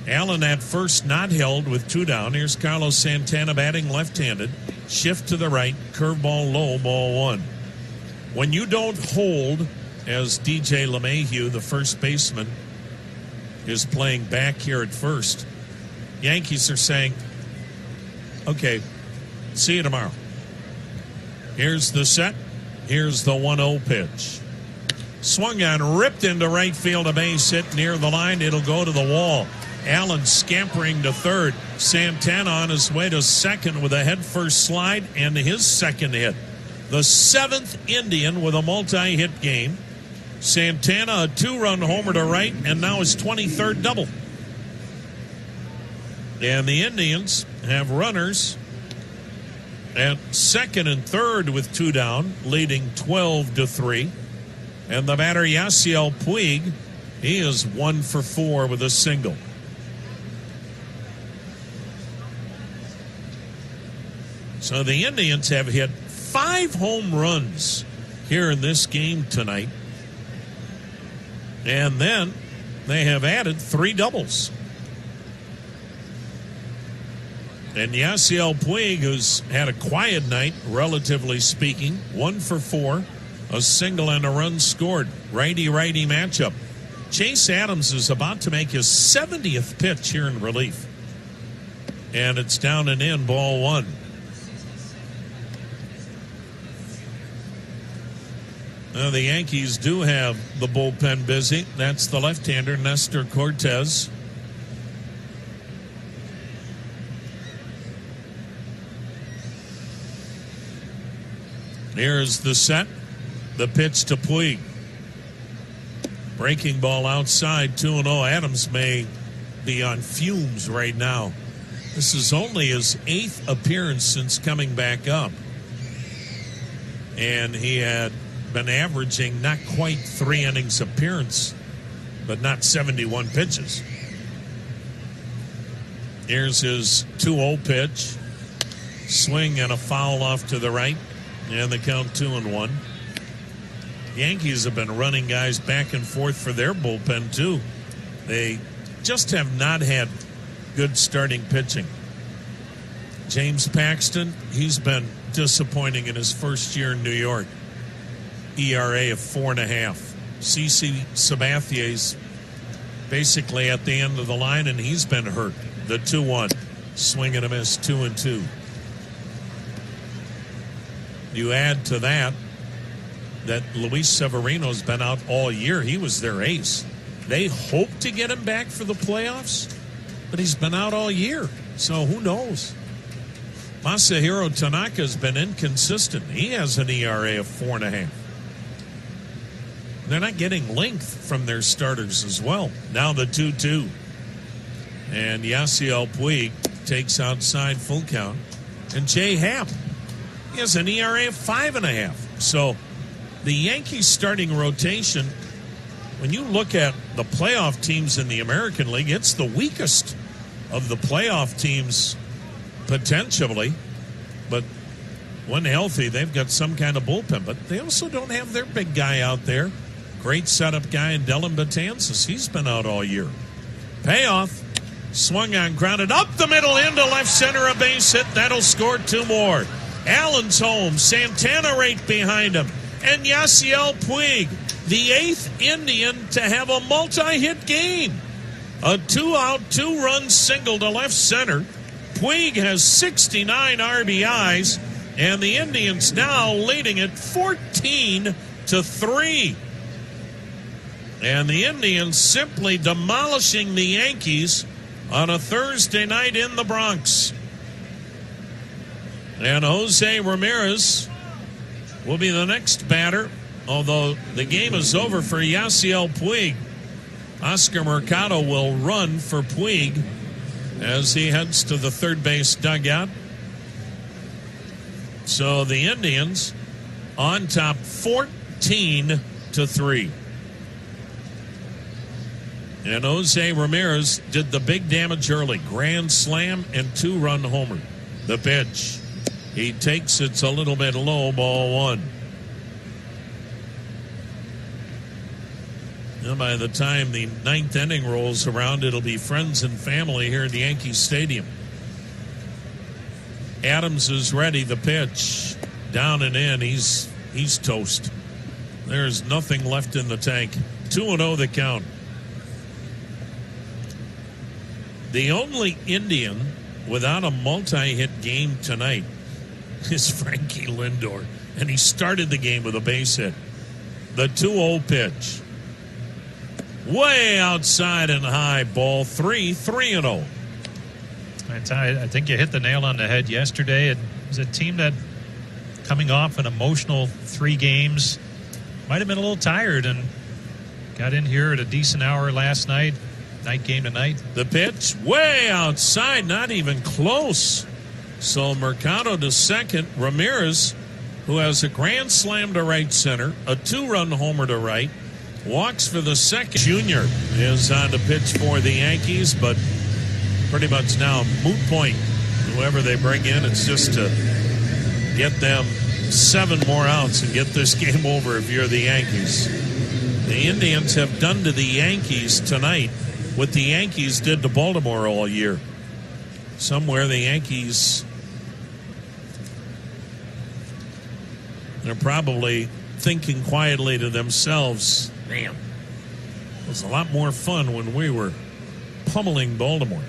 Allen at first not held with 2 down. Here's Carlos Santana batting left-handed. Shift to the right. Curveball low, ball 1. When you don't hold, as DJ LeMahieu, the first baseman, is playing back here at first, Yankees are saying, okay, see you tomorrow. Here's the set. Here's the 1-0 pitch. Swung on, ripped into right field, a base hit near the line. It'll go to the wall. Allen scampering to third. Santana on his way to second with a head-first slide and his second hit. The 7th Indian with a multi-hit game. Santana, a 2-run homer to right, and now his 23rd double. And the Indians have runners at second and third with 2 down, leading 12-3. And the batter, Yasiel Puig, he is 1 for 4 with a single. So the Indians have hit 5 home runs here in this game tonight. And then they have added 3 doubles. And Yasiel Puig, who's had a quiet night, relatively speaking, 1 for 4, a single and a run scored. Righty-righty matchup. Chase Adams is about to make his 70th pitch here in relief. And it's down and in, ball 1. The Yankees do have the bullpen busy. That's the left-hander, Nestor Cortez. Here's the set. The pitch to Puig. Breaking ball outside, 2-0. Adams may be on fumes right now. This is only his 8th appearance since coming back up. And he had been averaging not quite 3 innings appearance, but not 71 pitches. Here's his 2-0 pitch. Swing and a foul off to the right. And the count 2-1. Yankees have been running guys back and forth for their bullpen, too. They just have not had good starting pitching. James Paxton, he's been disappointing in his first year in New York. ERA of 4.5. CC Sabathier's basically at the end of the line, and he's been hurt. The 2-1. Swing and a miss, 2-2. You add to that Luis Severino's been out all year. He was their ace. They hope to get him back for the playoffs, but he's been out all year. So who knows? Masahiro Tanaka's been inconsistent. He has an ERA of 4.5. They're not getting length from their starters as well. Now the 2-2. And Yasiel Puig takes outside, full count. And Jay Happ, he has an ERA of 5.5. So the Yankees starting rotation, when you look at the playoff teams in the American League, it's the weakest of the playoff teams potentially. But when healthy, they've got some kind of bullpen. But they also don't have their big guy out there. Great setup guy in Dylan Betances. He's been out all year. Payoff. Swung on, grounded up the middle into left center, a base hit. That'll score 2 more. Allen's home. Santana right behind him. And Yasiel Puig, the 8th Indian to have a multi-hit game. A 2-out, 2-run single to left center. Puig has 69 RBIs, and the Indians now leading it 14-3. And the Indians simply demolishing the Yankees on a Thursday night in the Bronx. And Jose Ramirez will be the next batter, although the game is over for Yasiel Puig. Oscar Mercado will run for Puig as he heads to the third base dugout. So the Indians on top 14-3. And Jose Ramirez did the big damage early. Grand slam and 2-run homer. The pitch. He takes it's a little bit low, ball 1. And by the time the 9th inning rolls around, it'll be friends and family here at the Yankee Stadium. Adams is ready. The pitch. Down and in. He's toast. There's nothing left in the tank. 2-0 the count. The only Indian without a multi-hit game tonight is Frankie Lindor, and he started the game with a base hit. The 2-0 pitch. Way outside and high, ball 3, 3-0. I think you hit the nail on the head yesterday. It was a team that, coming off an emotional 3 games, might have been a little tired and got in here at a decent hour last night. Night game tonight. The pitch way outside, not even close. So Mercado to second. Ramirez, who has a grand slam to right center, a 2-run homer to right, walks for the second. Junior is on the pitch for the Yankees, but pretty much now moot point. Whoever they bring in, it's just to get them 7 more outs and get this game over if you're the Yankees. The Indians have done to the Yankees tonight what the Yankees did to Baltimore all year. Somewhere the Yankees, they're probably thinking quietly to themselves, damn, it was a lot more fun when we were pummeling Baltimore.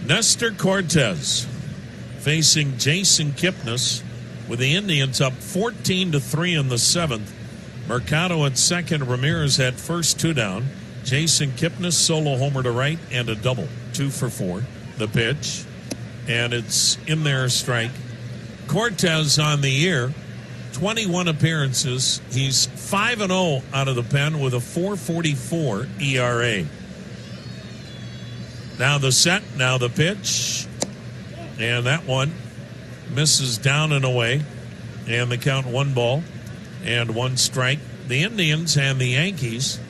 Nestor Cortez facing Jason Kipnis with the Indians up 14-3 in the 7th. Mercado at second. Ramirez at first, 2 down. Jason Kipnis, solo homer to right, and a double. 2 for 4. The pitch, and it's in there, a strike. Cortez on the year, 21 appearances. He's 5-0 out of the pen with a 4.44 ERA. Now the set, now the pitch, and that one misses down and away, and the count 1 ball and 1 strike. The Indians and the Yankees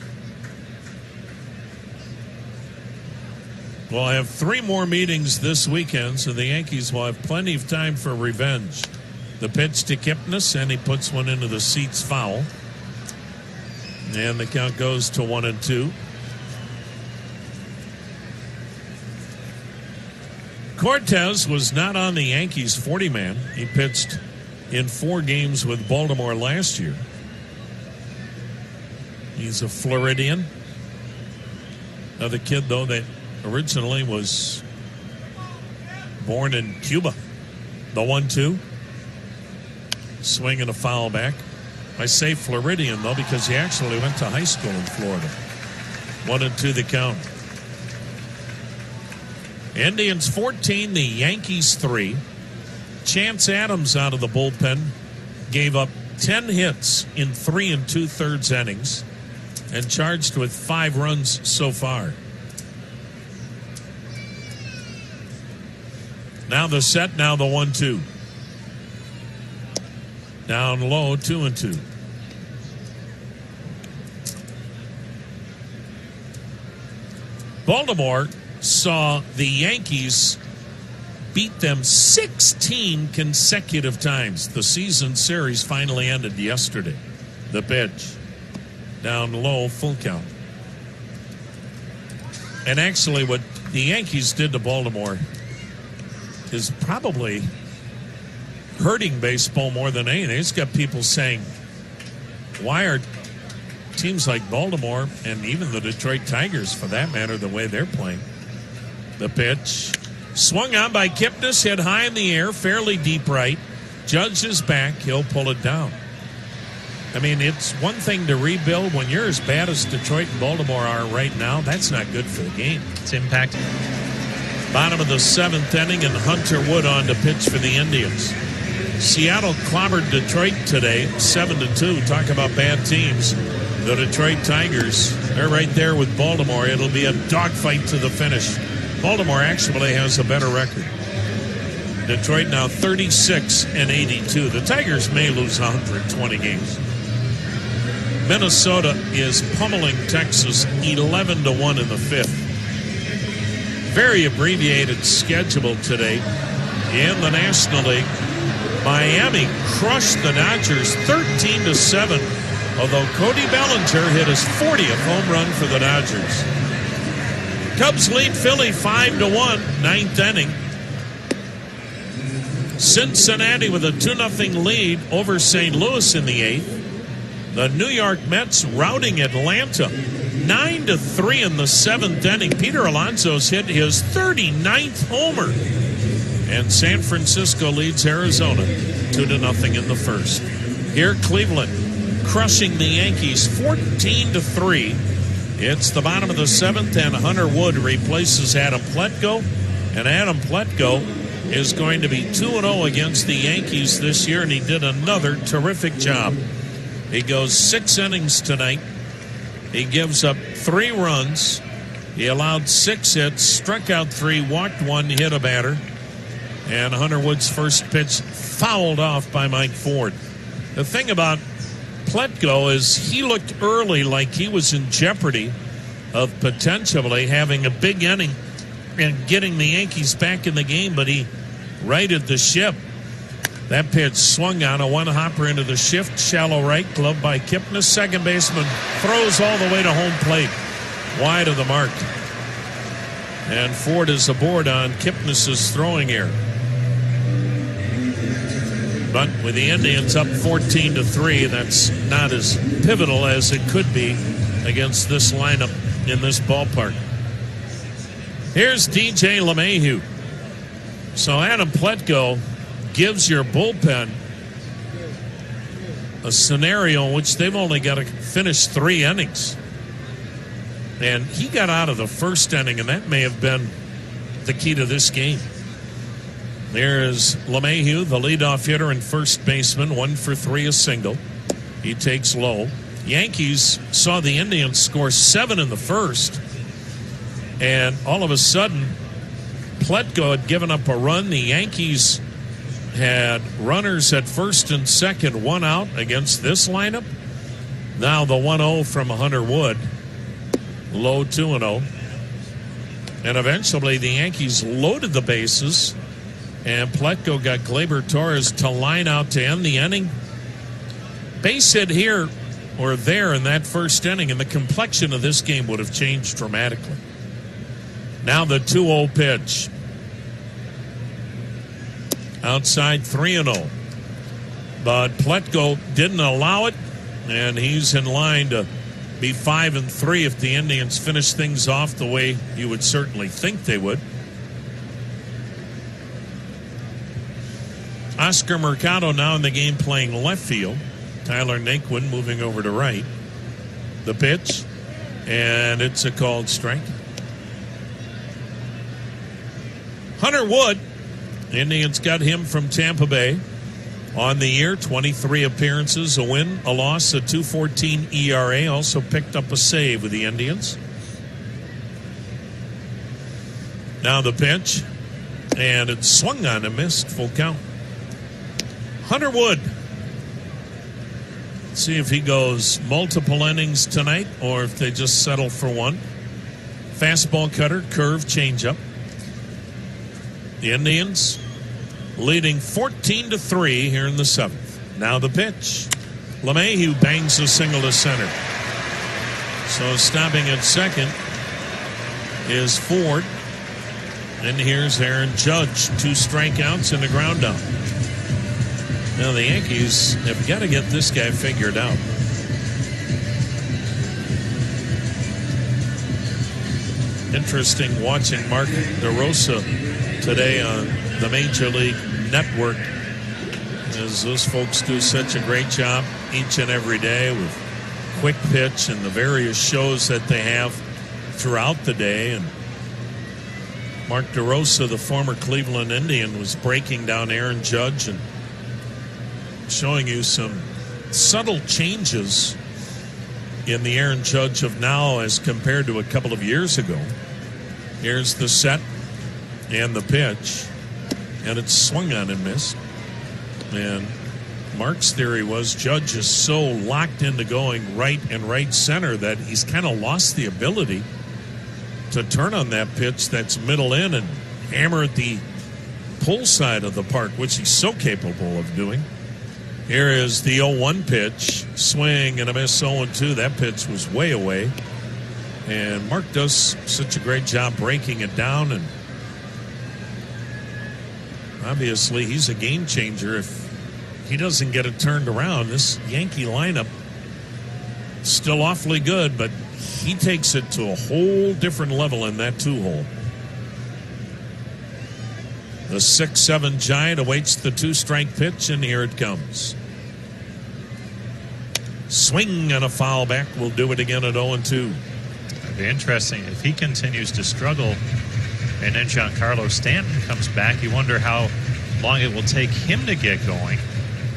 will have 3 more meetings this weekend, so the Yankees will have plenty of time for revenge. The pitch to Kipnis, and he puts one into the seats foul. And the count goes to 1-2. Cortez was not on the Yankees 40-man. He pitched in 4 games with Baltimore last year. He's a Floridian. Another kid, though, that originally was born in Cuba. The 1-2. Swing and a foul back. I say Floridian, though, because he actually went to high school in Florida. 1-2 the count. Indians 14, the Yankees 3. Chance Adams out of the bullpen gave up 10 hits in 3 2/3 innings and charged with 5 runs so far. Now the set, now the 1-2. Down low, 2-2. Baltimore saw the Yankees beat them 16 consecutive times. The season series finally ended yesterday. The pitch. Down low, full count. And actually what the Yankees did to Baltimore is probably hurting baseball more than anything. It's got people saying, why are teams like Baltimore and even the Detroit Tigers, for that matter, the way they're playing? The pitch. Swung on by Kipnis, hit high in the air, fairly deep right. Judge is back. He'll pull it down. I mean, it's one thing to rebuild. When you're as bad as Detroit and Baltimore are right now, that's not good for the game. It's impacting. Bottom of the 7th inning, and Hunter Wood on to pitch for the Indians. Seattle clobbered Detroit today, 7-2. Talk about bad teams. The Detroit Tigers, they're right there with Baltimore. It'll be a dogfight to the finish. Baltimore actually has a better record. Detroit now 36-82. The Tigers may lose 120 games. Minnesota is pummeling Texas 11-1 in the 5th. Very abbreviated schedule today in the National League. Miami crushed the Dodgers 13-7, although Cody Bellinger hit his 40th home run for the Dodgers. Cubs lead Philly 5-1, 9th inning. Cincinnati with a 2-0 lead over St. Louis in the 8th. The New York Mets routing Atlanta 9-3 in the 7th inning. Peter Alonso's hit his 39th homer. And San Francisco leads Arizona 2-0 in the 1st. Here, Cleveland crushing the Yankees 14-3. It's the bottom of the 7th, and Hunter Wood replaces Adam Plutko. And Adam Plutko is going to be 2-0 against the Yankees this year, and he did another terrific job. He goes 6 innings tonight. He gives up 3 runs. He allowed 6 hits, struck out 3, walked 1, hit a batter. And Hunter Wood's first pitch fouled off by Mike Ford. The thing about Plutko is he looked early like he was in jeopardy of potentially having a big inning and getting the Yankees back in the game, but he righted the ship. That pitch swung on a one-hopper into the shift, shallow right, gloved by Kipnis. Second baseman throws all the way to home plate, wide of the mark. And Ford is aboard on Kipnis' throwing error. But with the Indians up 14-3, that's not as pivotal as it could be against this lineup in this ballpark. Here's DJ LeMahieu. So Adam Plutko gives your bullpen a scenario in which they've only got to finish 3 innings. And he got out of the first inning, and that may have been the key to this game. There's LeMahieu, the leadoff hitter and first baseman, 1 for 3, a single. He takes low. Yankees saw the Indians score 7 in the first, and all of a sudden, Pletko had given up a run. The Yankees had runners at first and second, 1 out against this lineup. Now the 1-0 from Hunter Wood. Low 2-0. And eventually the Yankees loaded the bases, and Pletko got Gleyber Torres to line out to end the inning. Base hit here or there in that first inning, and the complexion of this game would have changed dramatically. Now the 2-0 pitch. Outside 3-0. But Pletko didn't allow it, and he's in line to be 5-3 if the Indians finish things off the way you would certainly think they would. Oscar Mercado now in the game playing left field. Tyler Naquin moving over to right. The pitch, and it's a called strike. Hunter Wood, the Indians got him from Tampa Bay. On the year, 23 appearances, a win, a loss, a 2.14 ERA. Also picked up a save with the Indians. Now the pitch, and it's swung on and missed, full count. Hunter Wood. See if he goes multiple innings tonight or if they just settle for one. Fastball cutter, curve, changeup. The Indians leading 14-3 here in the 7th. Now the pitch. LeMahieu bangs a single to center. So stopping at second is Ford. And here's Aaron Judge. 2 strikeouts and a ground out. Now the Yankees have got to get this guy figured out. Interesting watching Mark DeRosa today on the Major League Network, as those folks do such a great job each and every day with Quick Pitch and the various shows that they have throughout the day. And Mark DeRosa, the former Cleveland Indian, was breaking down Aaron Judge and showing you some subtle changes in the Aaron Judge of now as compared to a couple of years ago. Here's the set and the pitch, and it's swung on and missed. And Mark's theory was Judge is so locked into going right and right center that he's kind of lost the ability to turn on that pitch that's middle in and hammer at the pull side of the park, which he's so capable of doing. Here is the 0-1 pitch. Swing and a miss, 0-2. That pitch was way away. And Mark does such a great job breaking it down. And obviously, he's a game changer. If he doesn't get it turned around, this Yankee lineup is still awfully good, but he takes it to a whole different level in that 2-hole. The 6'7" Giant awaits the 2-strike pitch, and here it comes. Swing and a foul back. Will do it again at 0-2. It'd be interesting if he continues to struggle and then Giancarlo Stanton comes back. You wonder how long it will take him to get going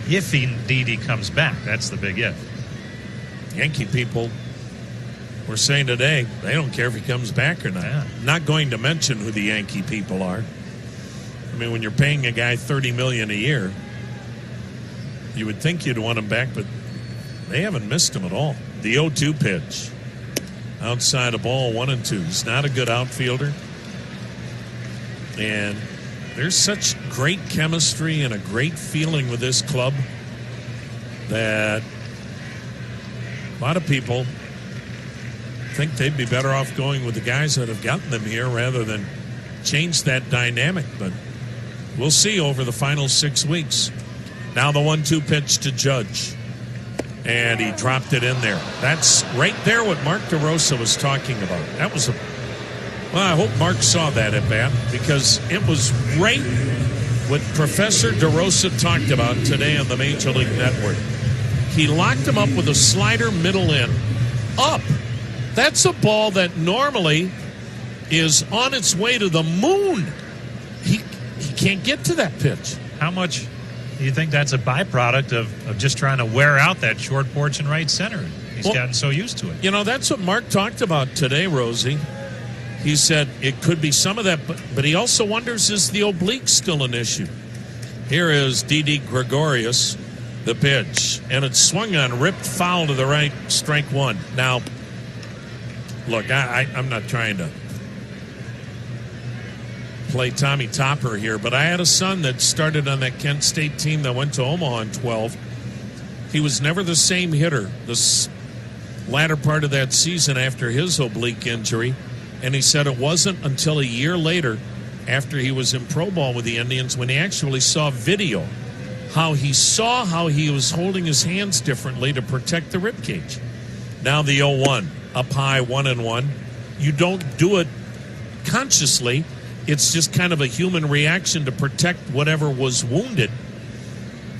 if indeed he comes back. That's the big if. Yankee people were saying today they don't care if he comes back or not. Yeah. Not going to mention who the Yankee people are. I mean, when you're paying a guy $30 million a year, you would think you'd want him back, but they haven't missed him at all. The 0-2 pitch. Outside a ball, 1-2. He's not a good outfielder. And there's such great chemistry and a great feeling with this club that a lot of people think they'd be better off going with the guys that have gotten them here rather than change that dynamic. But we'll see over the final 6 weeks. Now the 1-2 pitch to Judge. And he dropped it in there. That's right there what Mark DeRosa was talking about. That was well, I hope Mark saw that at bat, because it was right what Professor DeRosa talked about today on the Major League Network. He locked him up with a slider middle in. Up. That's a ball that normally is on its way to the moon. He can't get to that pitch. How much do you think that's a byproduct of just trying to wear out that short porch and right center? He's gotten so used to it. You know, that's what Mark talked about today, Rosie. He said it could be some of that, but he also wonders, is the oblique still an issue? Here is Didi Gregorius, the pitch, and it's swung on, ripped foul to the right, strike one. Now, look, I'm not trying to play Tommy Topper here, but I had a son that started on that Kent State team that went to Omaha in 12. He was never the same hitter this latter part of that season after his oblique injury, and he said it wasn't until a year later, after he was in pro ball with the Indians, when he actually saw video, how he was holding his hands differently to protect the rib cage. Now the 0-1, up high, 1-1. You don't do it consciously. It's just kind of a human reaction to protect whatever was wounded.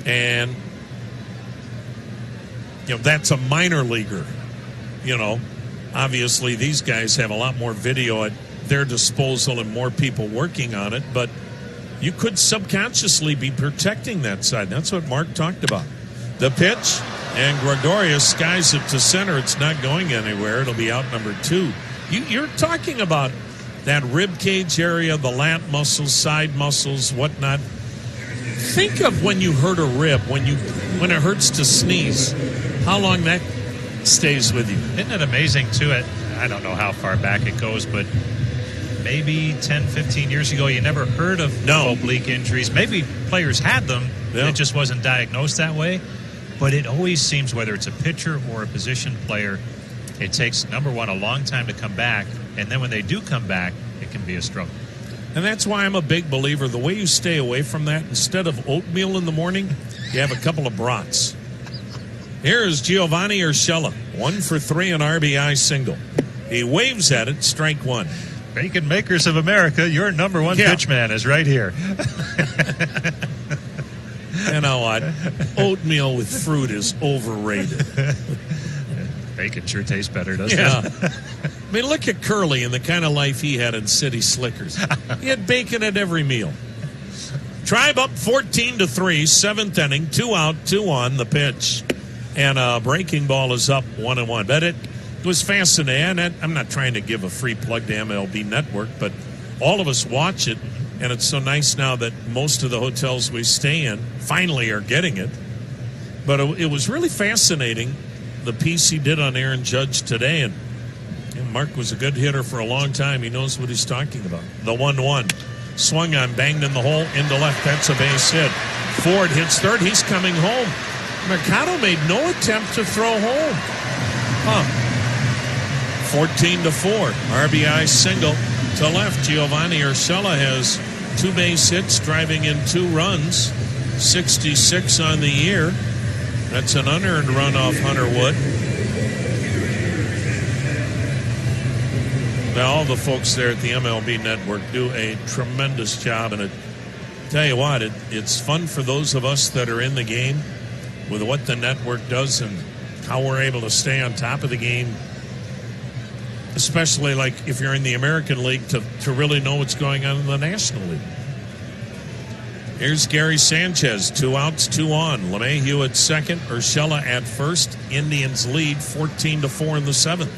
And, you know, that's a minor leaguer. You know, obviously these guys have a lot more video at their disposal and more people working on it, but you could subconsciously be protecting that side. That's what Mark talked about. The pitch, and Gregorius skies it to center. It's not going anywhere. It'll be out number 2. You're talking about that rib cage area, the lat muscles, side muscles, whatnot. Think of when you hurt a rib, when it hurts to sneeze, how long that stays with you. Isn't it amazing, too? I don't know how far back it goes, but maybe 10, 15 years ago, you never heard of oblique injuries. Maybe players had them, yeah. It just wasn't diagnosed that way. But it always seems, whether it's a pitcher or a position player, it takes, number one, a long time to come back, and then when they do come back, it can be a struggle. And that's why I'm a big believer. The way you stay away from that, instead of oatmeal in the morning, you have a couple of brats. Here is Giovanni Urshela, 1 for 3, an RBI single. He waves at it, strike 1. Bacon Makers of America, your number 1 pitch man is right here. You know what? Oatmeal with fruit is overrated. Bacon sure tastes better, doesn't it? I mean, look at Curly and the kind of life he had in City Slickers. He had bacon at every meal. Tribe up 14-3, 7th inning, 2 out, 2 on the pitch. And a breaking ball is up 1-1. But it was fascinating. And I'm not trying to give a free plug to MLB Network, but all of us watch it. And it's so nice now that most of the hotels we stay in finally are getting it. But it was really fascinating, the piece he did on Aaron Judge today. And Mark was a good hitter for a long time. He knows what he's talking about. The 1-1. Swung on, banged in the hole, into left. That's a base hit. Ford hits third. He's coming home. Mercado made no attempt to throw home. 14-4. RBI single to left. Giovanni Urshela has 2 base hits, driving in 2 runs. 66 on the year. That's an unearned run off Hunter Wood. Now, all the folks there at the MLB Network do a tremendous job. And tell you what, it's fun for those of us that are in the game with what the network does and how we're able to stay on top of the game, especially like if you're in the American League, to really know what's going on in the National League. Here's Gary Sanchez, 2 outs, 2 on. LeMahieu at second, Urshela at first. Indians lead 14-4 in the 7th.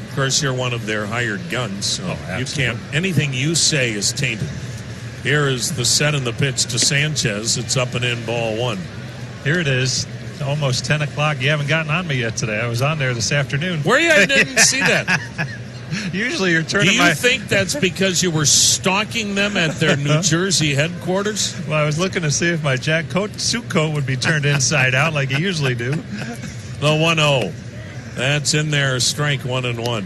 Of course, you're one of their hired guns, so you can't. Anything you say is tainted. Here is the set and the pitch to Sanchez. It's up and in, ball 1. Here it is, almost 10 o'clock. You haven't gotten on me yet today. I was on there this afternoon. Were you? I didn't see that. Usually you're turning Do you think that's because you were stalking them at their New Jersey headquarters? Well, I was looking to see if my suit coat would be turned inside out like you usually do. The 1-0. That's in there, strike 1-1.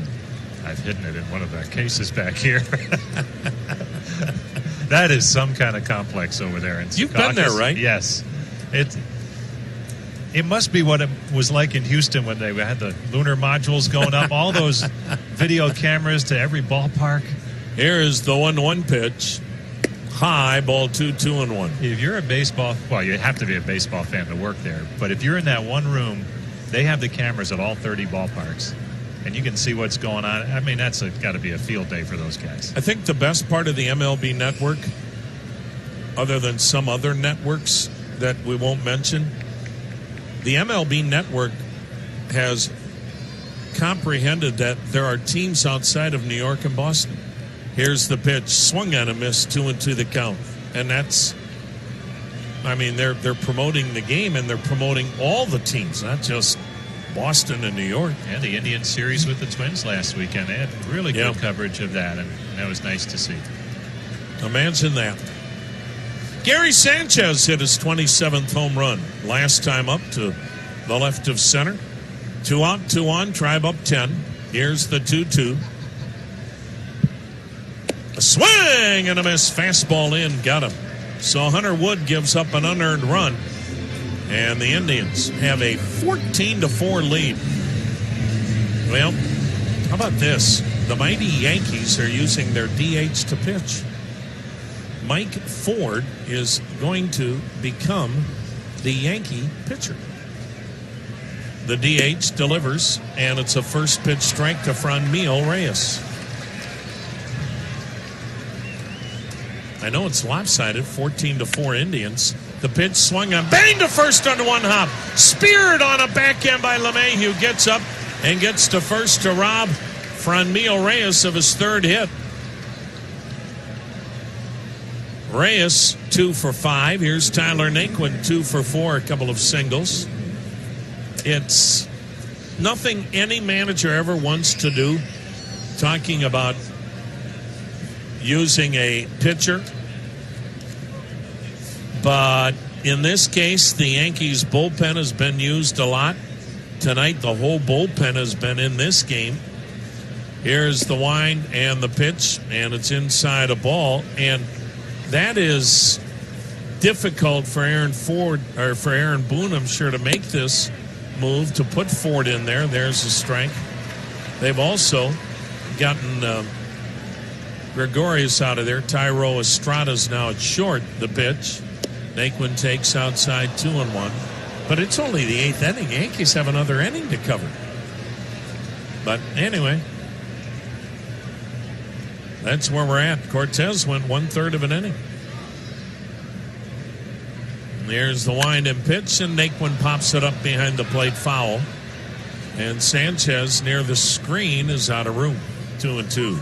I've hidden it in one of the cases back here. That is some kind of complex over there in Secaucus. You've been there, right? Yes. It must be what it was like in Houston when they had the lunar modules going up, all those video cameras to every ballpark. Here is the 1-1 pitch. High, ball 2-1. If you're a baseball, well, you have to be a baseball fan to work there. But if you're in that one room, they have the cameras at all 30 ballparks, and you can see what's going on. I mean, that's got to be a field day for those guys. I think the best part of the MLB network, other than some other networks that we won't mention, the MLB network has comprehended that there are teams outside of New York and Boston. Here's the pitch, swung on a miss, 2-2 the count. And that's, I mean, they're promoting the game, and they're promoting all the teams, not just Boston and New York. Yeah, the Indian series with the Twins last weekend, they had really good coverage of that, and that was nice to see. Imagine that. Gary Sanchez hit his 27th home run. Last time up to the left of center. 2 out, 2 on, Tribe up 10. Here's the 2-2. A swing and a miss. Fastball in. Got him. So Hunter Wood gives up an unearned run. And the Indians have a 14-4 lead. Well, how about this? The mighty Yankees are using their DH to pitch. Mike Ford is going to become the Yankee pitcher. The DH delivers, and it's a first pitch strike to Franmil Reyes. I know it's lopsided, 14-4 Indians. The pitch swung on, bang to first on one hop. Speared on a backhand by LeMahieu. Gets up and gets to first to rob Franmil Reyes of his third hit. Reyes 2 for 5. Here's Tyler Naquin 2 for 4. A couple of singles. It's nothing any manager ever wants to do, talking about using a pitcher. But in this case, the Yankees bullpen has been used a lot. Tonight, the whole bullpen has been in this game. Here's the wind and the pitch, and it's inside a ball. And that is difficult for Aaron Ford, or for Aaron Boone, I'm sure, to make this move, to put Ford in there. There's a strike. They've also gotten Gregorius out of there. Tyro Estrada's now at short. The pitch. Naquin takes outside 2-1. But it's only the 8th inning. Yankees have another inning to cover. But anyway, that's where we're at. Cortez went 1/3 of an inning. There's the wind and pitch, and Naquin pops it up behind the plate, foul. And Sanchez near the screen is out of room. 2-2.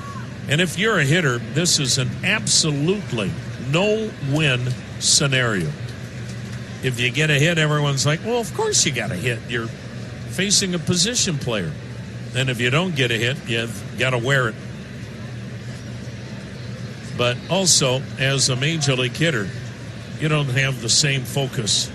And if you're a hitter, this is an absolutely no-win scenario. If you get a hit, everyone's like, well, of course you got a hit. You're facing a position player. And if you don't get a hit, you've got to wear it. But also, as a major league hitter, you don't have the same focus.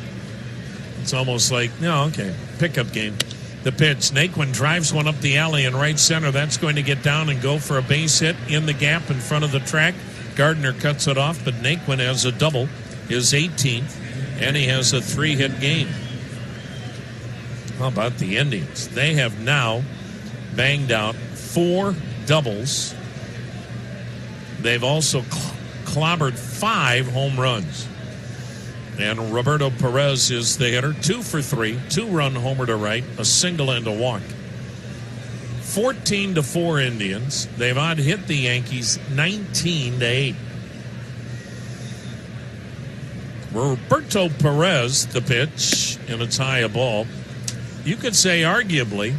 It's almost like, no, okay, pickup game. The pitch, Naquin drives one up the alley in right center. That's going to get down and go for a base hit in the gap in front of the track. Gardner cuts it off, but Naquin has a double, his 18th, and he has a 3-hit game. How about the Indians? They have now banged out 4 doubles. They've also clobbered 5 home runs. And Roberto Perez is the hitter, 2 for 3, 2-run homer to right, a single and a walk. 14-4 Indians. They've out-hit the Yankees 19-8. Roberto Perez, the pitch, and it's high a ball. You could say arguably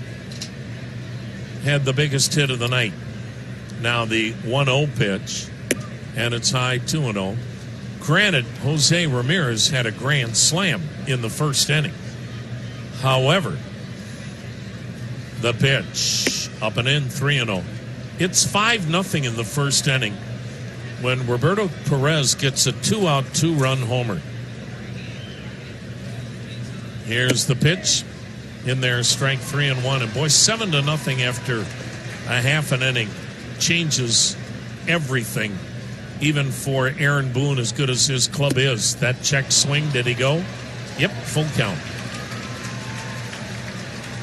had the biggest hit of the night. Now the 1-0 pitch, and it's high 2-0. Granted, Jose Ramirez had a grand slam in the first inning. However, the pitch, up and in, 3-0. It's 5-0 in the first inning when Roberto Perez gets a 2-out, 2-run homer. Here's the pitch. In there, strike 3-1. And boy, 7-0 after a half an inning changes everything. Even for Aaron Boone, as good as his club is. That check swing, did he go? Yep, full count.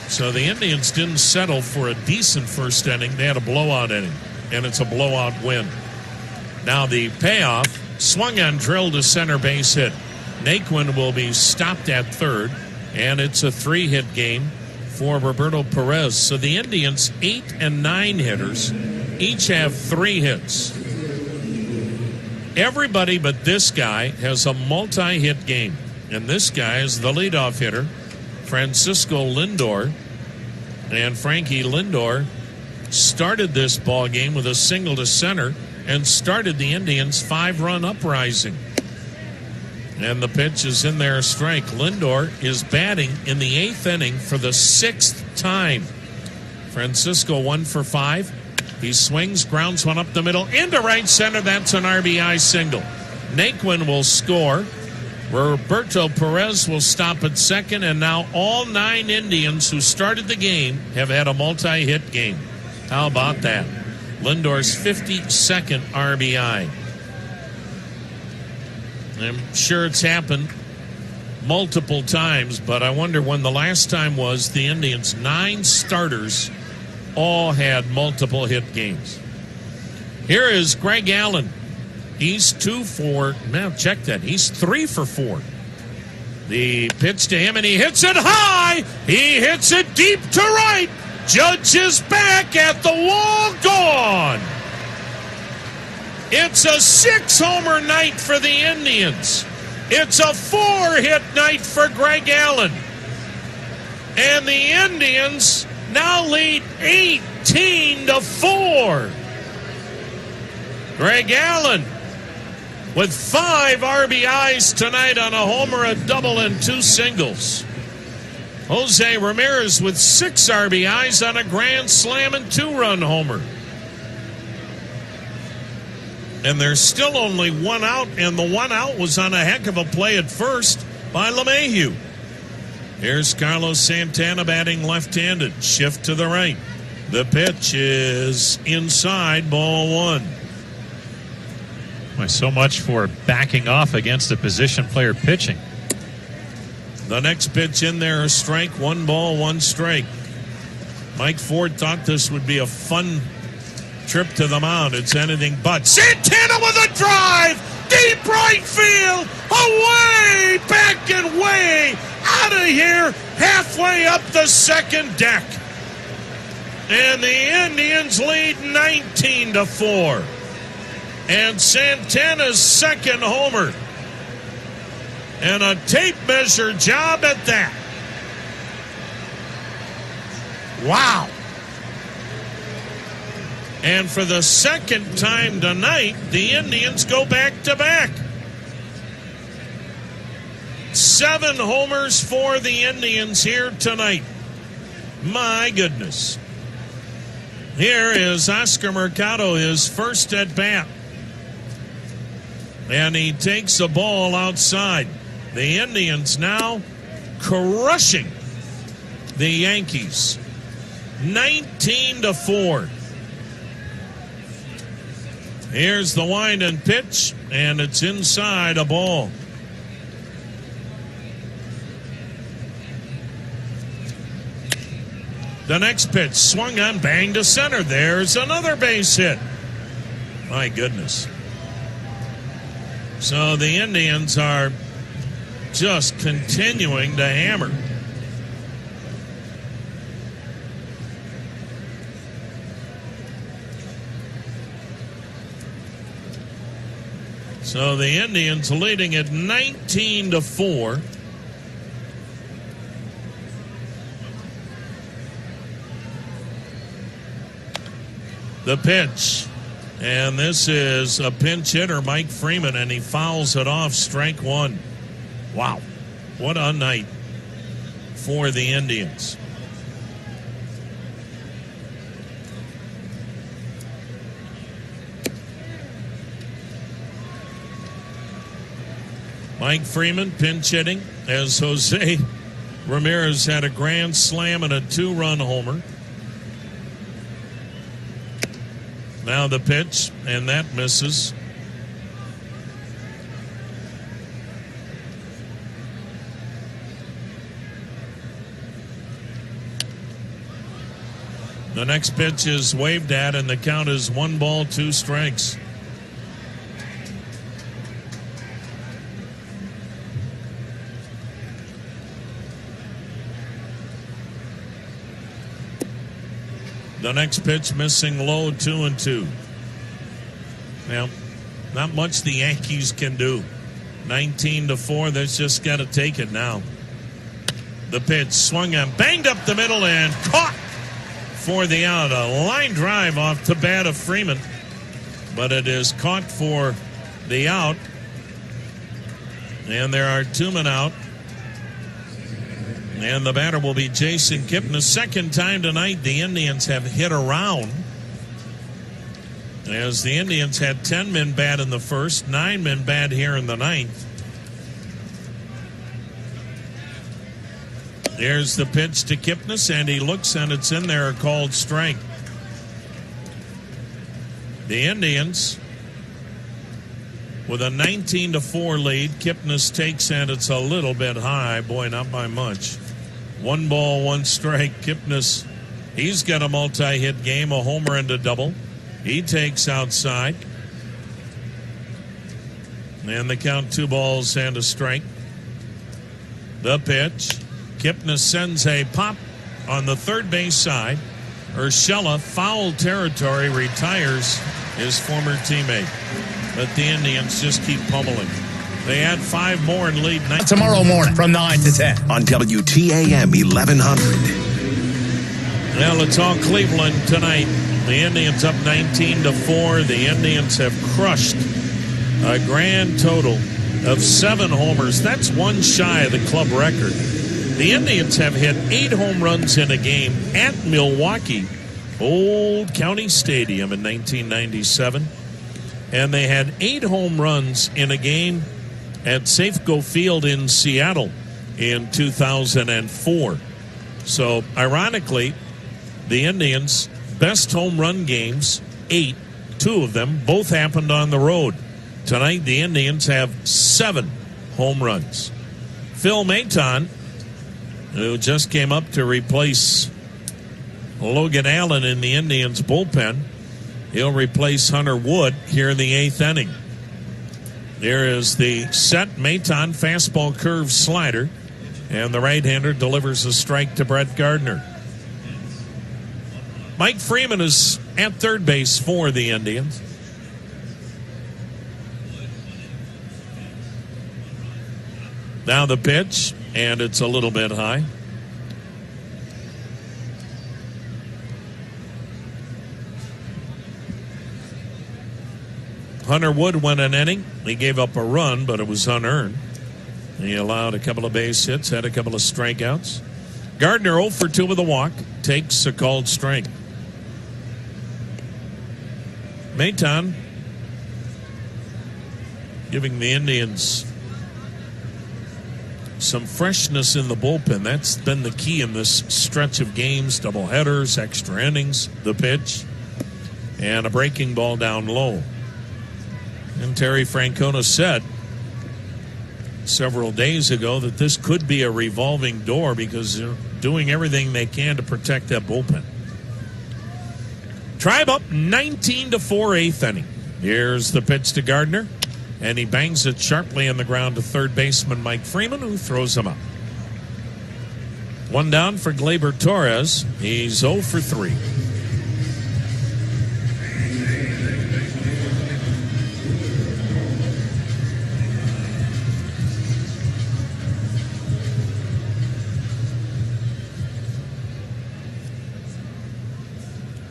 So the Indians didn't settle for a decent first inning. They had a blowout inning, and it's a blowout win. Now the payoff Swung on, drilled to center, base hit. Naquin will be stopped at third, and it's a 3-hit game for Roberto Perez. So the Indians, 8 and 9 hitters, each have 3 hits. Everybody but this guy has a multi-hit game, and this guy is the leadoff hitter, Francisco Lindor. And Frankie Lindor started this ball game with a single to center and started the Indians' 5-run uprising. And the pitch is in there, a strike. Lindor is batting in the 8th inning for the 6th time. Francisco 1 for 5. He swings, grounds one up the middle into right center. That's an RBI single. Naquin will score. Roberto Perez will stop at second, and now all 9 Indians who started the game have had a multi-hit game. How about that? Lindor's 52nd RBI. I'm sure it's happened multiple times, but I wonder when the last time was the Indians' 9 starters all had multiple hit games. Here is Greg Allen. He's 2 for, now check that, he's 3 for 4. The pitch to him, and he hits it high. He hits it deep to right. Judge is back at the wall, gone. It's a 6-homer night for the Indians. It's a 4-hit night for Greg Allen. And the Indians now lead 18-4. Greg Allen with 5 RBIs tonight on a homer, a double, and 2 singles. Jose Ramirez with 6 RBIs on a grand slam and 2-run homer. And there's still only 1 out, and the 1 out was on a heck of a play at first by LeMahieu. Here's Carlos Santana batting left-handed. Shift to the right. The pitch is inside, ball 1. Why, so much for backing off against a position player pitching. The next pitch in there, a strike, 1 ball, 1 strike. Mike Ford thought this would be a fun trip to the mound. It's anything but. Santana with a drive, deep right field, away, back and way, out of here, halfway up the second deck. And the Indians lead 19-4. And Santana's second homer. And a tape measure job at that. Wow. And for the second time tonight, the Indians go back-to-back. 7 homers for the Indians here tonight. My goodness. Here is Oscar Mercado, his first at bat. And he takes a ball outside. The Indians now crushing the Yankees. 19-4. Here's the wind and pitch, and it's inside, a ball. The next pitch swung on, bang to center. There's another base hit. My goodness. So the Indians are just continuing to hammer. So the Indians leading at 19-4. The pitch. And this is a pinch hitter, Mike Freeman, and he fouls it off, strike 1. Wow. What a night for the Indians. Mike Freeman pinch hitting as Jose Ramirez had a grand slam and a 2-run homer. Now the pitch, and that misses. The next pitch is waved at, and the count is 1 ball, 2 strikes. The next pitch missing low, 2-2. Well, not much the Yankees can do. 19-4, they've just got to take it now. The pitch swung and banged up the middle and caught for the out. A line drive off the bat of Freeman, but it is caught for the out. And there are 2 men out. And the batter will be Jason Kipnis. Second time tonight the Indians have hit around, as the Indians had 10 men bat in the first, 9 men bat here in the ninth. There's the pitch to Kipnis, and he looks, and it's in there, called strike. The Indians with a 19-4 lead. Kipnis takes, and it's a little bit high. Boy, not by much. 1 ball, 1 strike. Kipnis, he's got a multi-hit game, a homer and a double. He takes outside. And the count, 2 balls and a strike. The pitch. Kipnis sends a pop on the third base side. Urshela, foul territory, retires his former teammate. But the Indians just keep pummeling. They add 5 more and lead 9. Tomorrow morning from 9 to 10 on WTAM 1100. Well, it's all Cleveland tonight. The Indians up 19-4. The Indians have crushed a grand total of 7 homers. That's 1 shy of the club record. The Indians have hit 8 home runs in a game at Milwaukee, Old County Stadium, in 1997. And they had 8 home runs in a game at Safeco Field in Seattle in 2004. So, ironically, the Indians' best home run games, 8, 2 of them, both happened on the road. Tonight, the Indians have 7 home runs. Phil Maton, who just came up to replace Logan Allen in the Indians' bullpen, he'll replace Hunter Wood here in the 8th inning. There is the set Maton fastball curve slider, and the right-hander delivers a strike to Brett Gardner. Mike Freeman is at third base for the Indians. Now the pitch, and it's a little bit high. Hunter Wood went an inning. He gave up a run, but it was unearned. He allowed a couple of base hits, had a couple of strikeouts. Gardner 0 for 2 with a walk, takes a called strike. Maton giving the Indians some freshness in the bullpen. That's been the key in this stretch of games, doubleheaders, extra innings, the pitch, and a breaking ball down low. And Terry Francona said several days ago that this could be a revolving door because they're doing everything they can to protect that bullpen. Tribe up 19-4, 8th inning. Here's the pitch to Gardner, and he bangs it sharply on the ground to third baseman Mike Freeman, who throws him out. 1 down for Gleyber Torres. He's 0 for 3.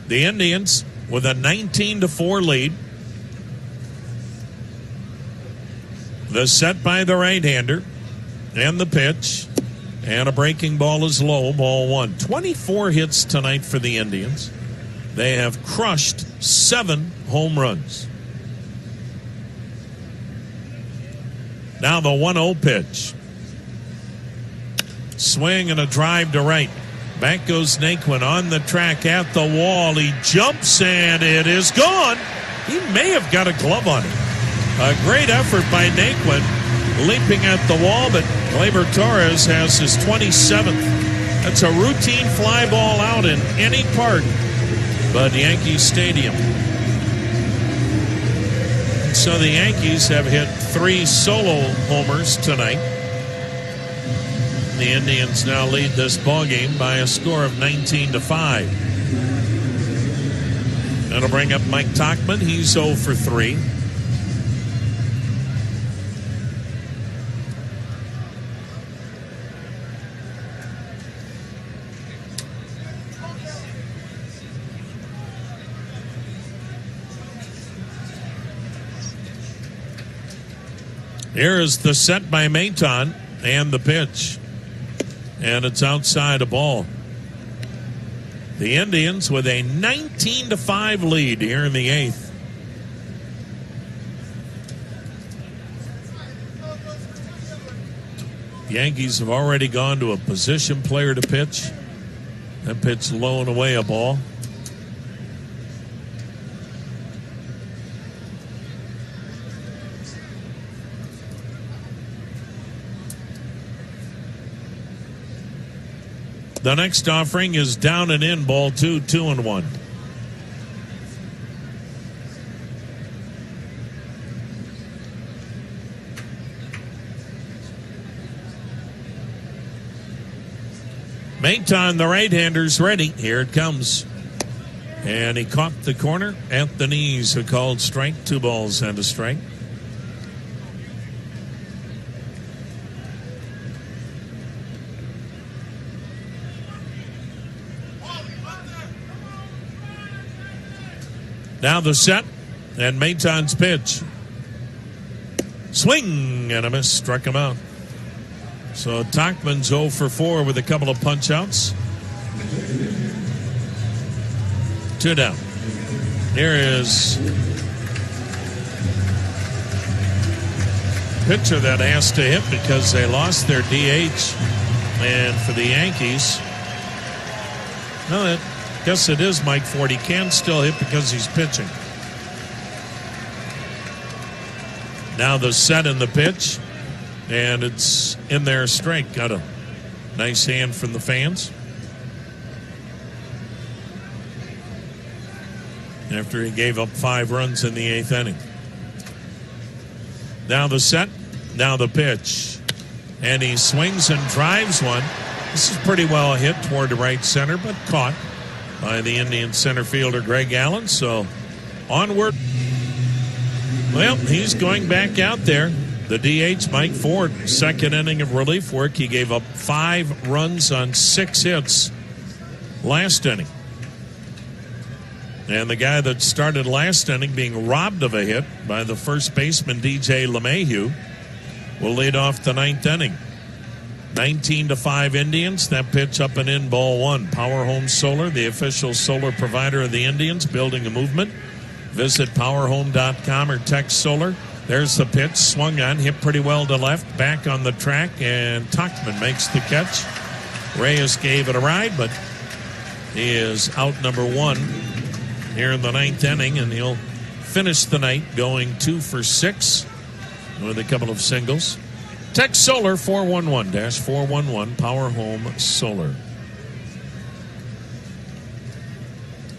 The Indians with a 19-4 lead. The set by the right-hander, and the pitch, and a breaking ball is low, ball 1. 24 hits tonight for the Indians. They have crushed 7 home runs. Now the 1-0 pitch. Swing and a drive to right. Back goes Naquin on the track at the wall. He jumps and it is gone. He may have got a glove on it. A great effort by Naquin leaping at the wall, but Gleyber Torres has his 27th. That's a routine fly ball out in any park but Yankee Stadium. So the Yankees have hit 3 solo homers tonight. The Indians now lead this ballgame by a score of 19-5. That'll bring up Mike Tauchman. He's 0 for 3. Here is the set by Maton and the pitch. And it's outside a ball. The Indians with a 19-5 lead here in the 8th. Yankees have already gone to a position player to pitch. That pitch low and away a ball. The next offering is down and in, ball 2, 2-1. Maton, the right-hander's ready. Here it comes. And he caught the corner at the knees. A called strike, 2 balls and a strike. Now the set, and Maton's pitch. Swing and a miss, struck him out. So Tauchman's 0 for 4 with a couple of punch-outs. 2 down. Here is pitcher that has to hit because they lost their DH. And for the Yankees, no, I guess it is Mike Ford. He can still hit because he's pitching. Now the set and the pitch, and it's in there straight. Got a nice hand from the fans. After he gave up 5 runs in the 8th inning. Now the set, now the pitch. And he swings and drives one. This is pretty well hit toward the right center, but caught by the Indian center fielder Greg Allen. So onward. Well, he's going back out there. The DH, Mike Ford, second inning of relief work. He gave up 5 runs on 6 hits last inning. And the guy that started last inning being robbed of a hit by the first baseman, DJ LeMahieu, will lead off the 9th inning. 19-5 Indians. That pitch up and in, ball 1. Power Home Solar, the official solar provider of the Indians, building a movement. Visit powerhome.com or text solar. There's the pitch, swung on, hit pretty well to left, back on the track, and Tauchman makes the catch. Reyes gave it a ride, but he is out number 1 here in the 9th inning, and he'll finish the night going 2 for 6 with a couple of singles. Text Solar 411-411, Power Home Solar.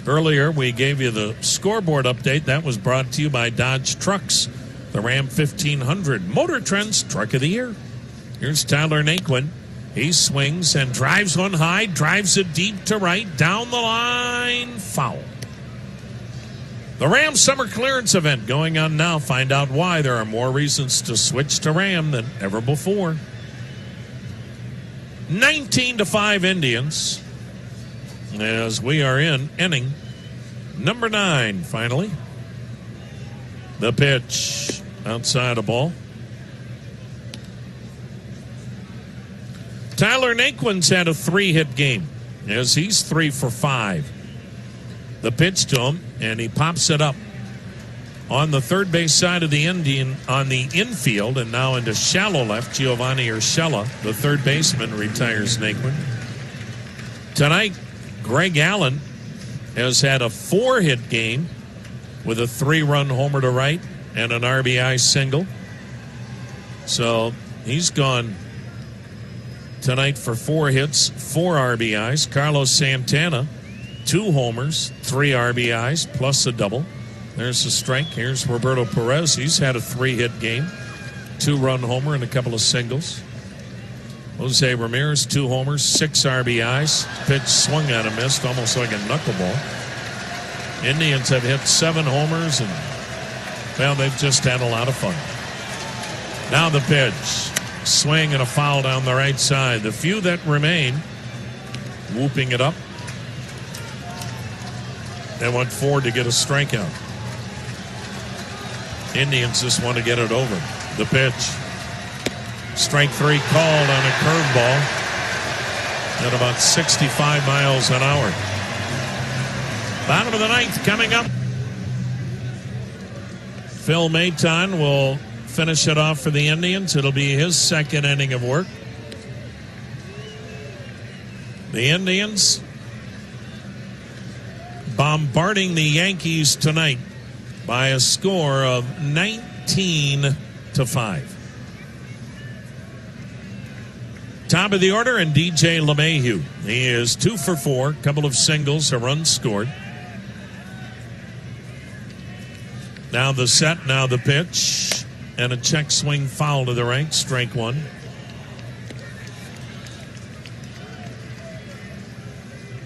Earlier, we gave you the scoreboard update. That was brought to you by Dodge Trucks, the Ram 1500, Motor Trend's Truck of the Year. Here's Tyler Naquin. He swings and drives one high, drives it deep to right, down the line, foul. The Ram Summer Clearance Event going on now. Find out why. There are more reasons to switch to Ram than ever before. 19-5 Indians as we are in inning number 9, finally. The pitch outside a ball. Tyler Naquin's had a 3-hit game as he's 3 for 5. The pitch to him, and he pops it up on the third base side of the Indian on the infield, and now into shallow left. Giovanni Urshela, the third baseman, retires Naquin. Tonight, Greg Allen has had a 4-hit game with a 3-run homer to right and an RBI single. So he's gone tonight for 4 hits, 4 RBIs. Carlos Santana, 2 homers, 3 RBIs, plus a double. There's a strike. Here's Roberto Perez. He's had a 3-hit game, 2-run homer and a couple of singles. Jose Ramirez, 2 homers, 6 RBIs. Pitch swung at him, missed, almost like a knuckleball. Indians have hit 7 homers, and, well, they've just had a lot of fun. Now the pitch. Swing and a foul down the right side. The few that remain, whooping it up. They want Ford to get a strikeout. Indians just want to get it over. The pitch. Strike 3 called on a curveball at about 65 miles an hour. Bottom of the 9th coming up. Phil Maton will finish it off for the Indians. It'll be his second inning of work. The Indians bombarding the Yankees tonight by a score of 19-5. Top of the order, and DJ LeMahieu. He is 2 for 4, couple of singles, a run scored. Now the set, now the pitch, and a check swing foul to the right, strike 1.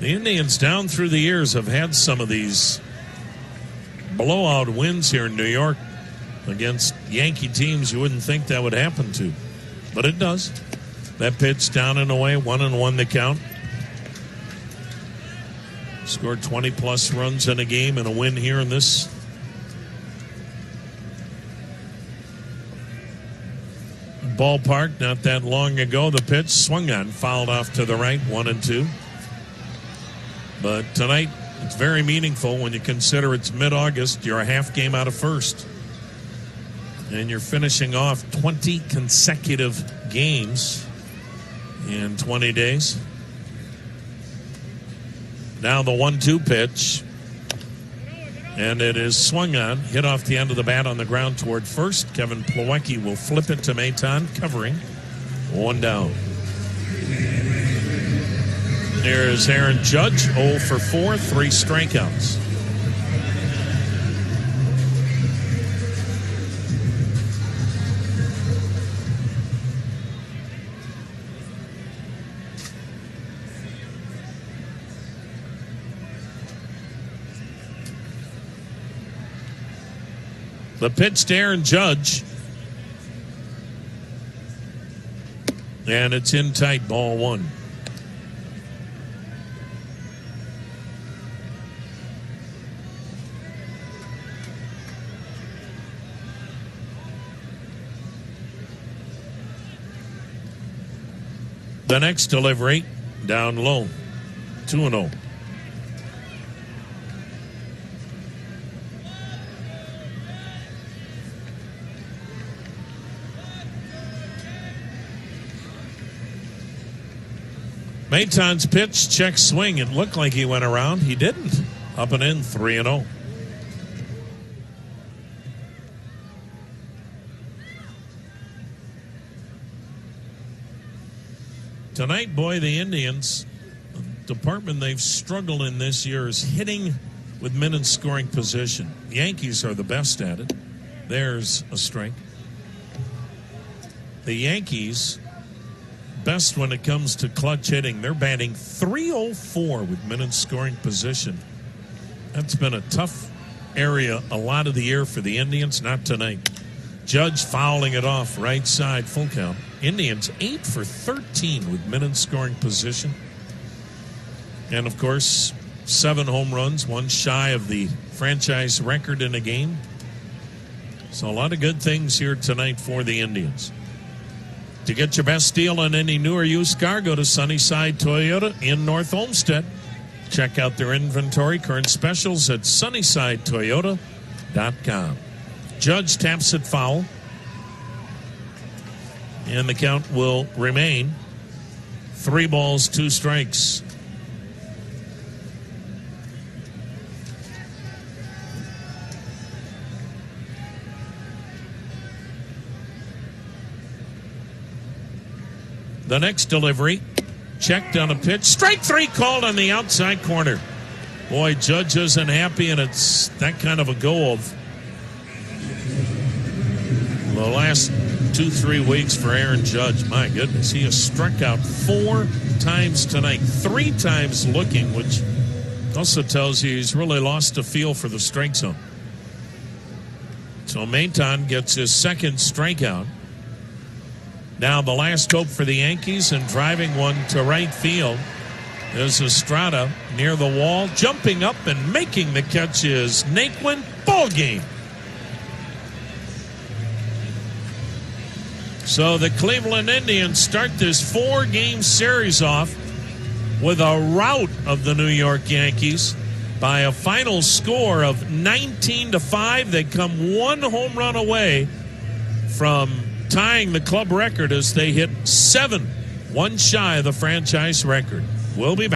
The Indians down through the years have had some of these blowout wins here in New York against Yankee teams you wouldn't think that would happen to, but it does. That pitch down and away, 1-1 the count. Scored 20-plus runs in a game and a win here in this ballpark not that long ago. The pitch swung on, fouled off to the right, 1-2. But tonight, it's very meaningful when you consider it's mid-August. You're a half game out of first. And you're finishing off 20 consecutive games in 20 days. Now the 1-2 pitch. And it is swung on, hit off the end of the bat on the ground toward first. Kevin Plawecki will flip it to Maton, covering. 1 down. There's Aaron Judge, 0 for 4, 3 strikeouts. The pitch to Aaron Judge. And it's in tight, ball 1. The next delivery, down low, 2-0. Maton's pitch, check swing. It looked like he went around. He didn't. Up and in, 3-0. Tonight, boy, the Indians, the department they've struggled in this year is hitting with men in scoring position. The Yankees are the best at it. There's a strike. The Yankees, best when it comes to clutch hitting. They're batting .304 with men in scoring position. That's been a tough area a lot of the year for the Indians, not tonight. Judge fouling it off, right side, full count. Indians 8 for 13 with men in scoring position. And, of course, 7 home runs, 1 shy of the franchise record in a game. So a lot of good things here tonight for the Indians. To get your best deal on any new or used car, go to Sunnyside Toyota in North Olmsted. Check out their inventory, current specials at sunnysidetoyota.com. Judge taps it foul. And the count will remain 3 balls, 2 strikes. The next delivery, checked on a pitch. Strike 3 called on the outside corner. Boy, Judge isn't happy, and it's that kind of a go of the last 2-3 weeks for Aaron Judge. My goodness, he has struck out 4 times tonight, 3 times looking, which Also tells you he's really lost a feel for the strike zone. So Maton gets his second strikeout. Now the last hope for the Yankees, and driving one to right field is Estrada near the wall. Jumping up and making the catch is Naquin. Ball game. So the Cleveland Indians start this 4-game series off with a rout of the New York Yankees by a final score of 19-5. They come one home run away from tying the club record as they hit 7, one shy of the franchise record. We'll be back.